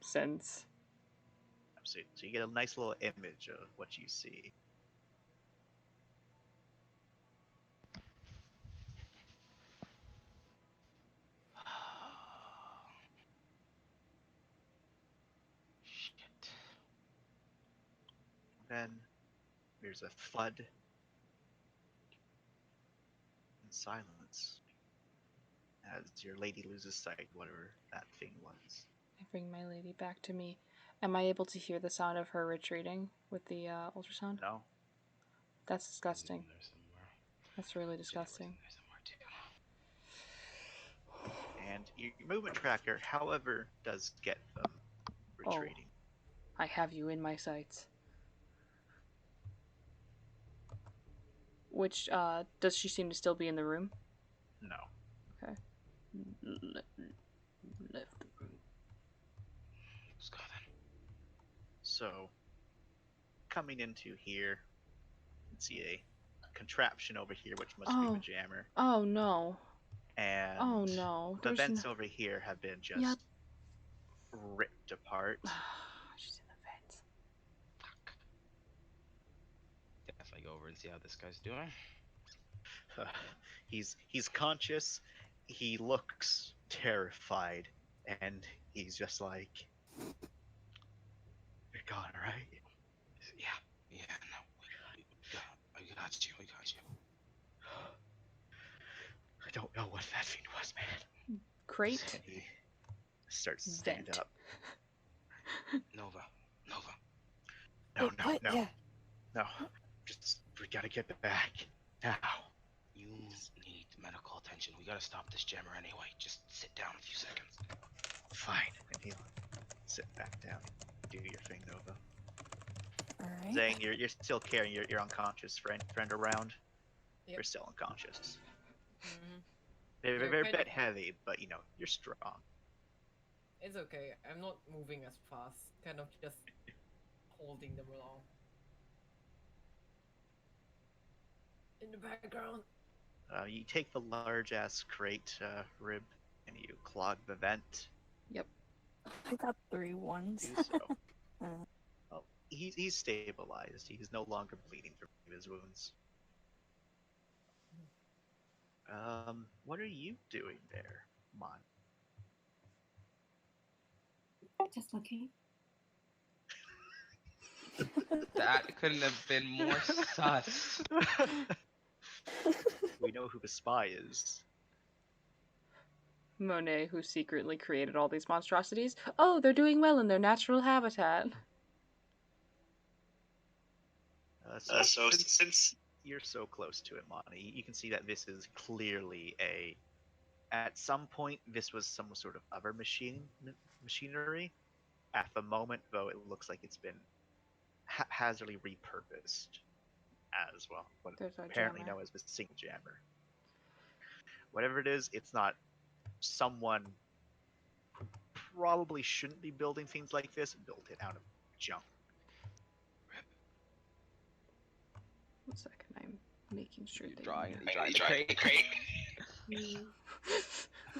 Sends. So you get a nice little image of what you see. Shit. Then there's a thud and silence as your lady loses sight, whatever that thing was. I bring my lady back to me. Am I able to hear the sound of her retreating with the ultrasound? No? That's disgusting. In there somewhere. That's really Jimmy was in disgusting. there somewhere, too. And your movement tracker, however, does get them retreating. I have you in my sights. Which, does she seem to still be in the room? No. Okay. Left the room. Let's go then. So, coming into here, you can see a contraption over here, which must be Oh. the jammer. Oh no. And Oh no. the There's vents no... over here have been just Yep. ripped apart. She's in the vents. Fuck. Guess I go over and see how this guy's doing. He's conscious. He looks terrified, and he's just like, "You're gone, right?" Yeah, no, I got you. I don't know what that thing was, man. Crate? And he starts to stand Vent. up. Nova. No, Wait, what? no, Yeah. no. Just we gotta get back now. You need medical attention. We gotta stop this jammer anyway. Just sit down a few seconds. Fine. And he'll sit back down. Do your thing, Nova. Alright. Zane, you're still carrying your unconscious friend around. Yep. You're still unconscious. Mhm. They're You're a kind bit of- heavy, but you're strong. It's okay. I'm not moving as fast. Kind of just holding them along. In the background. You take the large ass crate, Rib, and you clog the vent. I got 3 ones. Do so. Uh. Well, he's stabilized. He's no longer bleeding from his wounds. What are you doing there, Mon? Just looking. That couldn't have been more sus. We know who the spy is. Monet, who secretly created all these monstrosities. Oh, they're doing well in their natural habitat. So since you're so close to it, Monty, you can see that this is clearly at some point, this was some sort of other machinery. At the moment, though, it looks like it's been haphazardly repurposed as well. What There's our apparently jammer. known as the Sing Jammer. Whatever it is, it's not someone who probably shouldn't be building things like this and built it out of junk. 1 second, I'm making sure You're they drawing know. the crate.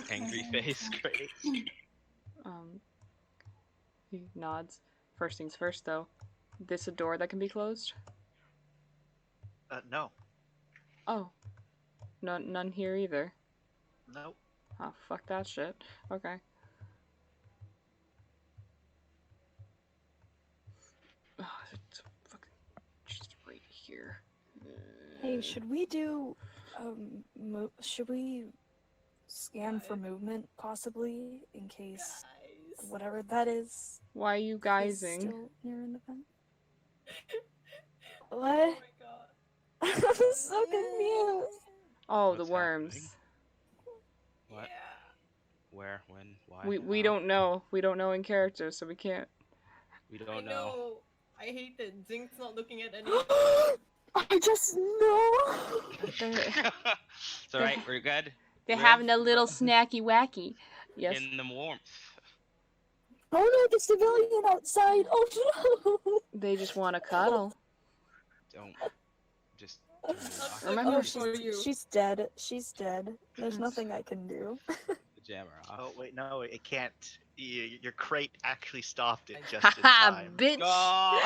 Angry face crate. He nods. First things first, though. This a door that can be closed? No. Oh. None here either. Nope. Oh, fuck that shit. Okay. Oh, it's fucking just right here. Hey, should we do should we scan for movement possibly in case Guys. whatever that is Why are you is guysing? still near an event? Oh What? my god. I'm so confused. Oh, What's the worms. happening? What? Yeah. Where? When? Why? We how? don't know. We don't know in character, so we can't. We I don't know. know. I hate it. Zing's not looking at anything. I just know. They're, It's alright, we're good. they're We're having in- a little snacky wacky. Yes. In the warmth. Oh no, the civilian outside. Oh no. They just want to cuddle. Don't. Just. That's Remember, Oh, good for you. she's dead. She's dead. There's nothing I can do. Pajama off. Oh wait, no, it can't. Your crate actually stopped it I- just in Haha, time. bitch! God!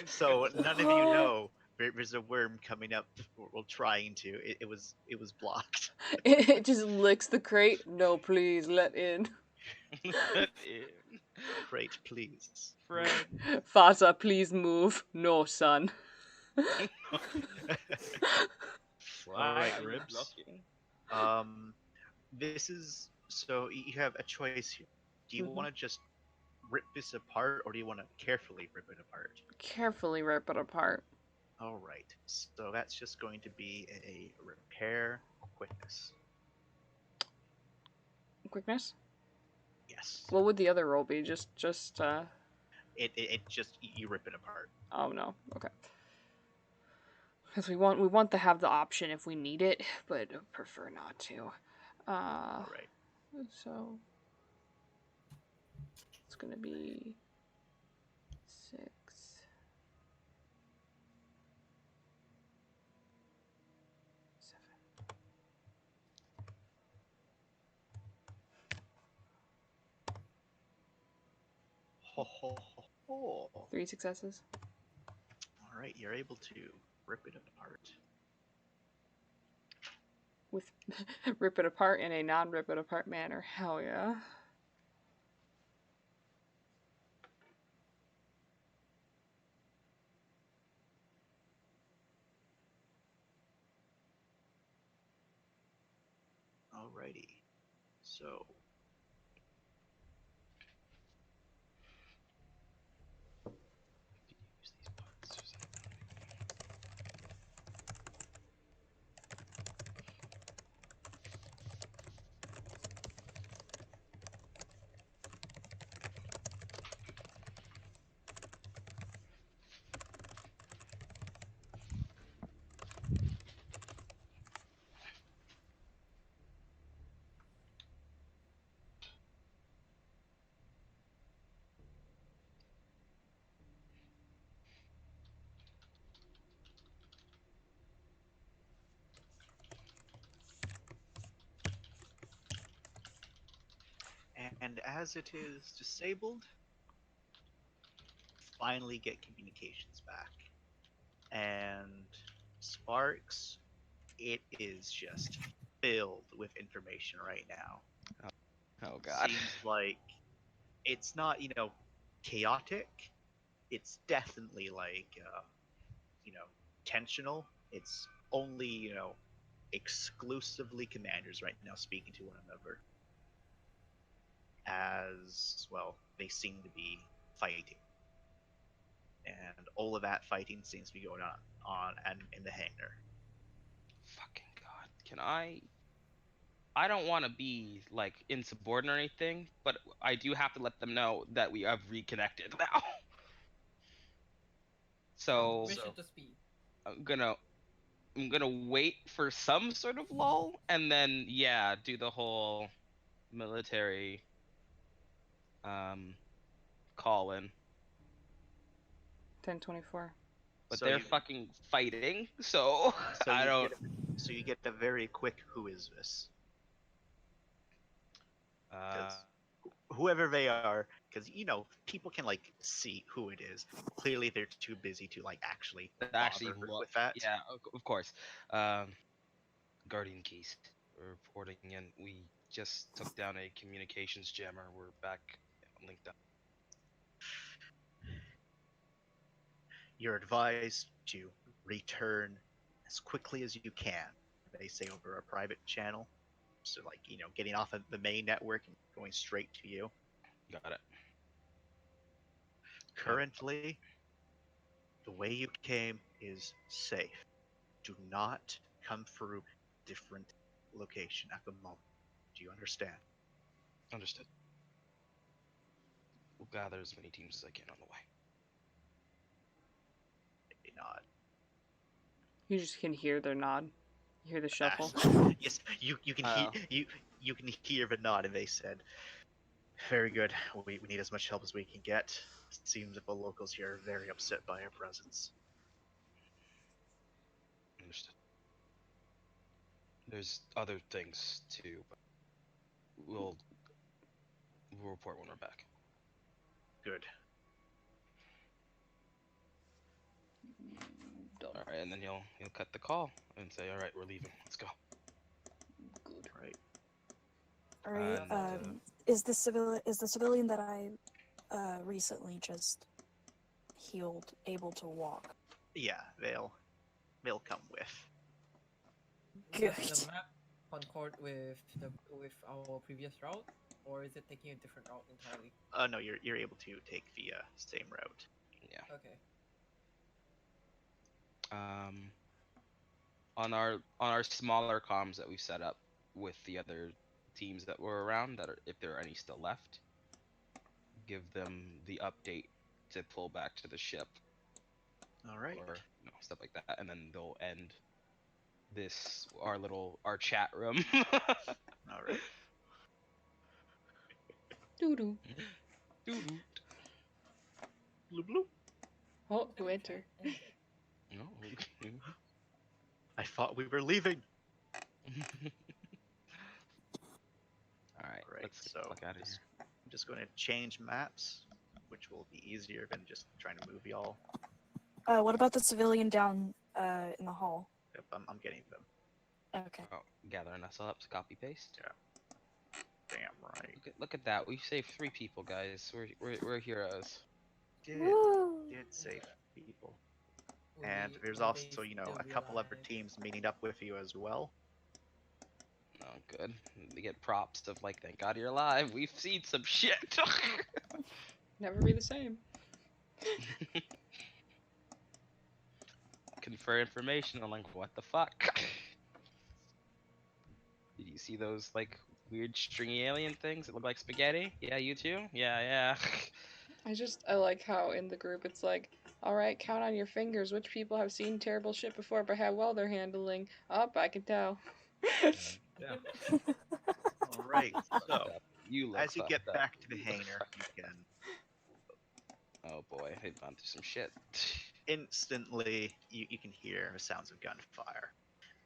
So none of you know there's a worm coming up. Well, trying to. It was blocked. It just licks the crate. No, please, let in. Crate, please. Fred. Fata, please move. No, son. All right, are you Ribs. blocking? This is so you have a choice here. Do you Mhm. want to just rip this apart, or do you want to carefully rip it apart? Carefully rip it apart. All right. So that's just going to be a repair quickness. Quickness? Yes. What would the other roll be? It just you rip it apart. Oh no. Okay. Because we want to have the option if we need it, but prefer not to. All right. So it's gonna be 6. Ho ho ho ho. 3 successes. All right, you're able to rip it apart. With rip it apart in a non-rip it apart manner. Hell yeah. Alrighty. So Use these parts or something. and as it is disabled, finally get communications back. And Sparks, it is just filled with information right now. Oh god. Seems like it's not, chaotic. It's definitely like, tensional. It's only, exclusively commanders right now speaking to one another. As, well, they seem to be fighting. And all of that fighting seems to be going on and in the hangar. Fucking god. Can I don't want to be like insubordinate or anything, but I do have to let them know that we have reconnected now. So Permission to speak. I'm gonna wait for some sort of lull, and then yeah, do the whole military call in. 10:24. But So they're you- fucking fighting, so, So I you don't. so you get the very quick "Who is this?" Whoever they are, because people can see who it is. Clearly, they're too busy to actually actually bother look with that. Yeah, of course. Guardian Keys. We're reporting in. We just took down a communications jammer. We're back linked up. You're advised to return as quickly as you can. They say over a private channel. So, like, getting off of the main network and going straight to you. Got it. Currently, the way you came is safe. Do not come through different location at the moment. Do you understand? Understood. We'll gather as many teams as I can on the way. Maybe not. You just can hear their nod. You hear the shuffle. Yes, you can Oh. hear you can hear the nod, and they said, "Very good. We need as much help as we can get." Seems that the locals here are very upset by our presence. Understood. There's other things too, but we'll report when we're back. Good. Done. All right, and then you'll cut the call and say, "All right, we're leaving. Let's go." Good. Right. All right. And, Is the civilian that I recently just healed able to walk? Yeah, they'll come with. Good. Does the map concord with our previous route, or is it taking a different route entirely? No, you're able to take the same route. Yeah. Okay. On our smaller comms that we've set up with the other teams that were around, that are, if there are any still left, give them the update to pull back to the ship All right. or stuff like that, and then they'll end our chat room. All right. Doo-doo. Doo-doo. Bloop, bloop. Oh, you enter. No. I thought we were leaving. All right, Right, let's get so the fuck out of here. I'm just going to change maps, which will be easier than just trying to move y'all. What about the civilian down in the hall? Yep, I'm getting them. Okay. Oh, gathering us up, copy paste. Damn right. Look at that. We saved 3 people, guys. We're heroes. Woo! Did save people. Will And they- there's will also, they still a be couple other alive? teams meeting up with you as well. Oh, good. They get props of like, thank God you're alive. We've seen some shit. Never be the same. Confer information. I'm like, what the fuck? Did you see those like weird stringy alien things that look like spaghetti? Yeah, you too? Yeah. I like how in the group it's like, alright, count on your fingers which people have seen terrible shit before but how well they're handling. Up, I can tell. Yeah. All right. So, You look as you get fucked up. back to the hangar, you can Oh boy, they've gone through some shit. instantly you can hear the sounds of gunfire,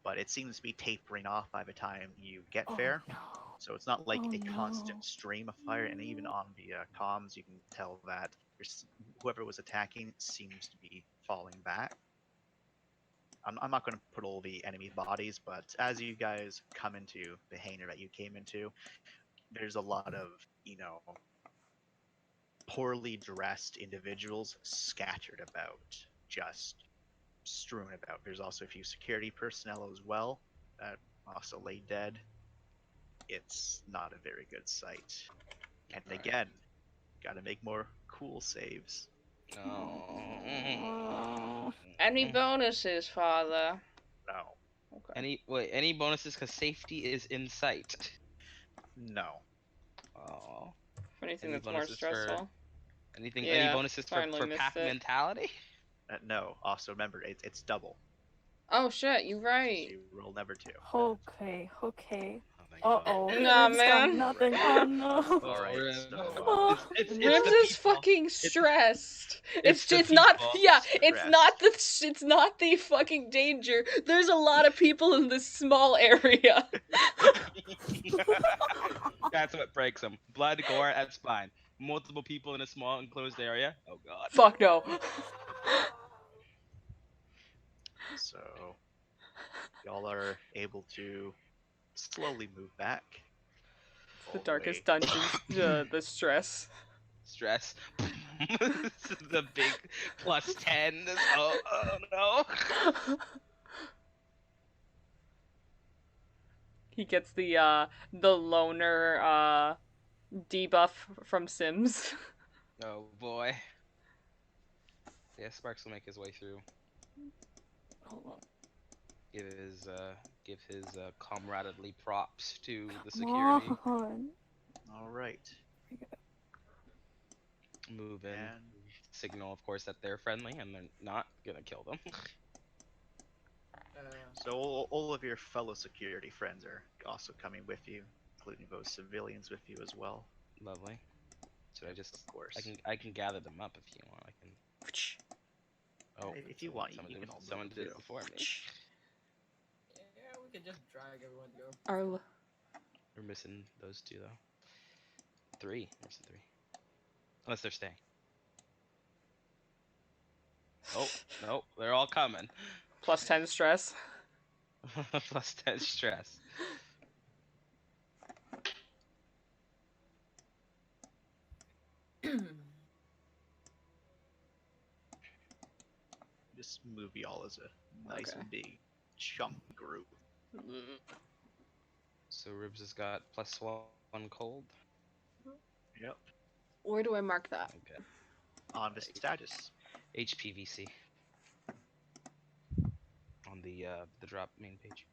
but it seems to be tapering off by the time you get Oh, there. no. So it's not like Oh, a constant no. stream of fire, and even on the comms, you can tell that whoever was attacking seems to be falling back. I'm not going to put all the enemy bodies, but as you guys come into the hangar that you came into, there's a lot of, poorly dressed individuals scattered about, just strewn about. There's also a few security personnel as well that also lay dead. It's not a very good sight. And Alright. again, gotta make more cool saves. No. Any bonuses, father? No. Okay. Any bonuses? Cause safety is in sight. No. Oh. Anything Any that's more bonuses for- stressful. Anything? Yeah, Any bonuses finally for missed pack it. mentality? No. Also, remember, it's double. Oh shit, you right. You roll never 2. Okay. Oh, thank Uh God. oh. Nah, Ribs got man. nothing. Oh no. Alright, Ribs. so, It's Ribs the is people. fucking stressed. it's the It's not people. it's not the fucking danger. There's a lot of people in this small area. That's what breaks them. Blood, gore, that's fine. Multiple people in a small enclosed area. Oh God. Fuck no. So, Y'all are able to slowly move back. The all darkest way. dungeons, the stress. Stress. The big +10. Oh no. He gets the loner debuff from Sims. Oh boy. Yeah, Sparks will make his way through. Hold on. Give his comradely props to the Come security. on. All right. Move in. And Signal, of course, that they're friendly and they're not gonna kill them. so all of your fellow security friends are also coming with you, including those civilians with you as well. Lovely. Should I just? Of course. I can gather them up if you want. I can. Oh, If you want, someone you did, can all someone move did it too. before me. Yeah, we can just drag everyone to go. Arl. We're missing those two though. 3. We're missing 3. Unless they're staying. Oh no, they're all coming. +10 stress. +10 stress. This movie all is a nice Okay. big chunk group. So Ribs has got +1 cold. Yep. Where do I mark that? Okay. On the status. HPVC. On the drop main page.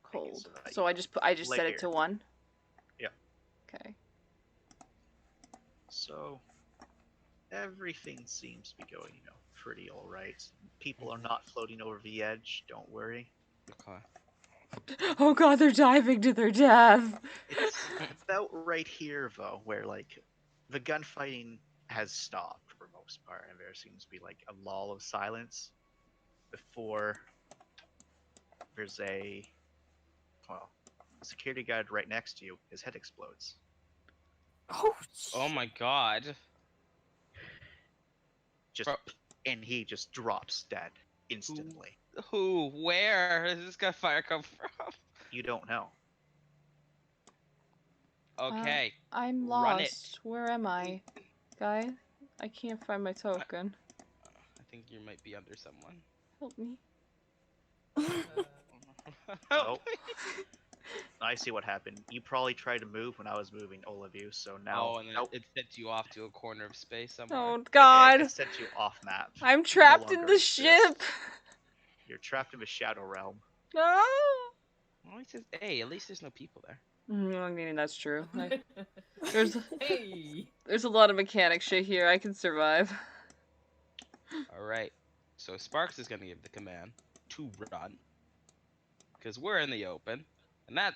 Cold. so So I just Like set it here. to 1. Yep. Okay. So everything seems to be going, pretty all right. People are not floating over the edge. Don't worry. Okay. Oh god, they're diving to their death. It's about right here though, where like the gunfighting has stopped for the most part, and there seems to be like a lull of silence before there's a security guard right next to you. His head explodes. Oh, Oh my god. Just Bro. and he just drops dead instantly. Who? Where does this gunfire come from? You don't know. Okay. I'm Run it. lost. Where am I? Guys, I can't find my token. I think you might be under someone. Help me. Oh, I see what happened. You probably tried to move when I was moving, all of you. So now, Oh, and then it sent you off to a corner of space somewhere. Oh it god. sent you off map. I'm You trapped no in longer the exist. ship. You're trapped in the shadow realm. No. Well, he says, hey, at least there's no people there. I mean, that's true. There's Hey! a lot of mechanic shit here. I can survive. Alright. So Sparks is gonna give the command to run. Because we're in the open. And that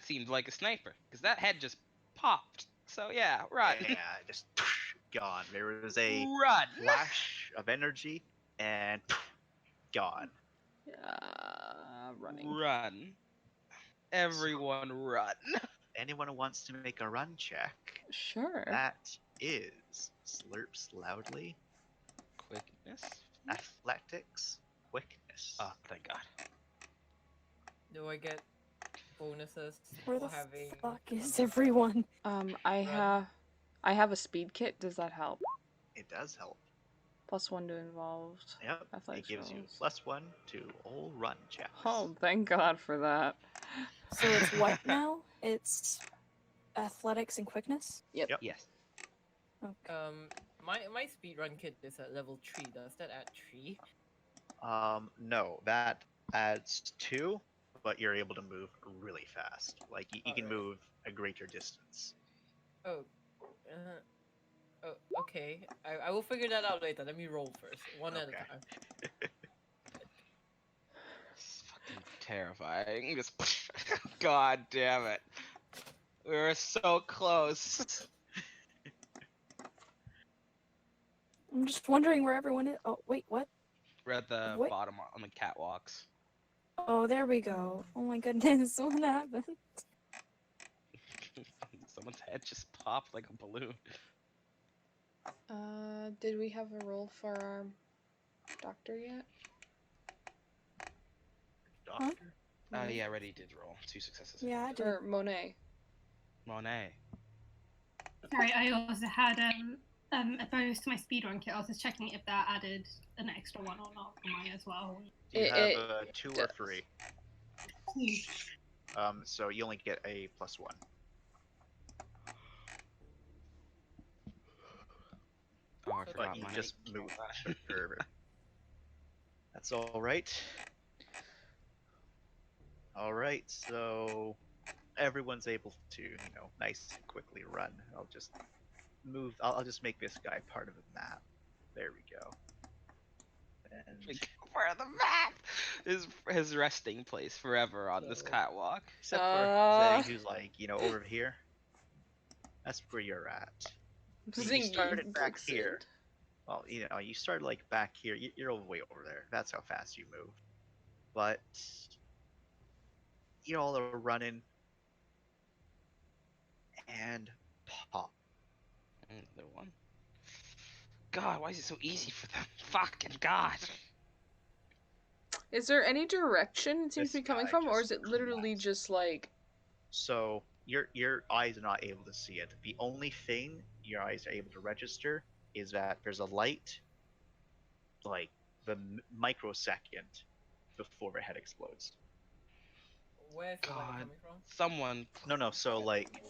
seemed like a sniper. Because that head just popped. So yeah, run. Yeah, just gone. There was a Run! flash of energy, and gone. Running. Run. Everyone run. Anyone who wants to make a run check, Sure. that is slurps loudly, Quickness. athletics, quickness. Oh, thank God. Do I get bonuses where for the having... fuck is everyone? I have a speed kit. Does that help? It does help. +1 to involved. Yep. Athletics It gives you rolls. +1 to all run checks. Oh, thank God for that. So it's what now? It's athletics and quickness? Yep. Yes. Okay. My speedrun kit is at level 3. Does that add 3? No, that adds 2, but you're able to move really fast. Like you can Alright. move a greater distance. Oh. Oh, okay. I will figure that out later. Let me roll first. One at a Okay. time. It's fucking terrifying. Just God damn it. We were so close. I'm just wondering where everyone is. Oh, wait, what? We're at the What? bottom on the catwalks. Oh, there we go. Oh my goodness, what happened? Someone's head just popped like a balloon. Did we have a roll for our doctor yet? Doctor? Yeah, Reddy did roll 2 successes. Yeah, I do. Or Monet. Monet. Sorry, I also had a bonus to my speedrun kit. I was just checking if that added an extra one or not for mine as well. Do you It- have it a 2 or does. 3? Hmm. So you only get a +1. Oh, I But forgot But you Monet. just move. That's all right. All right, so everyone's able to, nice and quickly run. I'll just move. I'll just make this guy part of the map. There we go. And Like, where the map is his resting place forever on this So- catwalk. except for Zang, who's like, over here. That's where you're at. You Zing started back books here. it. Well, you started like back here. You're all the way over there. That's how fast you move. But you all are running and pop. Another one. God, why is it so easy for them? Fucking God. Is there any direction it seems This to be coming guy from, or just is it literally collapsed. just like So your eyes are not able to see it. The only thing your eyes are able to register is that there's a light, like microsecond before the head explodes. Where's the light God. coming from? Someone. No. So like,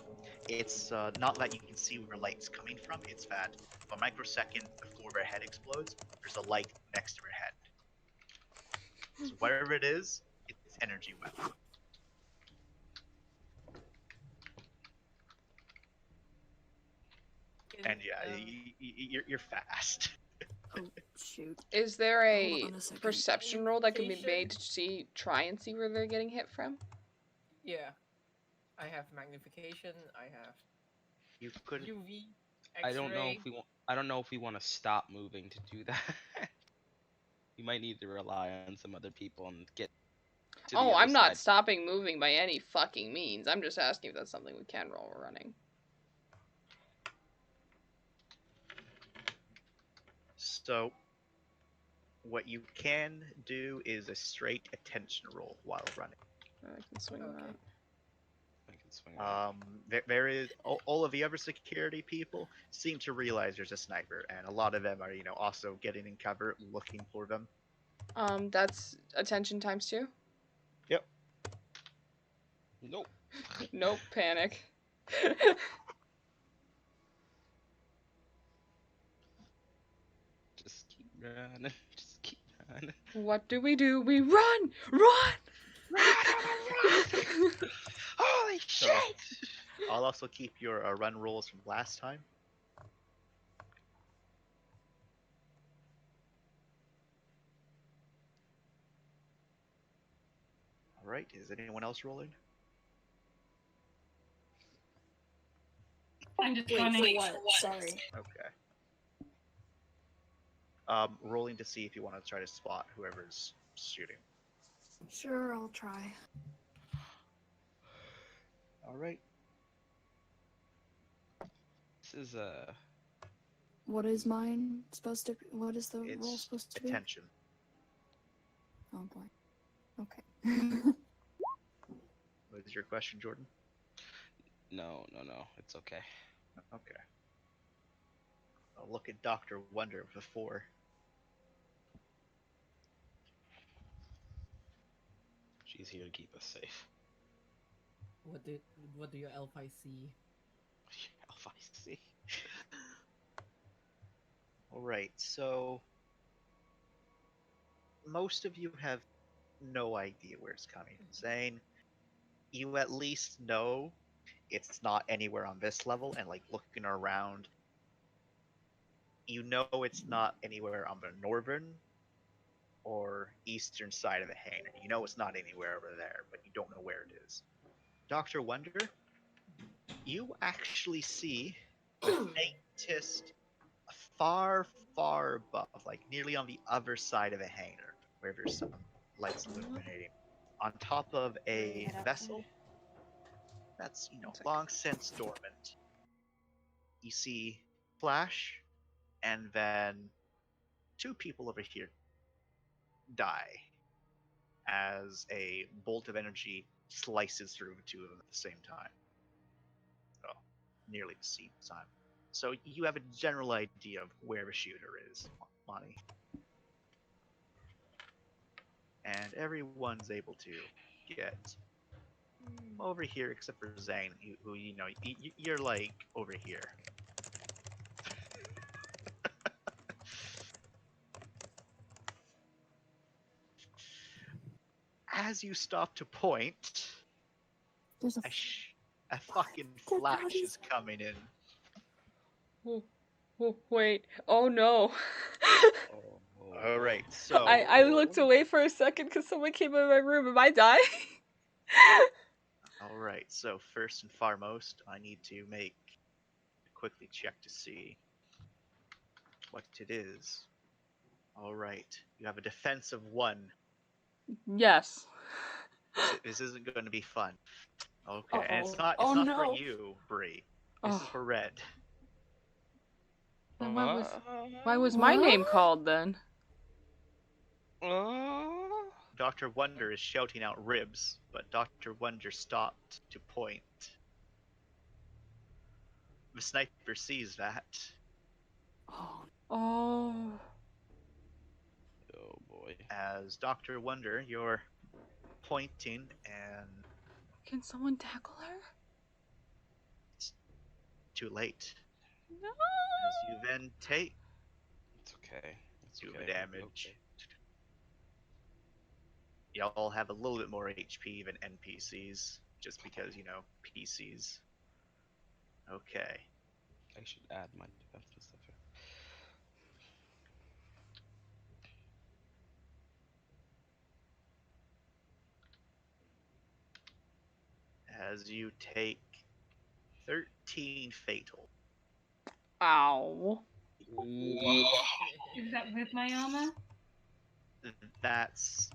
it's not that you can see where light's coming from. It's that a microsecond before their head explodes, there's a light next to their head. So whatever it is, it's energy weapon. And yeah, you're fast. Oh shoot. is there Hold a on a second. perception roll that can be Magnification? made to try and see where they're getting hit from? Yeah. I have magnification. I have You could. UV. I don't know X-ray. if we want. I don't know if we want to stop moving to do that. We might need to rely on some other people and get. To the Oh, other I'm not side. stopping moving by any fucking means. I'm just asking if that's something we can roll while running. So, what you can do is a straight attention roll while running. I can swing Okay. that. I can swing around. There is all of the other security people seem to realize there's a sniper, and a lot of them are, also getting in cover, looking for them. That's attention times 2? Nope. Nope, panic. Just keep running. Just keep running. What do? We run! Run! Holy So- shit! I'll also keep your run rolls from last time. All right, is anyone else rolling? I'm just Wait, running. for what? Sorry. Okay. Rolling to see if you want to try to spot whoever's shooting. Sure, I'll try. All right. This is What is mine supposed to be? What is the roll It's supposed to be? attention. Oh boy. Okay. What is your question, Jordan? no. It's okay. Okay. I'll look at Dr. Wonder before. She's here to keep us safe. What do your elf eyes see? Elf I see. Alright, so most of you have no idea where it's coming from. Zane, you at least know it's not anywhere on this level, and like looking around, you know it's not anywhere on the northern or eastern side of the hangar. You know it's not anywhere over there, but you don't know where it is. Dr. Wonder, you actually see the faintest far above, like nearly on the other side of the hangar, where there's some lights illuminating. On top of a vessel that's, long since dormant. You see Flash, and then 2 people over here die. as a bolt of energy slices through the two of them at the same time. Well, nearly the same time. So you have a general idea of where the shooter is, Monty. And everyone's able to get over here except for Zane, who you know, you're like over here. As you stop to point, There's a a fucking Dead flash bodies. is coming in. Oh, wait. Oh no. All right, so I looked away for a second because someone came in my room. Am I dying? all right, so first and foremost, I need to quickly check to see what it is. All right, you have a defense of 1. Yes. This isn't going to be fun. Okay, and it's Uh-oh. not. It's Oh, not no. for you, Bree. This is Oh. for Red. Then why was my name What? called then? Dr. Wonder is shouting out ribs, but Dr. Wonder stopped to point. The sniper sees that. Oh, Oh. Oh boy. As Dr. Wonder, you're pointing, and Can someone tackle her? too late. No. As you then take It's okay. It's 2 okay. of we'll be damage. okay. Y'all have a little bit more HP than NPCs, just because, you know, PCs. Okay. I should add my defense and stuff here. As you take 13 fatal. Ow. Is that with my armor? That's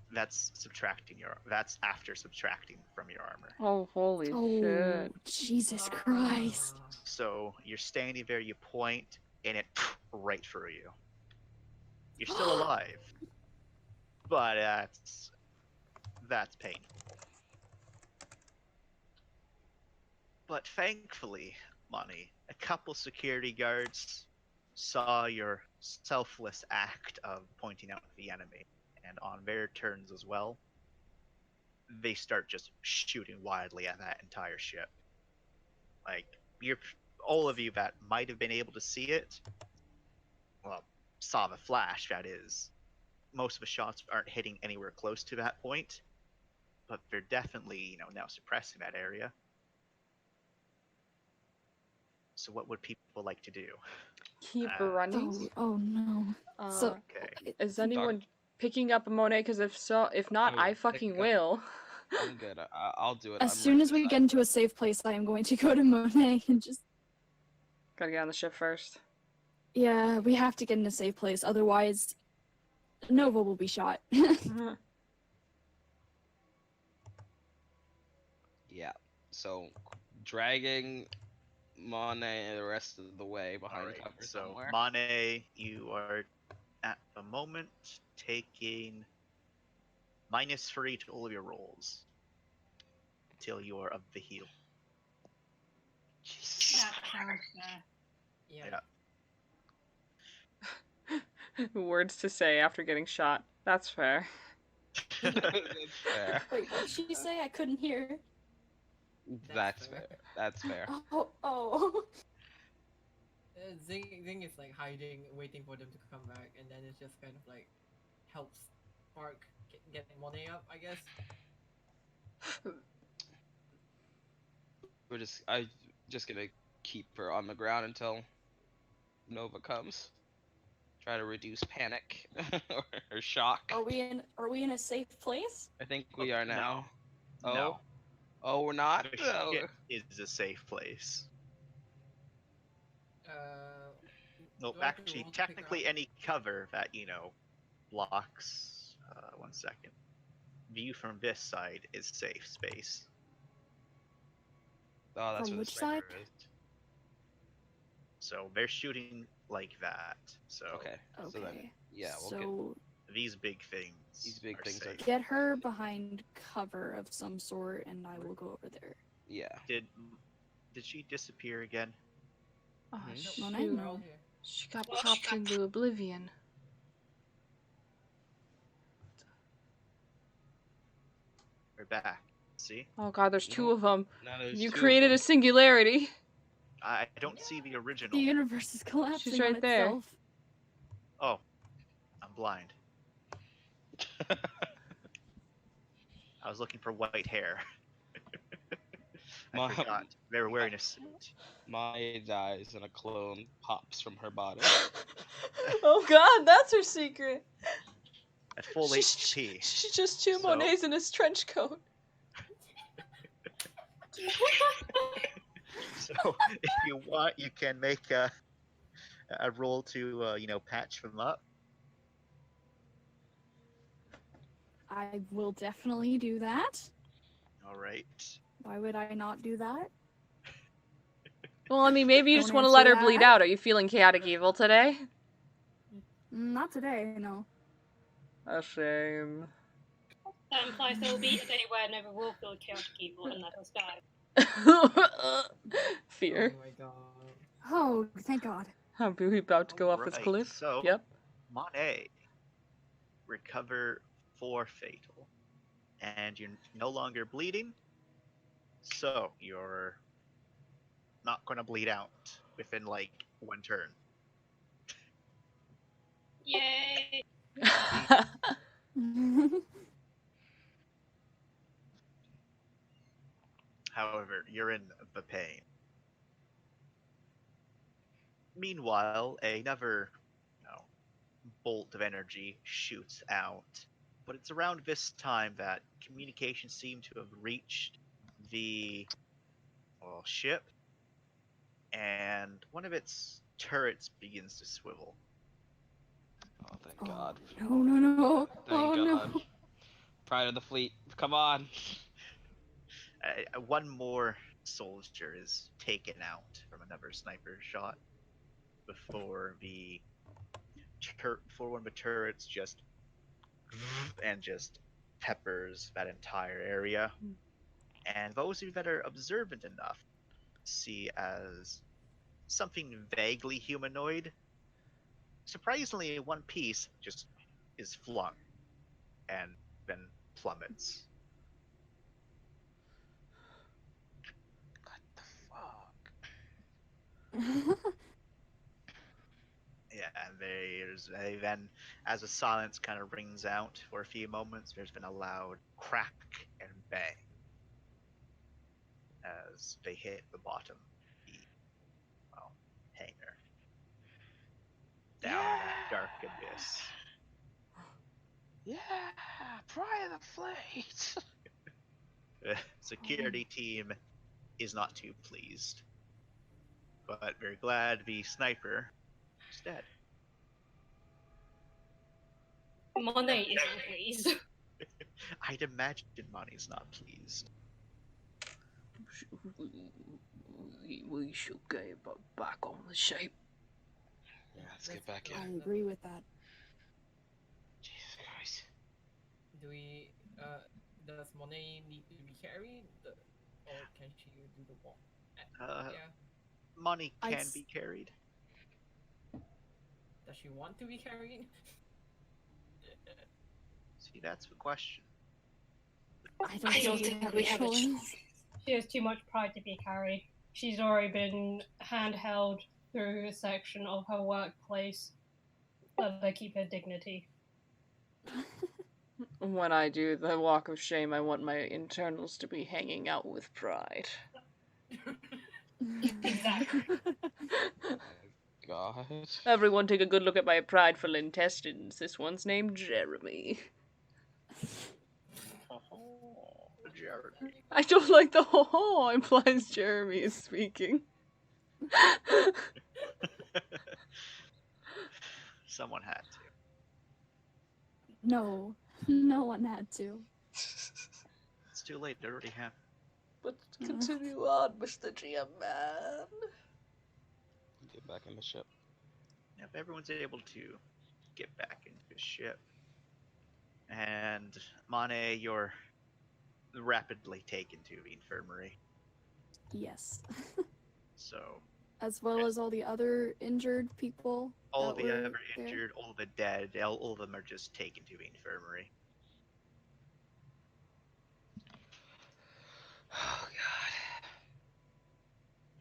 subtracting that's after subtracting from your armor. Oh, holy oh, shit. Jesus Christ. So you're standing there, you point, and it right through you. You're still alive, but that's painful. But thankfully, Money, a couple security guards saw your selfless act of pointing out the enemy, and on their turns as well, they start just shooting wildly at that entire ship. Like, all of you that might have been able to see it, well, saw the flash, that is. Most of the shots aren't hitting anywhere close to that point, but they're definitely, you know, now suppressing that area. So what would people like to do? Keep Uh, running. Oh no. So, Okay. Is anyone picking up a Monet? Because if not, I I will fucking pick up- will. I'm good. I'll do it. as I'm soon right as we beside get into a safe place, I am going to go to Monet and just. Gotta get on the ship first. Yeah, we have to get in a safe place, otherwise, Nova will be shot. Yeah. So, dragging Monet the rest of the way behind Alright, cover so somewhere. Mane, you are at the moment taking -3 to all of your rolls until you are of the heal. Jesus. That sounds fair. Yeah. Yeah. Words to say after getting shot. That's fair. That's fair. Wait, what did she say? I couldn't hear. That's fair. That's fair. Oh. Zing is like hiding, waiting for them to come back, and then it's just kind of like helps Spark getting money up, I guess. I'm just gonna keep her on the ground until Nova comes. Try to reduce panic or shock. Are we in a safe place? I think we are now. Oh. No. Oh, we're not. The Oh. ship is a safe place. Well, Do I have to actually, roll to pick her technically, up? any cover that, you know, blocks. 1 second. View from this side is safe space. Oh, that's From where which the sniper side? is. So they're shooting like that. So Okay. So then, Okay. yeah, we'll get. So these big things These big are things are- safe. Get her behind cover of some sort, and I will go over there. Yeah. Did she disappear again? Oh, Mhm. Monet, shoot. We're all no. here. She got popped into oblivion. We're back. See? Oh god, there's two No. of them. Now there's You two of created them. a singularity. I don't see the original. The universe is collapsing right on there. itself. Oh, I'm blind. I was looking for white hair. I Mom. forgot. They were wearing a suit. Maya dies and a clone pops from her body. Oh god, that's her secret. At full HP. She's just two So- Monets in his trench coat. So if you want, you can make a roll to patch them up. I will definitely do that. All right. Why would I not do that? Well, I mean, maybe you Don't just want to let her answer bleed that. out. Are you feeling chaotic evil today? Not today, no. A shame. That implies there will be a day where Nova will feel chaotic evil and let us die. Fear. Oh my god. Oh, thank God. Are we about to go off this Alright, cliff? so- Yep. Monet, recover 4 fatal, and you're no longer bleeding, so you're not going to bleed out within like 1 turn. Yay! However, you're in the pain. Meanwhile, another bolt of energy shoots out, but it's around this time that communications seem to have reached the ship, and one of its turrets begins to swivel. Oh, thank Oh, God. no, no, no. Thank Oh, God. no. Pride of the fleet. Come on. One more soldier is taken out from another sniper shot before one of the turrets just peppers that entire area. And those of you that are observant enough see as something vaguely humanoid, surprisingly in one piece, just is flung and then plummets. What the fuck? Yeah, and then, as the silence kind of rings out for a few moments, there's been a loud crack and bang as they hit the bottom of the hangar down in that dark abyss. Yeah. Pride of the fleet. The security team is not too pleased, but very glad the sniper is dead. Monet isn't pleased. I'd imagine Monty's not pleased. We should get back on the ship. Yeah, let's get back in. I agree with that. Jesus Christ. Do we, does Monet need to be carried? Or can she do the walk? Yeah. Money I'd can s- be carried. Does she want to be carried? See, that's the question. I don't think we have a choice. She has too much pride to be carried. She's already been handheld through a section of her workplace. Let her keep her dignity. When I do the walk of shame, I want my internals to be hanging out with pride. Exactly. God. Everyone take a good look at my prideful intestines. This one's named Jeremy. Jeremy. I don't like the ho-ho implies Jeremy is speaking. Someone had to. No, no one had to. It's too late. It already happened. But continue on, Mr. GM man. Get back in the ship. If everyone's able to get back into the ship, And Mane, you're rapidly taken to the infirmary. Yes. So As well as all the other injured people. all that the were ever there. injured, all the dead, all of them are just taken to the infirmary. Oh god.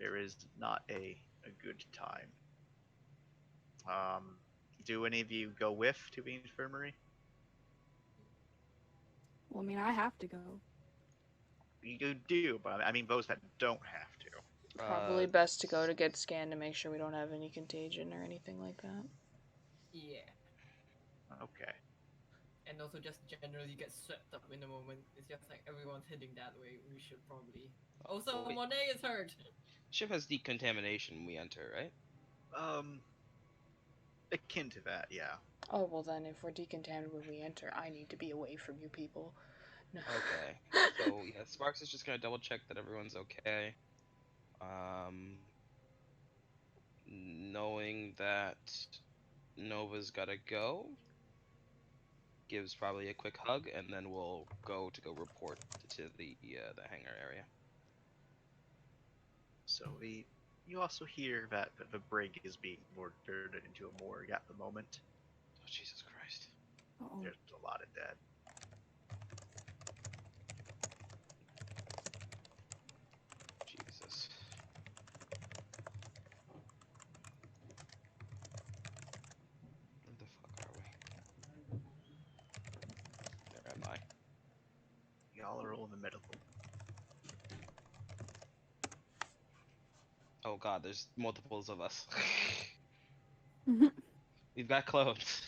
There is not a good time. Do any of you go with to the infirmary? Well, I mean, I have to go. You do, but I mean those that don't have to. Probably best to go to get scanned to make sure we don't have any contagion or anything like that. Yeah. Okay. And also just generally get swept up in the moment. It's just like everyone's heading that way. We should probably. Also, Wait. Monet is hurt. Ship has decontamination when we enter, right? Akin to that, yeah. Oh, well then, if we're decontaminated when we enter, I need to be away from you people. No. Okay. So yeah, Sparks is just gonna double check that everyone's okay. Knowing that Nova's gotta go, gives probably a quick hug, and then we'll go report to the hangar area. So you also hear that the brig is being ordered into a morgue at the moment. Oh Jesus Christ! Uh-oh. There's a lot of dead. Jesus. Where the fuck are we? Where am I? Y'all are all in the medical. Oh god, there's multiples of us. We've got clones.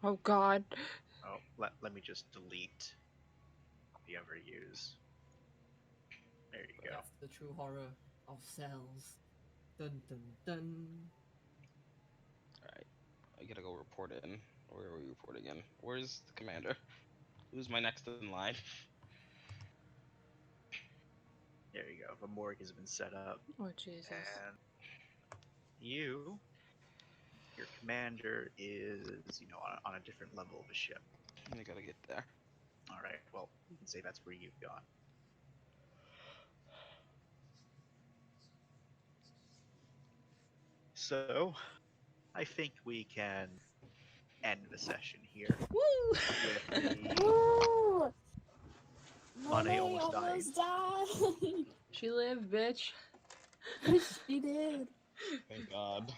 Oh god. Oh, let me just delete the ever use. There you But go. that's the true horror of cells. Dun dun dun. Alright. I gotta go report in. Where are we reporting in? Where's the commander? Who's my next in line? There you go. The morgue has been set up. Oh Jesus. And your commander is, on a different level of a ship. I gotta get there. All right. Well, you can say that's where you've gone. So, I think we can end the session here. Woo! With the Woo! Monet almost died. died. She lived, bitch. She did. Thank God.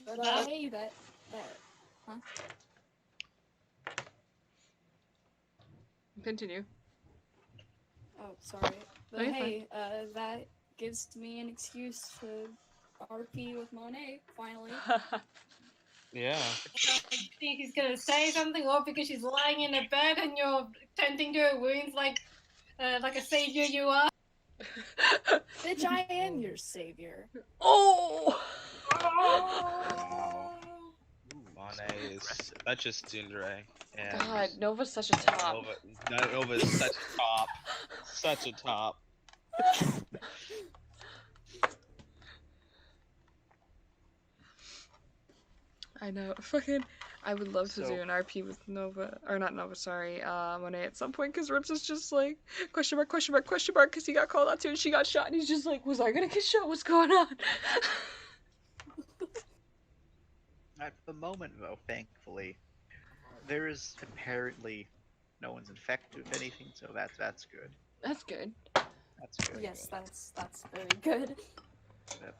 But hey, that, huh? Continue. Oh, sorry. But No, you're hey, that gives me an excuse to RP with Monet, finally. Yeah. You think he's gonna say something, or because she's lying in a bed and you're tending to her wounds like a savior you are? Bitch, I am your savior. Oh! Monet is Aggressive. such a tsundere. And God, Nova's such a top. Nova is such a top. Such a top. I know. Fucking, I would love to So- do an RP with Nova, or not Nova, sorry, Monet at some point, because Rips is just like, question mark, because he got called out to and she got shot, and he's just like, was I gonna get shot? What's going on? At the moment, though, thankfully, there is apparently no one's infected with anything, so that's good. That's good. That's good. Yes, that's very good.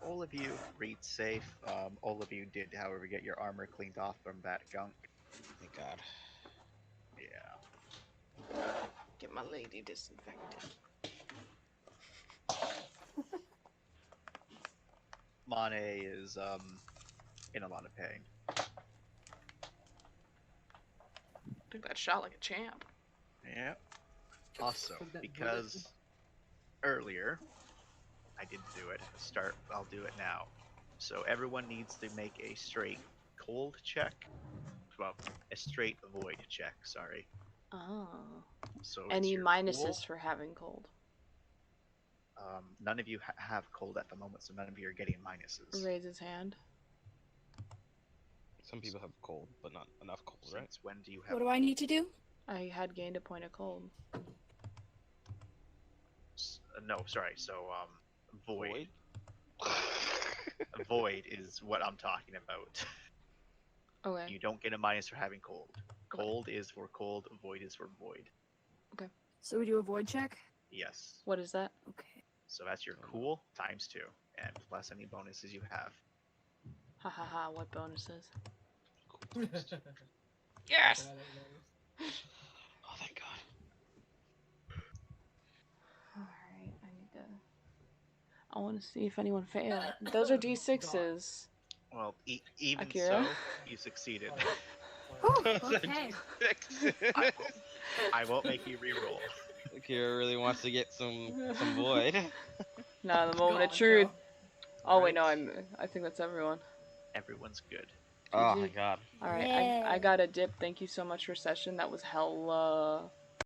All of you read safe. All of you did, however, get your armor cleaned off from that gunk. Thank God. Yeah. Get my lady disinfected. Mane is in a lot of pain. Took that shot like a champ. Yeah. Also, Took that because earlier I didn't do it at the start, I'll do it now. So everyone needs to make a straight cold check. Well, a straight avoid check, sorry. Oh. So it's Any your minuses cool. for having cold? None of you have cold at the moment, so none of you are getting minuses. Raise his hand. Some people have cold, but not enough cold, right? Since when do you have? What do I need to do? I had gained a point of cold. No, sorry. So void. Void is what I'm talking about. Okay. You don't get a minus for having cold. Cold is for cold. Void is for void. So we do a void check? Yes. What is that? Okay. So that's your cool times 2, and plus any bonuses you have. Ha ha ha, what bonuses? Yes! Oh, thank God. Alright, I need to. I want to see if anyone failed. Those are d6s. Well, even Akira? so, you succeeded. Okay. I won't make you re-roll. Kira really wants to get some void. Nah, the moment of God, truth. no. Oh wait, no, I think that's everyone. Everyone's good. Oh my GG. God. Alright, I Yay. got a dip. Thank you so much for session. That was hella